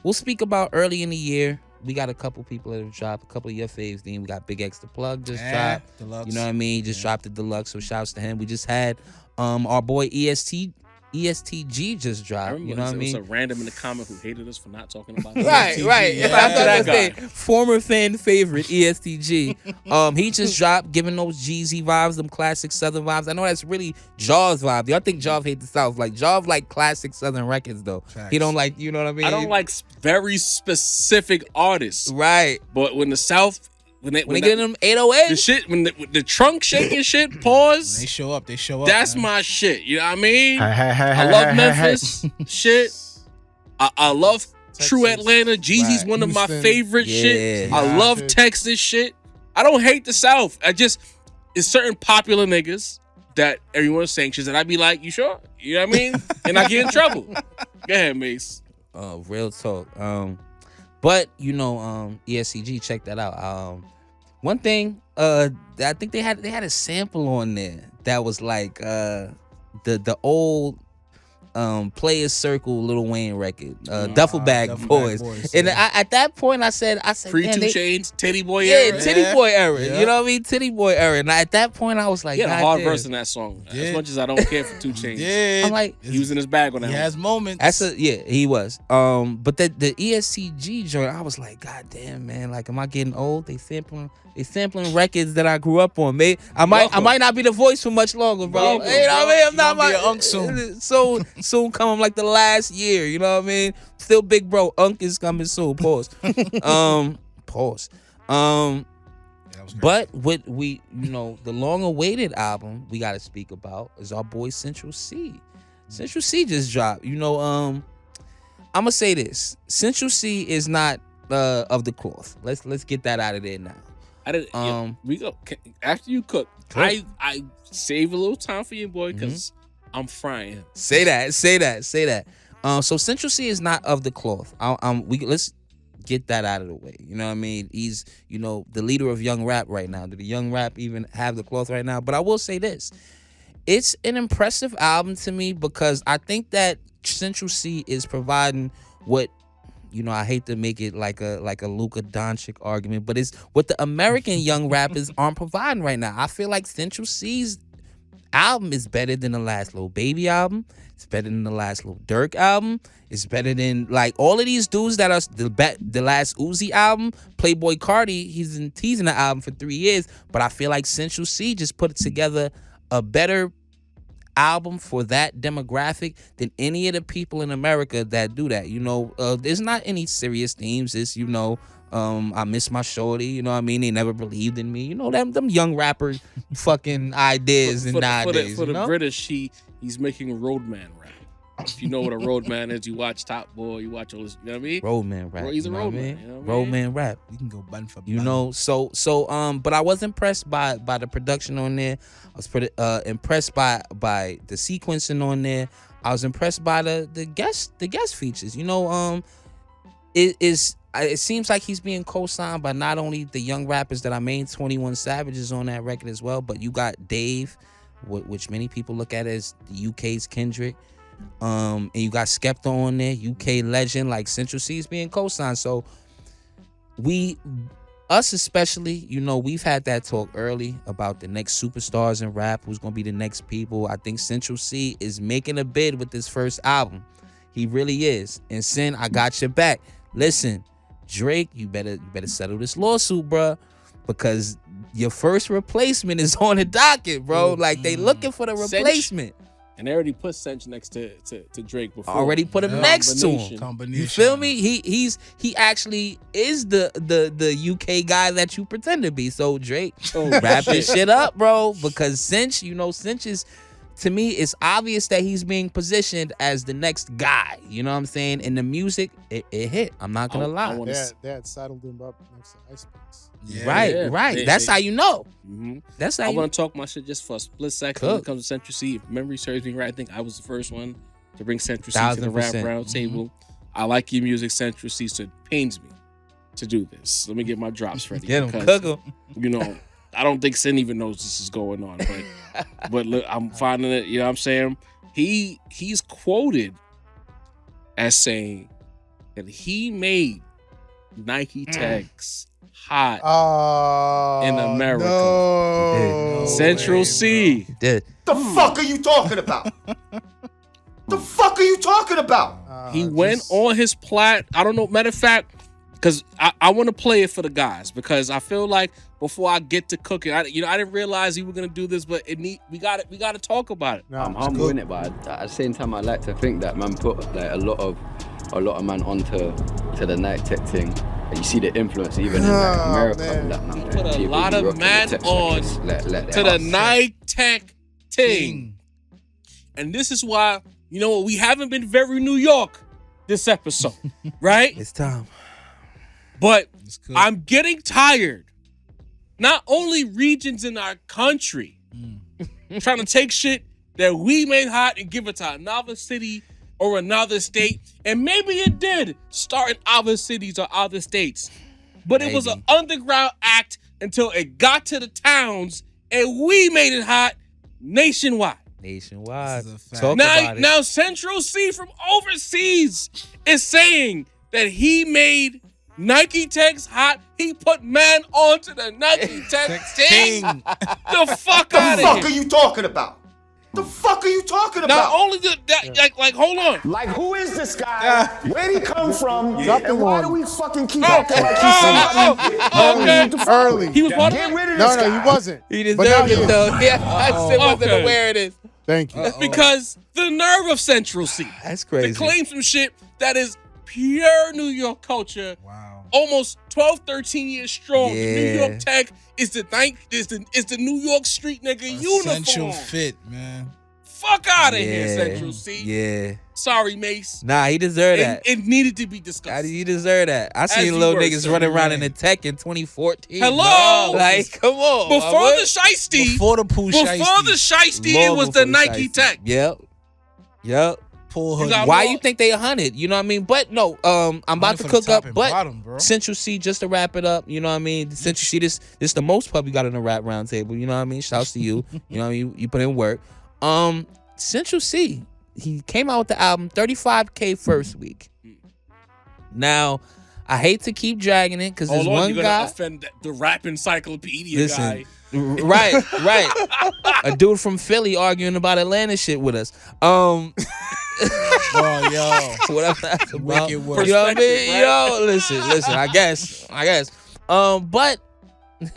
we'll speak about early in the year. We got a couple people that have dropped, a couple of your faves. Then we got Big X the Plug just dropped. Deluxe. You know what I mean? Just dropped the deluxe. So shouts to him. We just had our boy ESTG just dropped. You know what I mean? It was a random in the comment who hated us for not talking about that. Right. Yeah. I thought I was saying former fan favorite ESTG. He just dropped, giving those Jeezy vibes, them classic Southern vibes. I know that's really Jaw's vibe. Y'all think Jaw hate the South? Like, Jaw like classic Southern records though. Facts. He don't like, you know what I mean? I don't like very specific artists. Right. But when the South, when they get them 808, the shit, when the trunk shaking shit, pause. When they show up. That's man. my shit. You know what I mean? I love Memphis shit. I love Texas. True Atlanta. Jeezy's one of my Houston. favorite shit. I Yeah. love Texas shit. I don't hate the South. It's certain popular niggas that everyone sanctions, and I'd be like, you sure? You know what I mean? And I get in trouble. Go ahead, Mace. Real talk. But you know, ESCG, check that out. One thing, I think they had a sample on there that was like the old Players Circle Lil Wayne record, Duffel Bag Boys. And at that point I said, Pre man, 2 Chainz, Titty Boy yeah, era. Titty Boy era. Yeah. You know what I mean? Titty Boy era. And at that point I was like, He had a God hard damn. verse in that song. As Yeah. much as I don't care for 2 Chainz. Yeah, I'm like, He was in his bag on that he one. has moments. he was. But the ESCG joint, I was like, God damn, man, like, am I getting old? They sampling records that I grew up on. I might not be the voice for much longer, bro. Welcome, You know what I mean? I'm You not gonna be my a unk soon. So soon coming like the last year. You know what I mean? Still big bro. Unk is coming soon. Pause. Pause. Yeah, that was crazy. But what we, the long awaited album we got to speak about is our boy Central C. Central C just dropped. I'm gonna say this: Central C is not of the cloth. Let's get that out of there now. I didn't. We go after you cook. I save a little time for you, boy, because I'm frying. Say that. So Central C is not of the cloth. Let's get that out of the way. You know what I mean? He's, the leader of young rap right now. Did the young rap even have the cloth right now? But I will say this. It's an impressive album to me because I think that Central C is providing what, I hate to make it like a Luka Doncic argument, but it's what the American young rappers aren't providing right now. I feel like Central C's album is better than the last Lil Baby album. It's better than the last Lil Durk album. It's better than like all of these dudes that are the last Uzi album. Playboy Cardi, he's in the album for 3 years, but I feel like Central C just put together a better album for that demographic than any of the people in America that do that. There's not any serious themes. It's I miss my shorty. You know what I mean? They never believed in me. Them young rapper fucking ideas nowadays. For the British, he's making roadman rap. If you know what a roadman is, you watch Top Boy, you watch all this. You know what I mean? Roadman rap. He's a roadman. You know what I mean? You know what I mean? Roadman rap. You can go button for button. So but I was impressed by the production on there. I was impressed by the sequencing on there. I was impressed by the guest features. It seems like he's being co-signed by not only the young rappers that I made, 21 Savage is on that record as well, but you got Dave, which many people look at as the UK's Kendrick. And you got Skepta on there, UK legend, like Central C is being co-signed. So us especially, we've had that talk early about the next superstars in rap, who's gonna be the next people. I think Central C is making a bid with this first album. He really is. And Sin, I got your back. Listen, Drake, you better settle this lawsuit, bruh, because your first replacement is on the docket, bro. Like, they looking for the replacement. And they already put Sench next to Drake before. Already put him next to him. Combination. You feel me? He actually is the UK guy that you pretend to be. So Drake, wrap his shit up, bro. Because Sench, Sench is, to me, it's obvious that he's being positioned as the next guy. You know what I'm saying? And the music, it hit. I'm not gonna lie. They had saddled him up next to Ice Spice. Yeah. Right. That's how you know. Mm-hmm. That's how I you want to talk my shit just for a split second when it comes to Central C. If memory serves me right, I think I was the first one to bring Central C to the rap 1000%. round table. I like your music, Central C, so it pains me to do this. Let me get my drops ready. Get him, because, cook him. I don't think Sin even knows this is going on, but look, I'm finding it. You know what I'm saying? He's quoted as saying that he made Nike tags hot in America. No Central way, C. Did. The fuck are you talking about? The fuck are you talking about? He went on his I don't know. Matter of fact, because I want to play it for the guys because I feel like before I get to cooking, I didn't realize we were gonna do this, but we got to talk about it. No, I'm humble in it, but at the same time, I like to think that man put like a lot of man onto the night tech thing. And you see the influence even in like, America. Man. Like, He put a lot of man on to the night tech thing. And this is why, we haven't been very New York this episode, right? It's time. But I'm getting tired. Not only regions in our country trying to take shit that we made hot and give it to another city or another state, and maybe it did start in other cities or other states, but it was an underground act until it got to the towns, and we made it hot nationwide. Nationwide. This is a fact. Talk about it. Now Central C from overseas is saying that he made Nike Tech's hot. He put man onto the Nike Tech team. The fuck out of here. The fuck are you talking about? The fuck are you talking about? Not only like, hold on. Like, who is this guy? Where'd he come from? Drop the And why one. do we fucking keep acting like he's somebody? Okay. Early. He was part of Get it? rid of this No, guy. he wasn't. He But now deserved he it is. though. Yeah, I still wasn't Okay. aware of this. Thank you. Because the nerve of Central C That's to crazy. claim some shit that is pure New York culture, Wow. almost 12, 13 years strong. The New Yeah. York Tech is the New York street nigga Essential uniform. fit, man. Fuck out of Yeah. here, Central C. Yeah. Sorry, Mase. Nah, he deserved that. It needed to be discussed. He deserved that. I seen you little were, niggas sir. running around in the tech in 2014. Hello? bro. Like, come on. Before the shiesty, Before the pool before the shiesty, it was the Nike Tech. Yep. pool You hoodie. got Why more- you think they 100? You know what I mean? But no, I'm about to For the cook top up. and But bottom, bro. Central C, just to wrap it up, you know what I mean? Central C, this the most pub you got on the rap round table. You know what I mean? Shouts to you. You know what I mean? You put in work. Central C, he came out with the album 35K first week. Now, I hate to keep dragging it because there's Hold on, one you're gonna guy. offend the rap encyclopedia Listen, guy. right. A dude from Philly arguing about Atlanta shit with us. Oh, yo. Whatever that's about. Wicked work. You know what I mean? Perspective, Yo, listen. I guess. But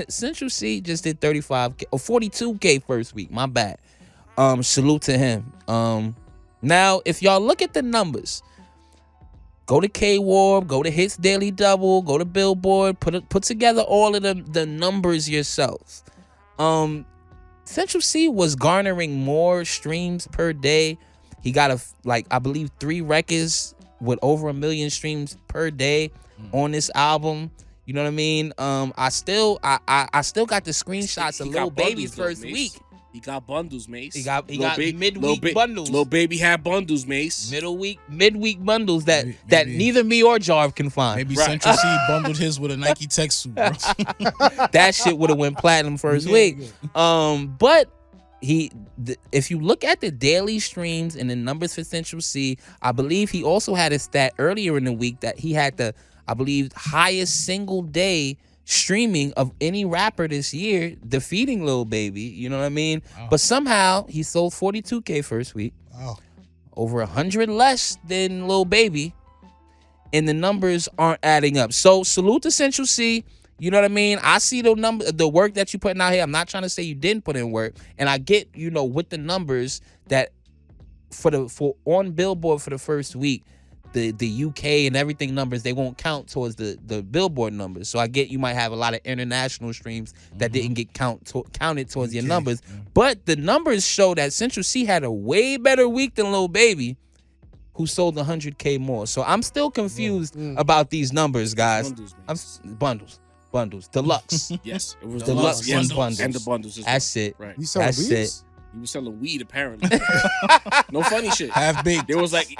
Central C just did 35K or 42K first week. My bad. Salute to him. Now, if y'all look at the numbers, go to K-Warp, go to Hits Daily Double, go to Billboard, put together all of the numbers yourselves. Central C was garnering more streams per day. He got I believe 3 records with over 1 million streams per day on this album. You know what I mean? I still got the screenshots of He Lil got Baby's bundles, though, first Mace. week. He got bundles, Mace. He got Lil midweek bundles. Lil Baby had bundles, Mace. Midweek bundles that Maybe- neither me or Jarv can find. Maybe Right. Central C bundled his with a Nike Tech suit, bro. That shit would have went platinum first Yeah, week. yeah. But if you look at the daily streams and the numbers for Central C, I believe he also had a stat earlier in the week that he had the, I believe, highest single day streaming of any rapper this year, defeating Lil Baby. You know what I mean? Wow. But somehow he sold 42K first week, Wow. over 100 less than Lil Baby, and the numbers aren't adding up. So salute to Central C. You know what I mean? I see the work that you putting out here. I'm not trying to say you didn't put in work, and I get, with the numbers that for on Billboard for the first week, the UK and everything numbers, they won't count towards the Billboard numbers. So I get you might have a lot of international streams that didn't get counted towards your numbers. But the numbers show that Central C had a way better week than Lil Baby, who sold 100K more. So I'm still confused about these numbers, guys. Bundles. Deluxe. Yes, it was Deluxe yes, bundles. and the bundles. As well. That's it. Right. You selling That's weeds? it. He was selling weed apparently. No funny shit. Half baked. It was like,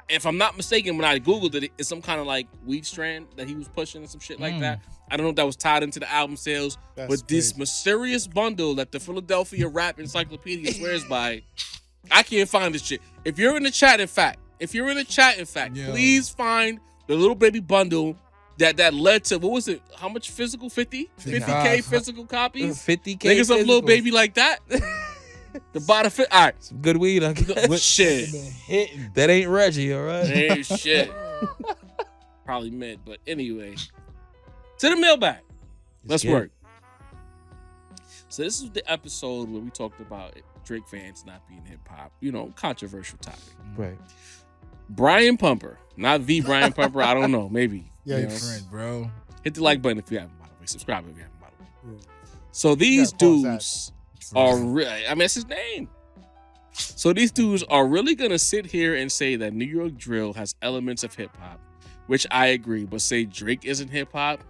if I'm not mistaken, when I googled it, it's some kind of like weed strand that he was pushing and some shit like that. I don't know if that was tied into the album sales, That's but this crazy. mysterious bundle that the Philadelphia Rap Encyclopedia swears by, I can't find this shit. If you're in the chat, in fact, Yo. please find the Lil Baby bundle that led to, what was it? How much physical? 50? 50K physical copies? 50K. Niggas of Lil physicals. Baby like that? The bottom fit. All right. Some good weed. I guess. Shit. That ain't Reggie, all right? Hey, shit. Probably mid, but anyway. To the mailbag. Let's get it. work. So this is the episode where we talked about Drake fans not being hip hop. Controversial topic. Right. Brian Pumper, not the Brian Pumper. I don't know. Maybe. Yeah, You know? Friend, bro. Hit the like button if you haven't, by the way. Subscribe if you haven't, by the way. Yeah. So these gotta pause that. dudes are really, that's his name. So these dudes are really gonna sit here and say that New York drill has elements of hip hop, which I agree, but say Drake isn't hip hop.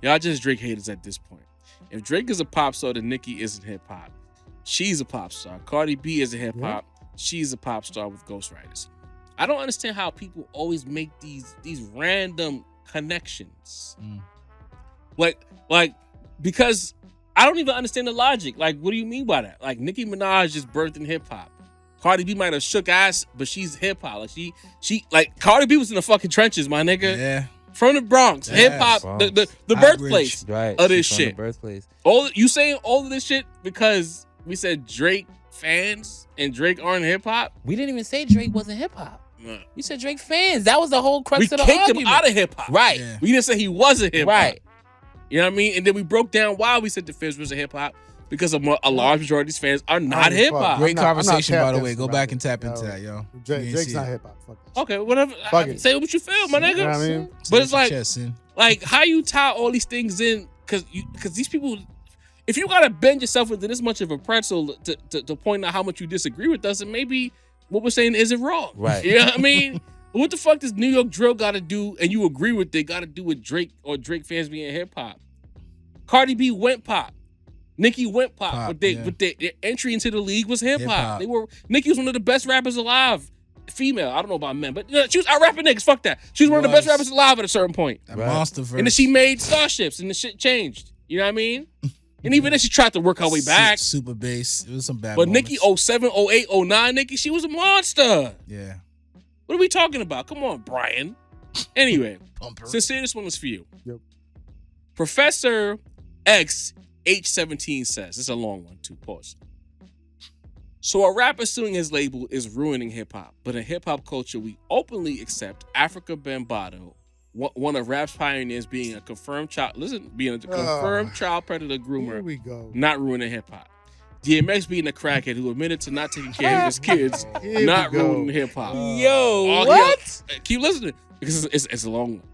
Y'all just Drake haters at this point. If Drake is a pop star, then Nicki isn't hip hop. She's a pop star. Cardi B is a hip hop. She's a pop star with ghostwriters. I don't understand how people always make these random connections. Like because I don't even understand the logic. Like, what do you mean by that? Like, Nicki Minaj just birthed in hip hop. Cardi B might have shook ass, but she's hip hop. Like she like Cardi B was in the fucking trenches, my nigga. Yeah. From the Bronx, hip hop, the birthplace of this shit. The birthplace. You saying all of this shit because we said Drake fans and Drake aren't hip hop? We didn't even say Drake wasn't hip hop. We said Drake fans. That was the whole crux We of the kicked argument. him out of hip hop. Right. Yeah. We didn't say he wasn't hip hop. Right. You know what I mean? And then we broke down why we said the fans was a hip hop because a large majority of these fans are not hip hop. Great I'm not conversation, by the tapped way. into Go that, back and bro. tap into that, yo. Drake's not hip hop. Fuck that. Okay, whatever. Fuck it. Say what you feel, my nigga. You know what I mean? But it's like, Chest in. like how you tie all these things in because these people, if you gotta bend yourself into this much of a pretzel to point out how much you disagree with us, and maybe what we're saying isn't wrong. Right. You know what I mean? What the fuck does New York drill gotta do, and you agree with it, gotta do with Drake or Drake fans being hip hop? Cardi B went pop. Nicki went pop, but their entry into the league was hip hop. Nicki was one of the best rappers alive. Female, I don't know about men, but she was out rapping niggas. Fuck that. She was one of the best rappers alive at a certain point. That monster verse. And then she made Starships, and the shit changed. You know what I mean? And even then, she tried to work her way back. Super bass. It was some bad But moments. Nicki 07, 08, 09, Nicki, she was a monster. Yeah. What are we talking about? Come on, Brian. Anyway, Pumper. Sincere, this one was for you. Yep. Professor X H17 says, it's a long one too, pause. So a rapper suing his label is ruining hip hop, but in hip hop culture, we openly accept Africa Bambaataa, one of rap's pioneers, being a confirmed child child predator groomer. Here we go. Not ruining hip hop. DMX being a crackhead who admitted to not taking care of his kids, Here not we go. ruining hip hop. Yo, what? Keep listening because it's a long one.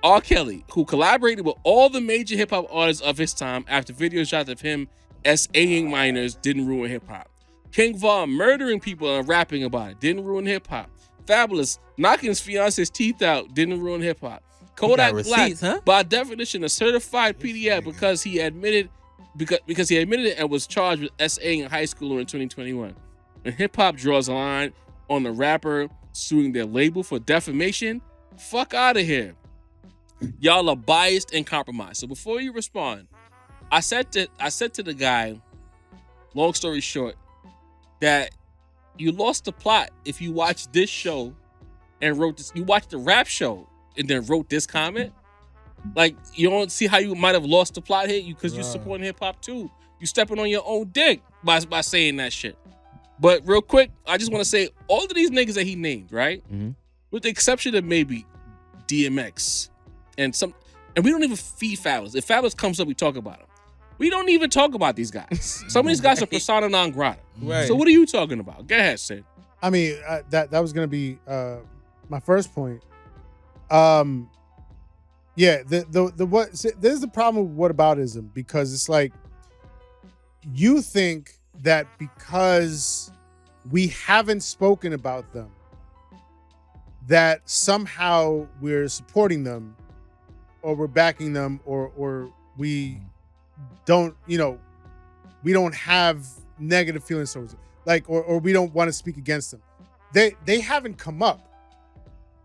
R. Kelly, who collaborated with all the major hip hop artists of his time after video shots of him SAing minors, didn't ruin hip hop. King Von murdering people and rapping about it, didn't ruin hip hop. Fabulous knocking his fiance's teeth out, didn't ruin hip hop. Kodak receipts, Black, huh? by definition, a certified PDF because he admitted it and was charged with SAing in high school in 2021. And hip hop draws a line on the rapper suing their label for defamation. Fuck out of here. Y'all are biased and compromised. So before you respond, I said to the guy, long story short, that you lost the plot if you watched this show and wrote this. You watched the rap show and then wrote this comment. Like, you don't see how you might have lost the plot here because you're supporting hip hop too. You stepping on your own dick by saying that shit. But real quick, I just want to say all of these niggas that he named, right? Mm-hmm. With the exception of maybe DMX and we don't even feed Fabulous. If Fabulous comes up, we talk about him. We don't even talk about these guys. Some of these guys are persona non grata. Right. So what are you talking about? Go ahead, Sid. I mean, that was gonna be my first point. Yeah, there's the problem with whataboutism because it's like you think that because we haven't spoken about them, that somehow we're supporting them, or we're backing them, or we don't, we don't have negative feelings towards it, like, or we don't want to speak against them. They haven't come up.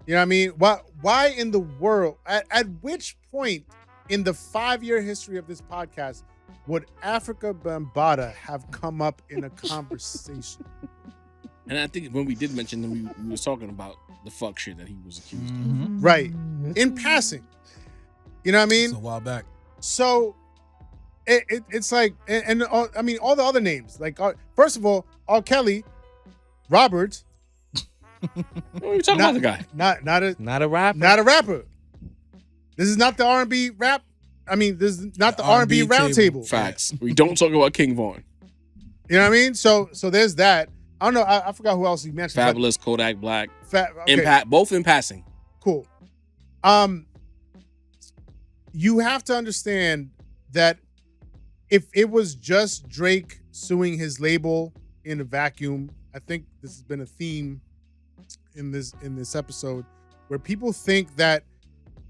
You know what I mean? Why in the world? At which point in the 5-year history of this podcast would Africa Bambaataa have come up in a conversation? And I think when we did mention him, we was talking about the fuck shit that he was accused of. Right. In passing. You know what I mean? It's a while back. So it's like, and I mean, all the other names, like, first of all, R. Kelly, Robert. What are you talking about the guy? Not a rapper. Not a rapper. This is not the R&B rap. I mean, this is not the R&B roundtable. Facts. We don't talk about King Von. You know what I mean? So there's that. I don't know. I forgot who else he mentioned. Fabulous, Kodak Black. Okay. Both in passing. Cool. You have to understand that if it was just Drake suing his label in a vacuum, I think this has been a theme in this episode where people think that,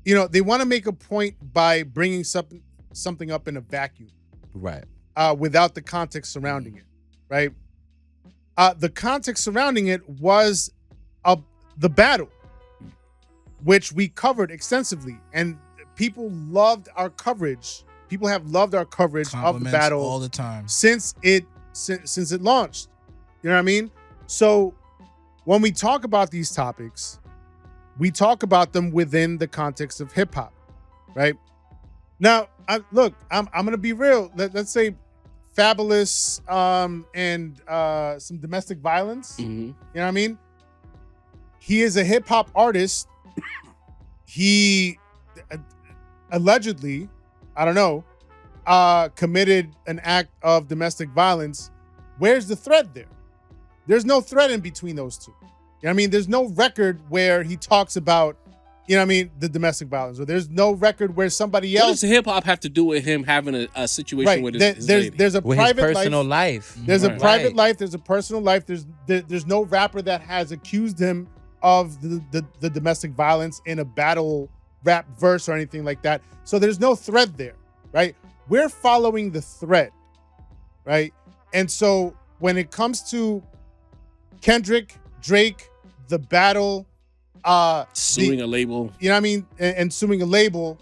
they want to make a point by bringing something up in a vacuum. Right. Without the context surrounding it, right? The context surrounding it was The Battle, which we covered extensively, and people loved our coverage. People have loved our coverage of The Compliments Battle all the time. since it launched. You know what I mean? So when we talk about these topics, we talk about them within the context of hip hop, right? Now, I'm gonna be real. Let's say Fabulous and some domestic violence. Mhm. You know what I mean? He is a hip hop artist. He allegedly, I don't know, committed an act of domestic violence. Where's the thread there? There's no thread in between those two. You know what I mean? There's no record where he talks about, you know what I mean, the domestic violence. Or there's no record where somebody What else. does hip hop have to do with him having a situation Right. with his lady? There's a With his private personal life. life. There's a Right. private life. There's a personal life. There's no rapper that has accused him of the domestic violence in a battle rap verse or anything like that. So there's no thread there, right? We're following the thread, right? And so when it comes to Kendrick, Drake, The Battle, Suing a label. you know what I mean, and suing a label,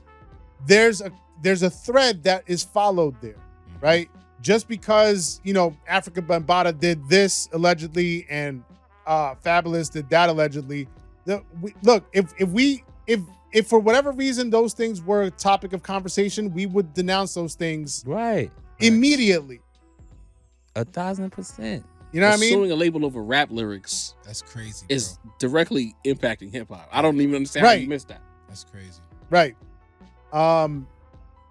there's a thread that is followed there, right? Just because, you know, Africa Bambaataa did this allegedly and Fabulous did that allegedly. Look, if for whatever reason those things were a topic of conversation, we would denounce those things Right. immediately. 1,000%. You know what I mean? Suing a label over rap lyrics That's crazy, is bro. directly impacting hip hop. I don't even understand how you Right. missed that. That's crazy. Right.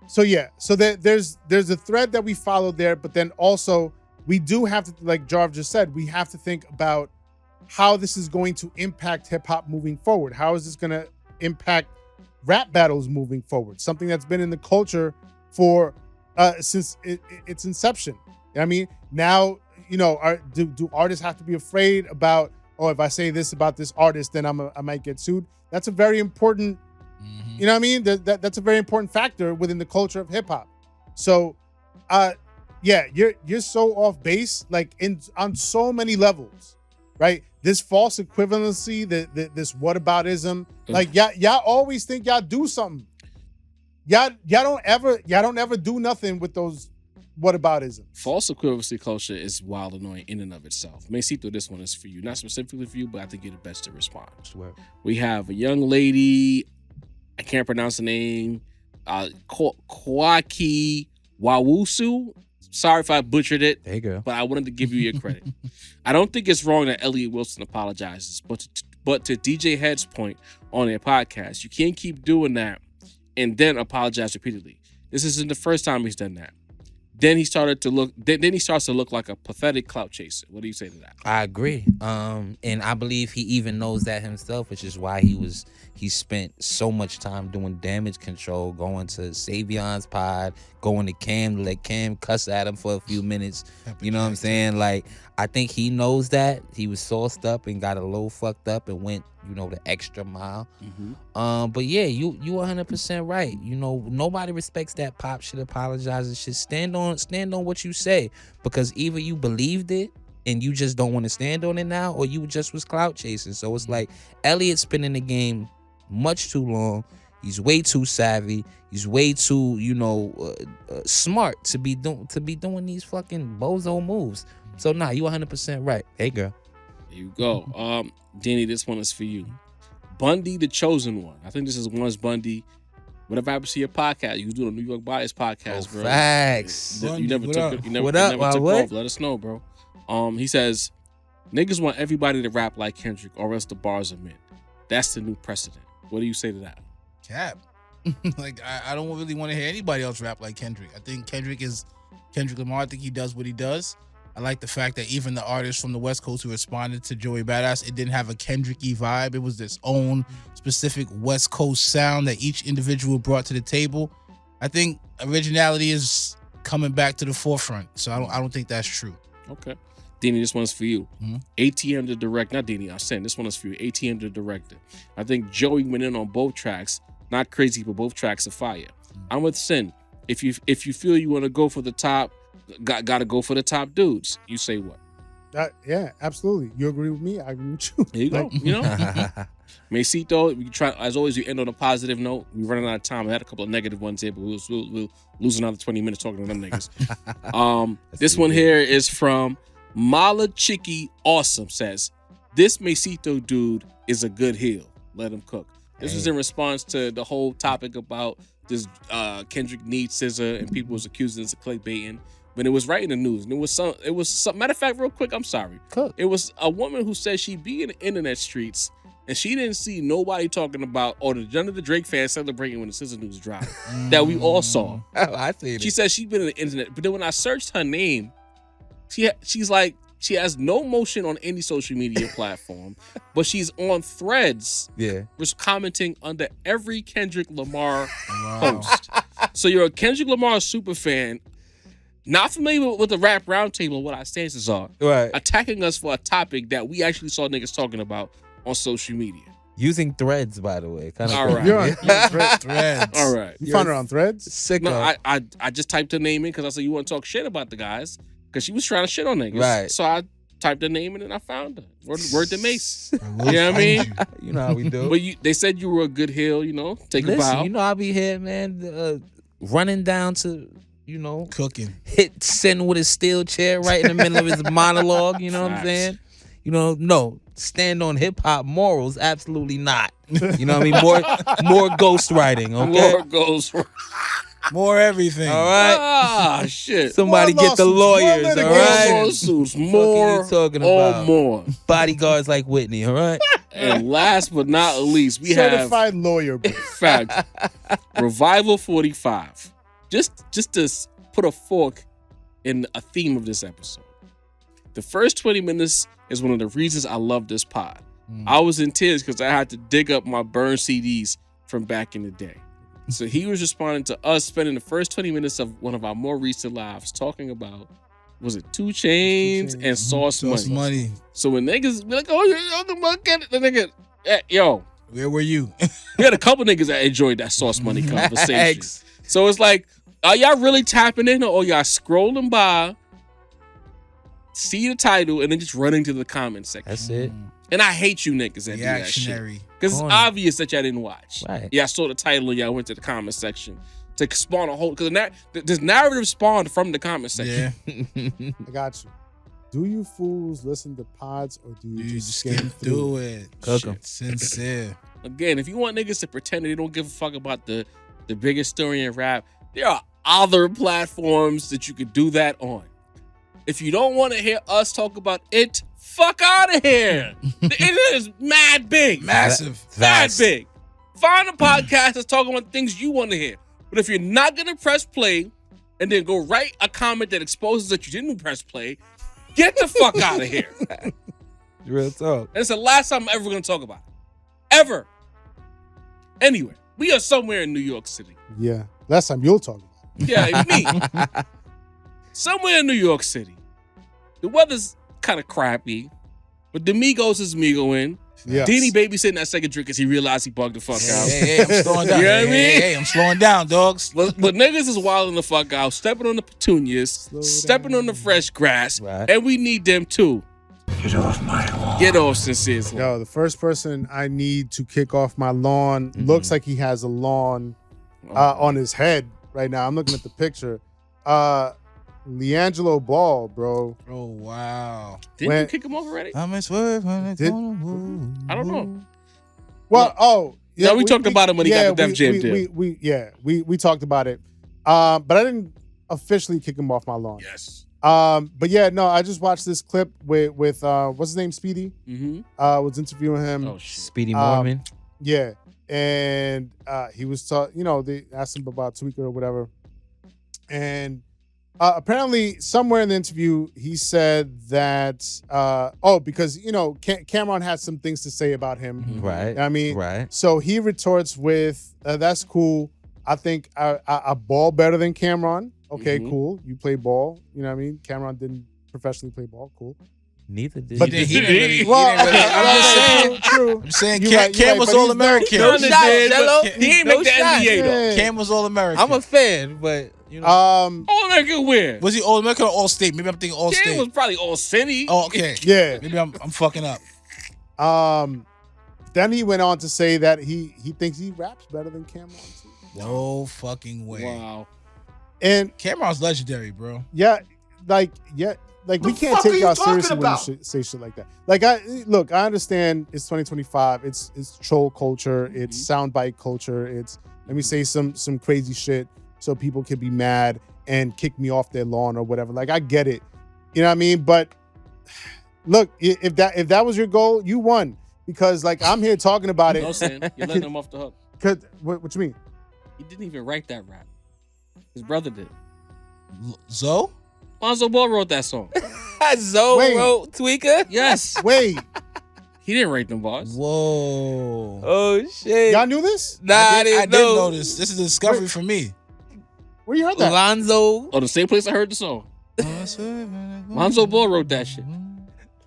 So yeah. So there's a thread that we followed there, but then also we do have to, like Jarv just said, we have to think about how this is going to impact hip hop moving forward. How is this going to impact rap battles moving forward? Something that's been in the culture for since its inception. You know what I mean? Now, you know, do artists have to be afraid about, oh, if I say this about this artist, then I might get sued? That's a very important, you know what I mean? That's a very important factor within the culture of hip hop. So, yeah, you're so off base, like on so many levels, right? This false equivalency, this whataboutism, like y'all always think y'all do something. Y'all don't ever do nothing with those whataboutism. False equivalency culture is wild annoying in and of itself. Mesito, this one is for you. Not specifically for you, but I think you're the best to respond. Swear. We have a young lady, I can't pronounce the name, Kwaki Wawusu. Sorry if I butchered it, Hey, girl. but I wanted to give you your credit. I don't think it's wrong that Elliot Wilson apologizes, but to DJ Head's point on their podcast, you can't keep doing that and then apologize repeatedly. This isn't the first time he's done that. Then he started to look. Then he starts to look like a pathetic clout chaser. What do you say to that? I agree. And I believe he even knows that himself, which is why he spent so much time doing damage control, going to Savion's pod, going to Cam to let Cam cuss at him for a few minutes. You know what I'm saying? Like, I think he knows that. He was sauced up and got a little fucked up and went, you know, the extra mile. But yeah, you 100% right. You know, nobody respects that pop shit, apologizes shit. Stand on what you say, because either you believed it and you just don't want to stand on it now, or you just was clout chasing. So it's like Elliot's been in the game much too long. He's way too savvy. He's way too, you know, smart to be doing these fucking bozo moves. So nah, you 100% right. Hey, girl. There you go. Danny, this one is for you. Bundy, the chosen one. I think this is Once Bundy. Whatever happens to your podcast, you do a New York Bias podcast, bro. Facts. You never took it. You never, What you up, never my took boy? off. Let us know, bro. He says, niggas want everybody to rap like Kendrick or else the bars are mid. That's the new precedent. What do you say to that? Cap. Like, I don't really want to hear anybody else rap like Kendrick. I think Kendrick Lamar. I think he does what he does. I like the fact that even the artists from the West Coast who responded to Joey Badass, it didn't have a Kendrick-y vibe. It was its own specific West Coast sound that each individual brought to the table. I think originality is coming back to the forefront. So I don't think that's true. Okay. Dini, this one's for you. Mhm. ATM the director, not Dini, I said this one is for you. ATM the director. I think Joey went in on both tracks. Not crazy, but both tracks are fire. I'm with Sin. If you feel you want to go for the top, gotta go for the top dudes. You say what? Yeah, absolutely. You agree with me? I agree with you. There you go. You know, Masito, we try as always. We end on a positive note. We're running out of time. I had a couple of negative ones here, but we'll lose another 20 minutes talking to them niggas. This one here is from Mala Chicky Awesome. Says this Masito dude is a good heel. Let him cook. This was in response to the whole topic about this Kendrick needs scissor and people was accusing us of clickbaiting. But it was right in the news. And it was some matter of fact, real quick, I'm sorry. Cook. It was a woman who said she be in the internet streets and she didn't see nobody talking about none of the Drake fans celebrating when the scissor news dropped that we all saw. I see it. She said she's been in the internet, but then when I searched her name, she's like, she has no motion on any social media platform, but she's on Threads. Yeah. Was commenting under every Kendrick Lamar post. So you're a Kendrick Lamar super fan, not familiar with the rap roundtable, what our stances are. Right. Attacking us for a topic that we actually saw niggas talking about on social media. Using Threads, by the way. Kind of. All right. You're on Threads. All right. You found her on Threads? Sicko. No, I just typed her name in because I said you want to talk shit about the guys because she was trying to shit on niggas. Right. So I typed her name in and I found her. Word to Mace. You know what I mean? You know how we do. But they said you were a good heel, you know. Take a bow. You know I be here, man, running down to, you know, Cooking. hit Sin with his steel chair right in the middle of his monologue. You know what I'm saying? You know, no, stand on hip hop morals, absolutely not. You know what I mean? More ghostwriting, okay? More goes. More everything. All right. Ah, shit. Somebody More get the lawsuits, lawyers, more all right? Lawsuits, What more are you talking or about? more. Bodyguards like Whitney, all right? And last but not least, we have Certified lawyer. Bro. fact Revival 45. Just to put a fork in a theme of this episode. The first 20 minutes is one of the reasons I love this pod. I was in tears because I had to dig up my burned CDs from back in the day. So he was responding to us spending the first 20 minutes of one of our more recent lives talking about, was it 2 Chainz and Sauce Money? So when niggas be like, oh, you're talking about Kendrick, the nigga, yo. Where were you? We had a couple niggas that enjoyed that Sauce Money conversation. So it's like, are y'all really tapping in or y'all scrolling by, see the title, and then just running to the comment section? That's it. And I hate you niggas that do that shit. Reactionary. Because it's obvious that y'all didn't watch. Right. Yeah, I saw the title and y'all went to the comment section to spawn a whole, because this narrative spawned from the comment section. Yeah. I got you. Do you fools listen to pods or do you You just just skim skim through? through it. Cook Shit, 'em. sincere. Again, if you want niggas to pretend that they don't give a fuck about the biggest story in rap, there are other platforms that you could do that on. If you don't want to hear us talk about it, fuck out of here. The internet is mad big. Massive. Mad big. Find a podcast that's talking about things you want to hear. But if you're not going to press play and then go write a comment that exposes that you didn't press play, get the fuck out of here. Real talk. And it's the last time I'm ever going to talk about it. Ever. Anyway, we are somewhere in New York City. Yeah. Last time you'll talk about it. Yeah, me. Somewhere in New York City. The weather's kind of crappy, but the Migos is Migoing. Yes. Deanie babysitting that second drink because he realized he bugged the fuck out. Hey, I'm slowing down. You know what I mean? Hey, I'm slowing down, dogs. But niggas is wilding the fuck out, stepping on the petunias, stepping on the fresh grass, Right. and we need them too. Get off my lawn. Get off Sincere's lawn. Yo, the first person I need to kick off my lawn looks like he has a lawn on his head right now. I'm looking at the picture. Leangelo Ball, bro. Oh, wow. Didn't you kick him off already? I'm swerve when it's Did- gonna move. I don't know. Well, Yeah, we talked about him when he got the Def Jam deal. We talked about it. But I didn't officially kick him off my lawn. Yes. But yeah, no, I just watched this clip with what's his name, Speedy. Mm-hmm. Was interviewing him. Oh shit. Speedy Mormon. Yeah, and he was they asked him about Tweaker or whatever, and apparently somewhere in the interview he said that because Cameron had some things to say about him. Right. I mean, Right. so he retorts with, "That's cool. I think I ball better than Cameron. Okay, cool. You play ball. You know what I mean? Cameron didn't professionally play ball. Cool. Neither did But he. He didn't really. Well, I'm just saying. True. I'm saying You Cam, right, Cam was but he's All American. No Kinda shots, did, but Jello. he ain't make the NBA though. Yeah. Cam was All American. I'm a fan, but You know, All American where? Was he All American or All State? Maybe I'm thinking All Cam State. was probably All City. Oh, okay. Yeah. Maybe I'm fucking up. Then he went on to say that he thinks he raps better than Cameron too. No fucking way. Wow. And Cameron's legendary, bro. like we The can't fuck take are you y'all talking seriously when about? you say shit like that. Like I understand it's 2025. It's troll culture. It's soundbite culture. It's let me say some crazy shit so people can be mad and kick me off their lawn or whatever. Like I get it. You know what I mean? But look, if that was your goal, you won. Because like I'm here talking about it. No, Sam, you're letting him off the hook. Cause what you mean? He didn't even write that rap. His brother did. Zoe? Lonzo Ball wrote that song. Zoe Wait. wrote Tweaker. Yes. Wait, He didn't write them bars. Whoa. Oh shit! y'all knew this? Nah, I didn't know. know this. This is a discovery for me. Where you heard that? Lonzo. Oh, the same place I heard the song. Lonzo Ball wrote that shit.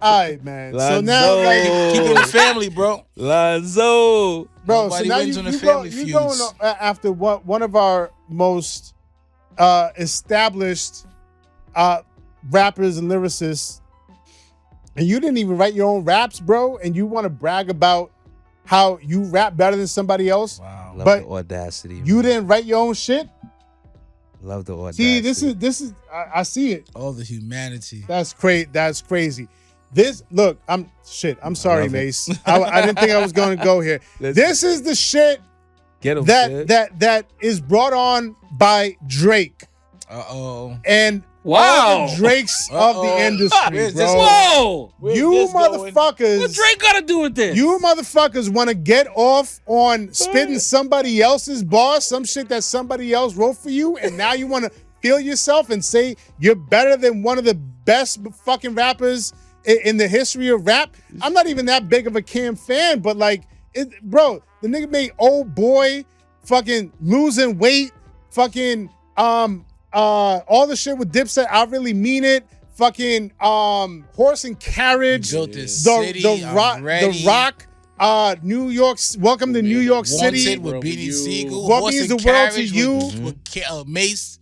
All right, man. So Lonzo. now, like, Keep it in the family, bro. Lonzo. bro, Nobody so now wins you, on the you, family you going feuds. after one of our most established rappers and lyricists, and you didn't even write your own raps, bro, and you want to brag about how you rap better than somebody else. Wow. Love But the audacity. You man. didn't write your own shit. Love the audacity. See, this is I see it. All the humanity. That's crazy. That's crazy. I'm sorry, love it. Mace. I didn't think I was going to go here. This is the shit Get him. that is brought on by Drake Uh-oh. and Wow. all the Drakes of the Uh-oh. industry, Where's this bro. Whoa! You motherfuckers, What Drake got to do with this? you motherfuckers want to get off on spitting somebody else's bar, some shit that somebody else wrote for you, and now you want to feel yourself and say you're better than one of the best fucking rappers in the history of rap. I'm not even that big of a Cam fan, but like, bro, the nigga made Old Boy, fucking Losing Weight, fucking all the shit with Dipset. I really mean it. Fucking Horse and Carriage, Built this the city. the Rock, New York. Welcome to New York City. Wanted with Beanie Siegel. What Horse means and the world to Carriage you? With Mace.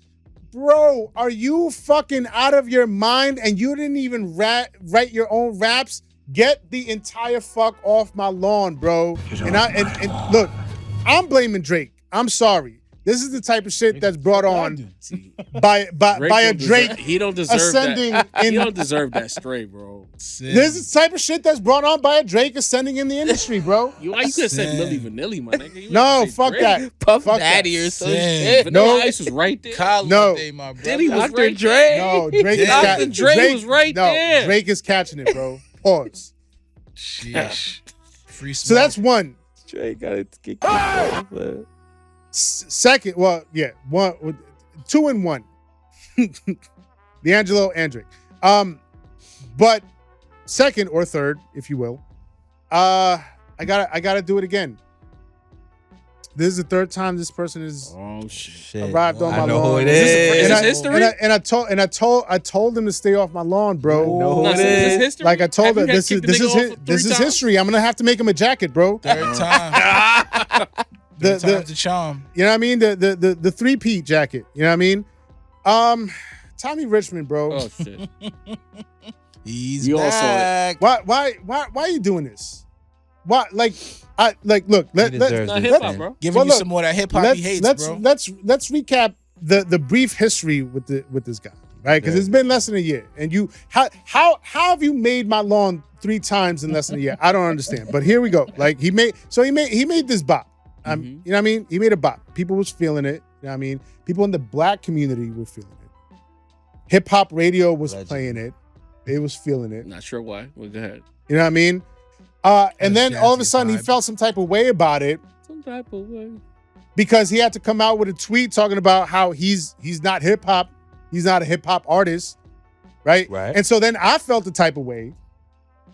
Bro, are you fucking out of your mind and you didn't even write your own raps? Get the entire fuck off my lawn, bro. And look, I'm blaming Drake. I'm sorry. This is the type of shit that's brought on by a Drake. He don't deserve ascending that. He in- don't deserve that straight, bro. This is the type of shit that's brought on by a Drake ascending in the industry, bro. You could have said Sin. Milli Vanilli, my nigga. You No, had to say fuck Drake. that. Puff Fuck Daddy that. or some Sin. shit. Vanilla No. Ice was right there. College No. Day, my brother. Diddy was Dr. right Dre. No, Drake is Dr. Dre was right no, there. Drake is catching it, bro. Pause. Sheesh. Free So smoke. that's one. Dre got it kicked off. Second, well, yeah, 2 and 1. D'Angelo and Drake. But second or third, if you will, I gotta do it again. This is the third time this person has Oh shit. arrived on my I know lawn. who it Is is. this history? I told him to stay off my lawn, bro. know who No, it so is is. this history? Like I told Have her, you this is kicked the nigga off this three is times? history. I'm gonna have to make him a jacket, bro. Third time. The- Third time's the charm. You know what I mean? The 3-peat jacket. You know what I mean? Tommy Richmond, bro. Oh shit. He's You all saw back. it. Why are you doing this? Why look, He deserves Not this, hip hop, man. bro. Giving Well, you look, some more of that hip hop he hates, bro. let's recap the brief history with this guy, right? Because it's been less than a year, and you how have you made my lawn 3 times in less than a year? I don't understand. But here we go. Like he made this bop. You know what I mean? He made a bop. People was feeling it. You know what I mean? People in the black community were feeling it. Hip hop radio was Legend. playing it. They was feeling it. Not sure why. Well, go ahead. You know what I mean? And then all of a jazzy sudden he vibe. felt some type of way about it Some type of way. because he had to come out with a tweet talking about how he's not hip hop. He's not a hip hop artist, right? Right. And so then I felt the type of way,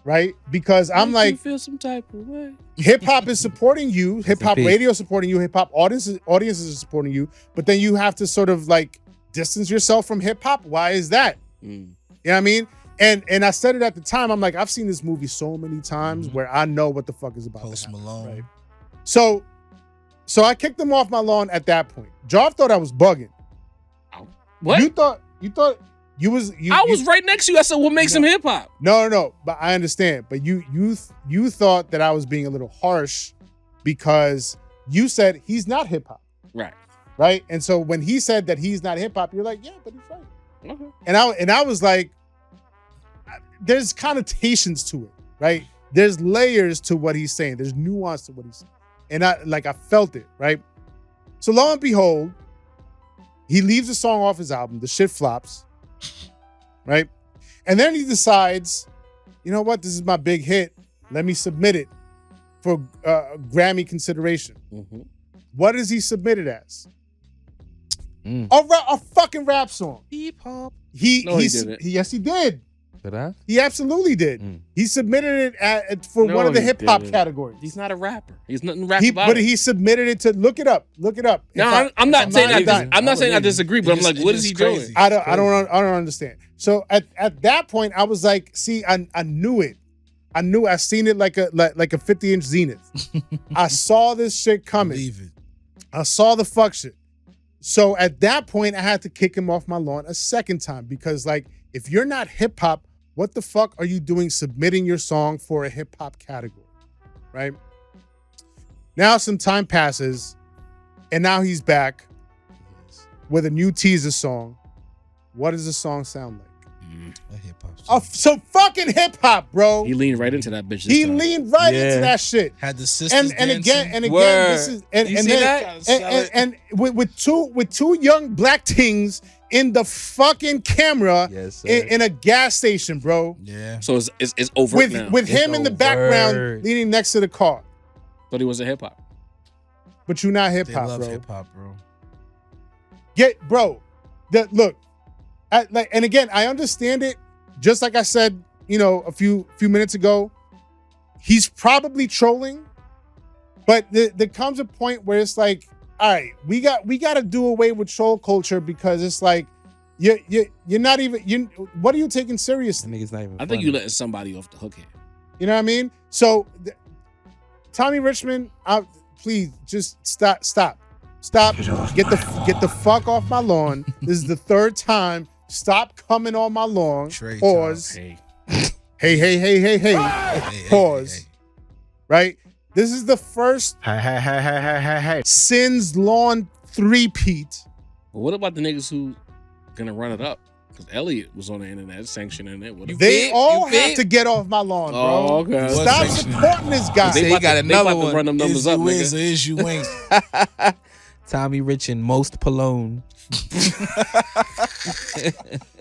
right? Because I'm Make like, you feel some type of way. hip hop is supporting you, hip hop peace. radio is supporting you, hip hop audiences are supporting you, but then you have to sort of like distance yourself from hip hop. Why is that? Mm. You know what I mean? And I said it at the time. I'm like, I've seen this movie so many times where I know what the fuck is about. Post to happen, Malone. right? So I kicked him off my lawn at that point. Jarv thought I was bugging. I What? You thought you I was right next to you. I said, what makes him hip hop? No. But I understand. But you thought that I was being a little harsh because you said he's not hip hop. Right. Right. And so when he said that he's not hip hop, you're like, yeah, but he's right. Okay. And I was like, there's connotations to it, right? There's layers to what he's saying. There's nuance to what he's saying. And I felt it, right? So lo and behold, he leaves the song off his album. The shit flops, right? And then he decides, you know what? This is my big hit. Let me submit it for Grammy consideration. Mm-hmm. What does he submit it as? A fucking rap song. Hip hop. He didn't. Yes, he did. Did I? He absolutely did. He submitted it for one of the hip hop categories. He's not a rapper. He's nothing rap about But it. he submitted it to look it up. No, I'm not saying I disagree, but I'm like, what is he doing? I don't understand. So at that point, I was like, see, I knew it. I seen it like a 50-inch Zenith. I saw this shit coming. Believe it. I saw the fuck shit. So at that point, I had to kick him off my lawn a second time because, like, if you're not hip hop, what the fuck are you doing submitting your song for a hip hop category, right? Now some time passes, and now he's back with a new teaser song. What does the song sound like? A hip hop. Some fucking hip hop, bro. He leaned right into that bitch. He leaned right into that shit. Had the sisters And again, Word. this is and You and see then that? and with two young black tings in the fucking camera Yes, sir. in a gas station, bro. Yeah. So it's overt now. With him in the background overt. leaning next to the car. But he wasn't hip hop. But you're not hip They hop, love bro. hip hop, bro. Look, and again, I understand it. Just like I said, a few minutes ago, he's probably trolling, but there comes a point where it's like, all right, we got to do away with troll culture because it's like you're not even what are you taking seriously? That nigga's not even I think funny. you letting somebody off the hook here. You know what I mean? So, Tommy Richmond, please just stop. Get the fuck off my lawn. This is the third time. Stop coming on my lawn. Trey Pause. Hey. Hey. Pause. Hey. Right? This is the first Hey. Sin's lawn three-peat. But what about the niggas who gonna run it up? Because Elliot was on the internet sanctioning it. What if They all You have fit? to get off my lawn, bro. Oh, okay. Stop Section. supporting this guy. Say he got they another about to one. run them numbers Is up, you is or nigga. is you ain't. Tommy Rich and most Pallone.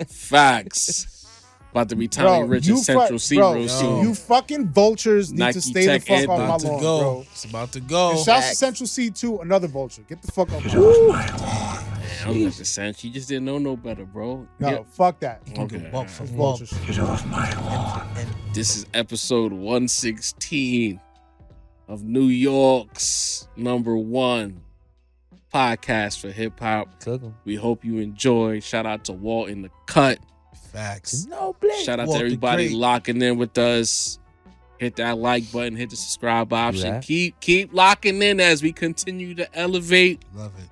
Facts. About to be Tommy Bro, Rich you and Central fuck- C bro, Row soon. You fucking vultures need Nike to stay the Tech fuck and off About my to lawn, go. bro. It's about to go. And shouts to Central C too, another vulture. Get the fuck off my Get lawn. off my lawn. I don't got the sense. You just didn't know no better, bro. No, Yeah. fuck that. Okay. Walk for That's walk. vultures. Get off my lawn. This is episode 116 of New York's #1 podcast for hip hop. Cook 'em. We hope you enjoy. Shout out to Walt in the cut. Facts. No blame. Shout out Walt to the everybody Great. locking in with us. Hit that like button, hit the subscribe option. that. Keep locking in as we continue to elevate. Love it.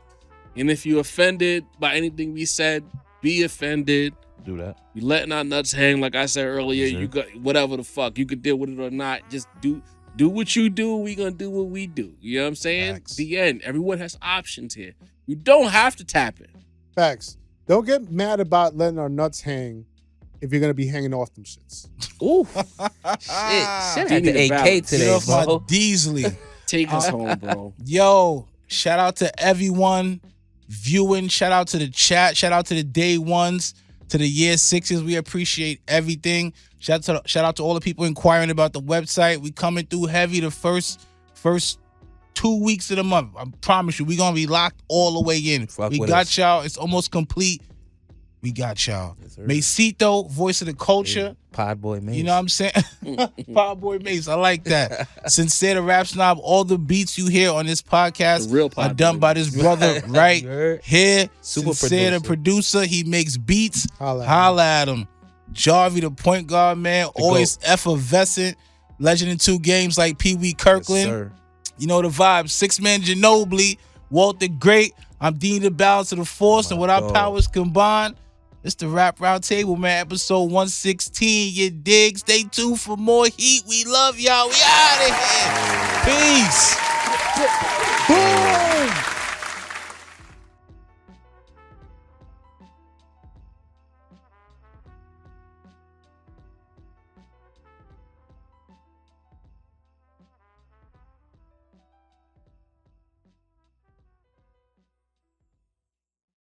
And if you're offended by anything we said, be offended. Do that. We letting our nuts hang, like I said earlier. Yes, sir. You got whatever the fuck. You could deal with it or not. Just do what you do. We gonna do what we do. You know what I'm saying? Facts. The end. Everyone has options here. You don't have to tap in. Facts. Don't get mad about letting our nuts hang if you're gonna be hanging off them shits. Ooh, Shit Dean at the need a AK balance. Get today, off my bro. Deasley. take us home, bro. Yo, shout out to everyone viewing. Shout out to the chat. Shout out to the day ones, to the year sixes. We appreciate everything. Shout out to all the people inquiring about the website. We coming through heavy the first 2 weeks of the month. I promise you, we gonna be locked all the way in. Fuck We with got us. y'all. It's almost complete. We got y'all. Yes, sir. Macito, voice of the culture. Pod boy Mace. You know what I'm saying? Pod Boy Mace. I like that. Sincere the Rap Snob. All the beats you hear on this podcast The real are Pod done Boy by this brother right Word. here. Super Sincere the producer. He makes beats. Holla. Holla at him. Jarvie the point guard, man. Always effervescent. Legend in 2 games like Pee Wee Yes, Kirkland. sir. You know the vibe. 6-man Ginobili. Walt the Great. I'm Dean the Balance of the Force, and with our God. powers combined, it's the Rap Roundtable, man. Episode 116. You dig? Stay tuned for more heat. We love y'all. We out of here. Peace. Boom.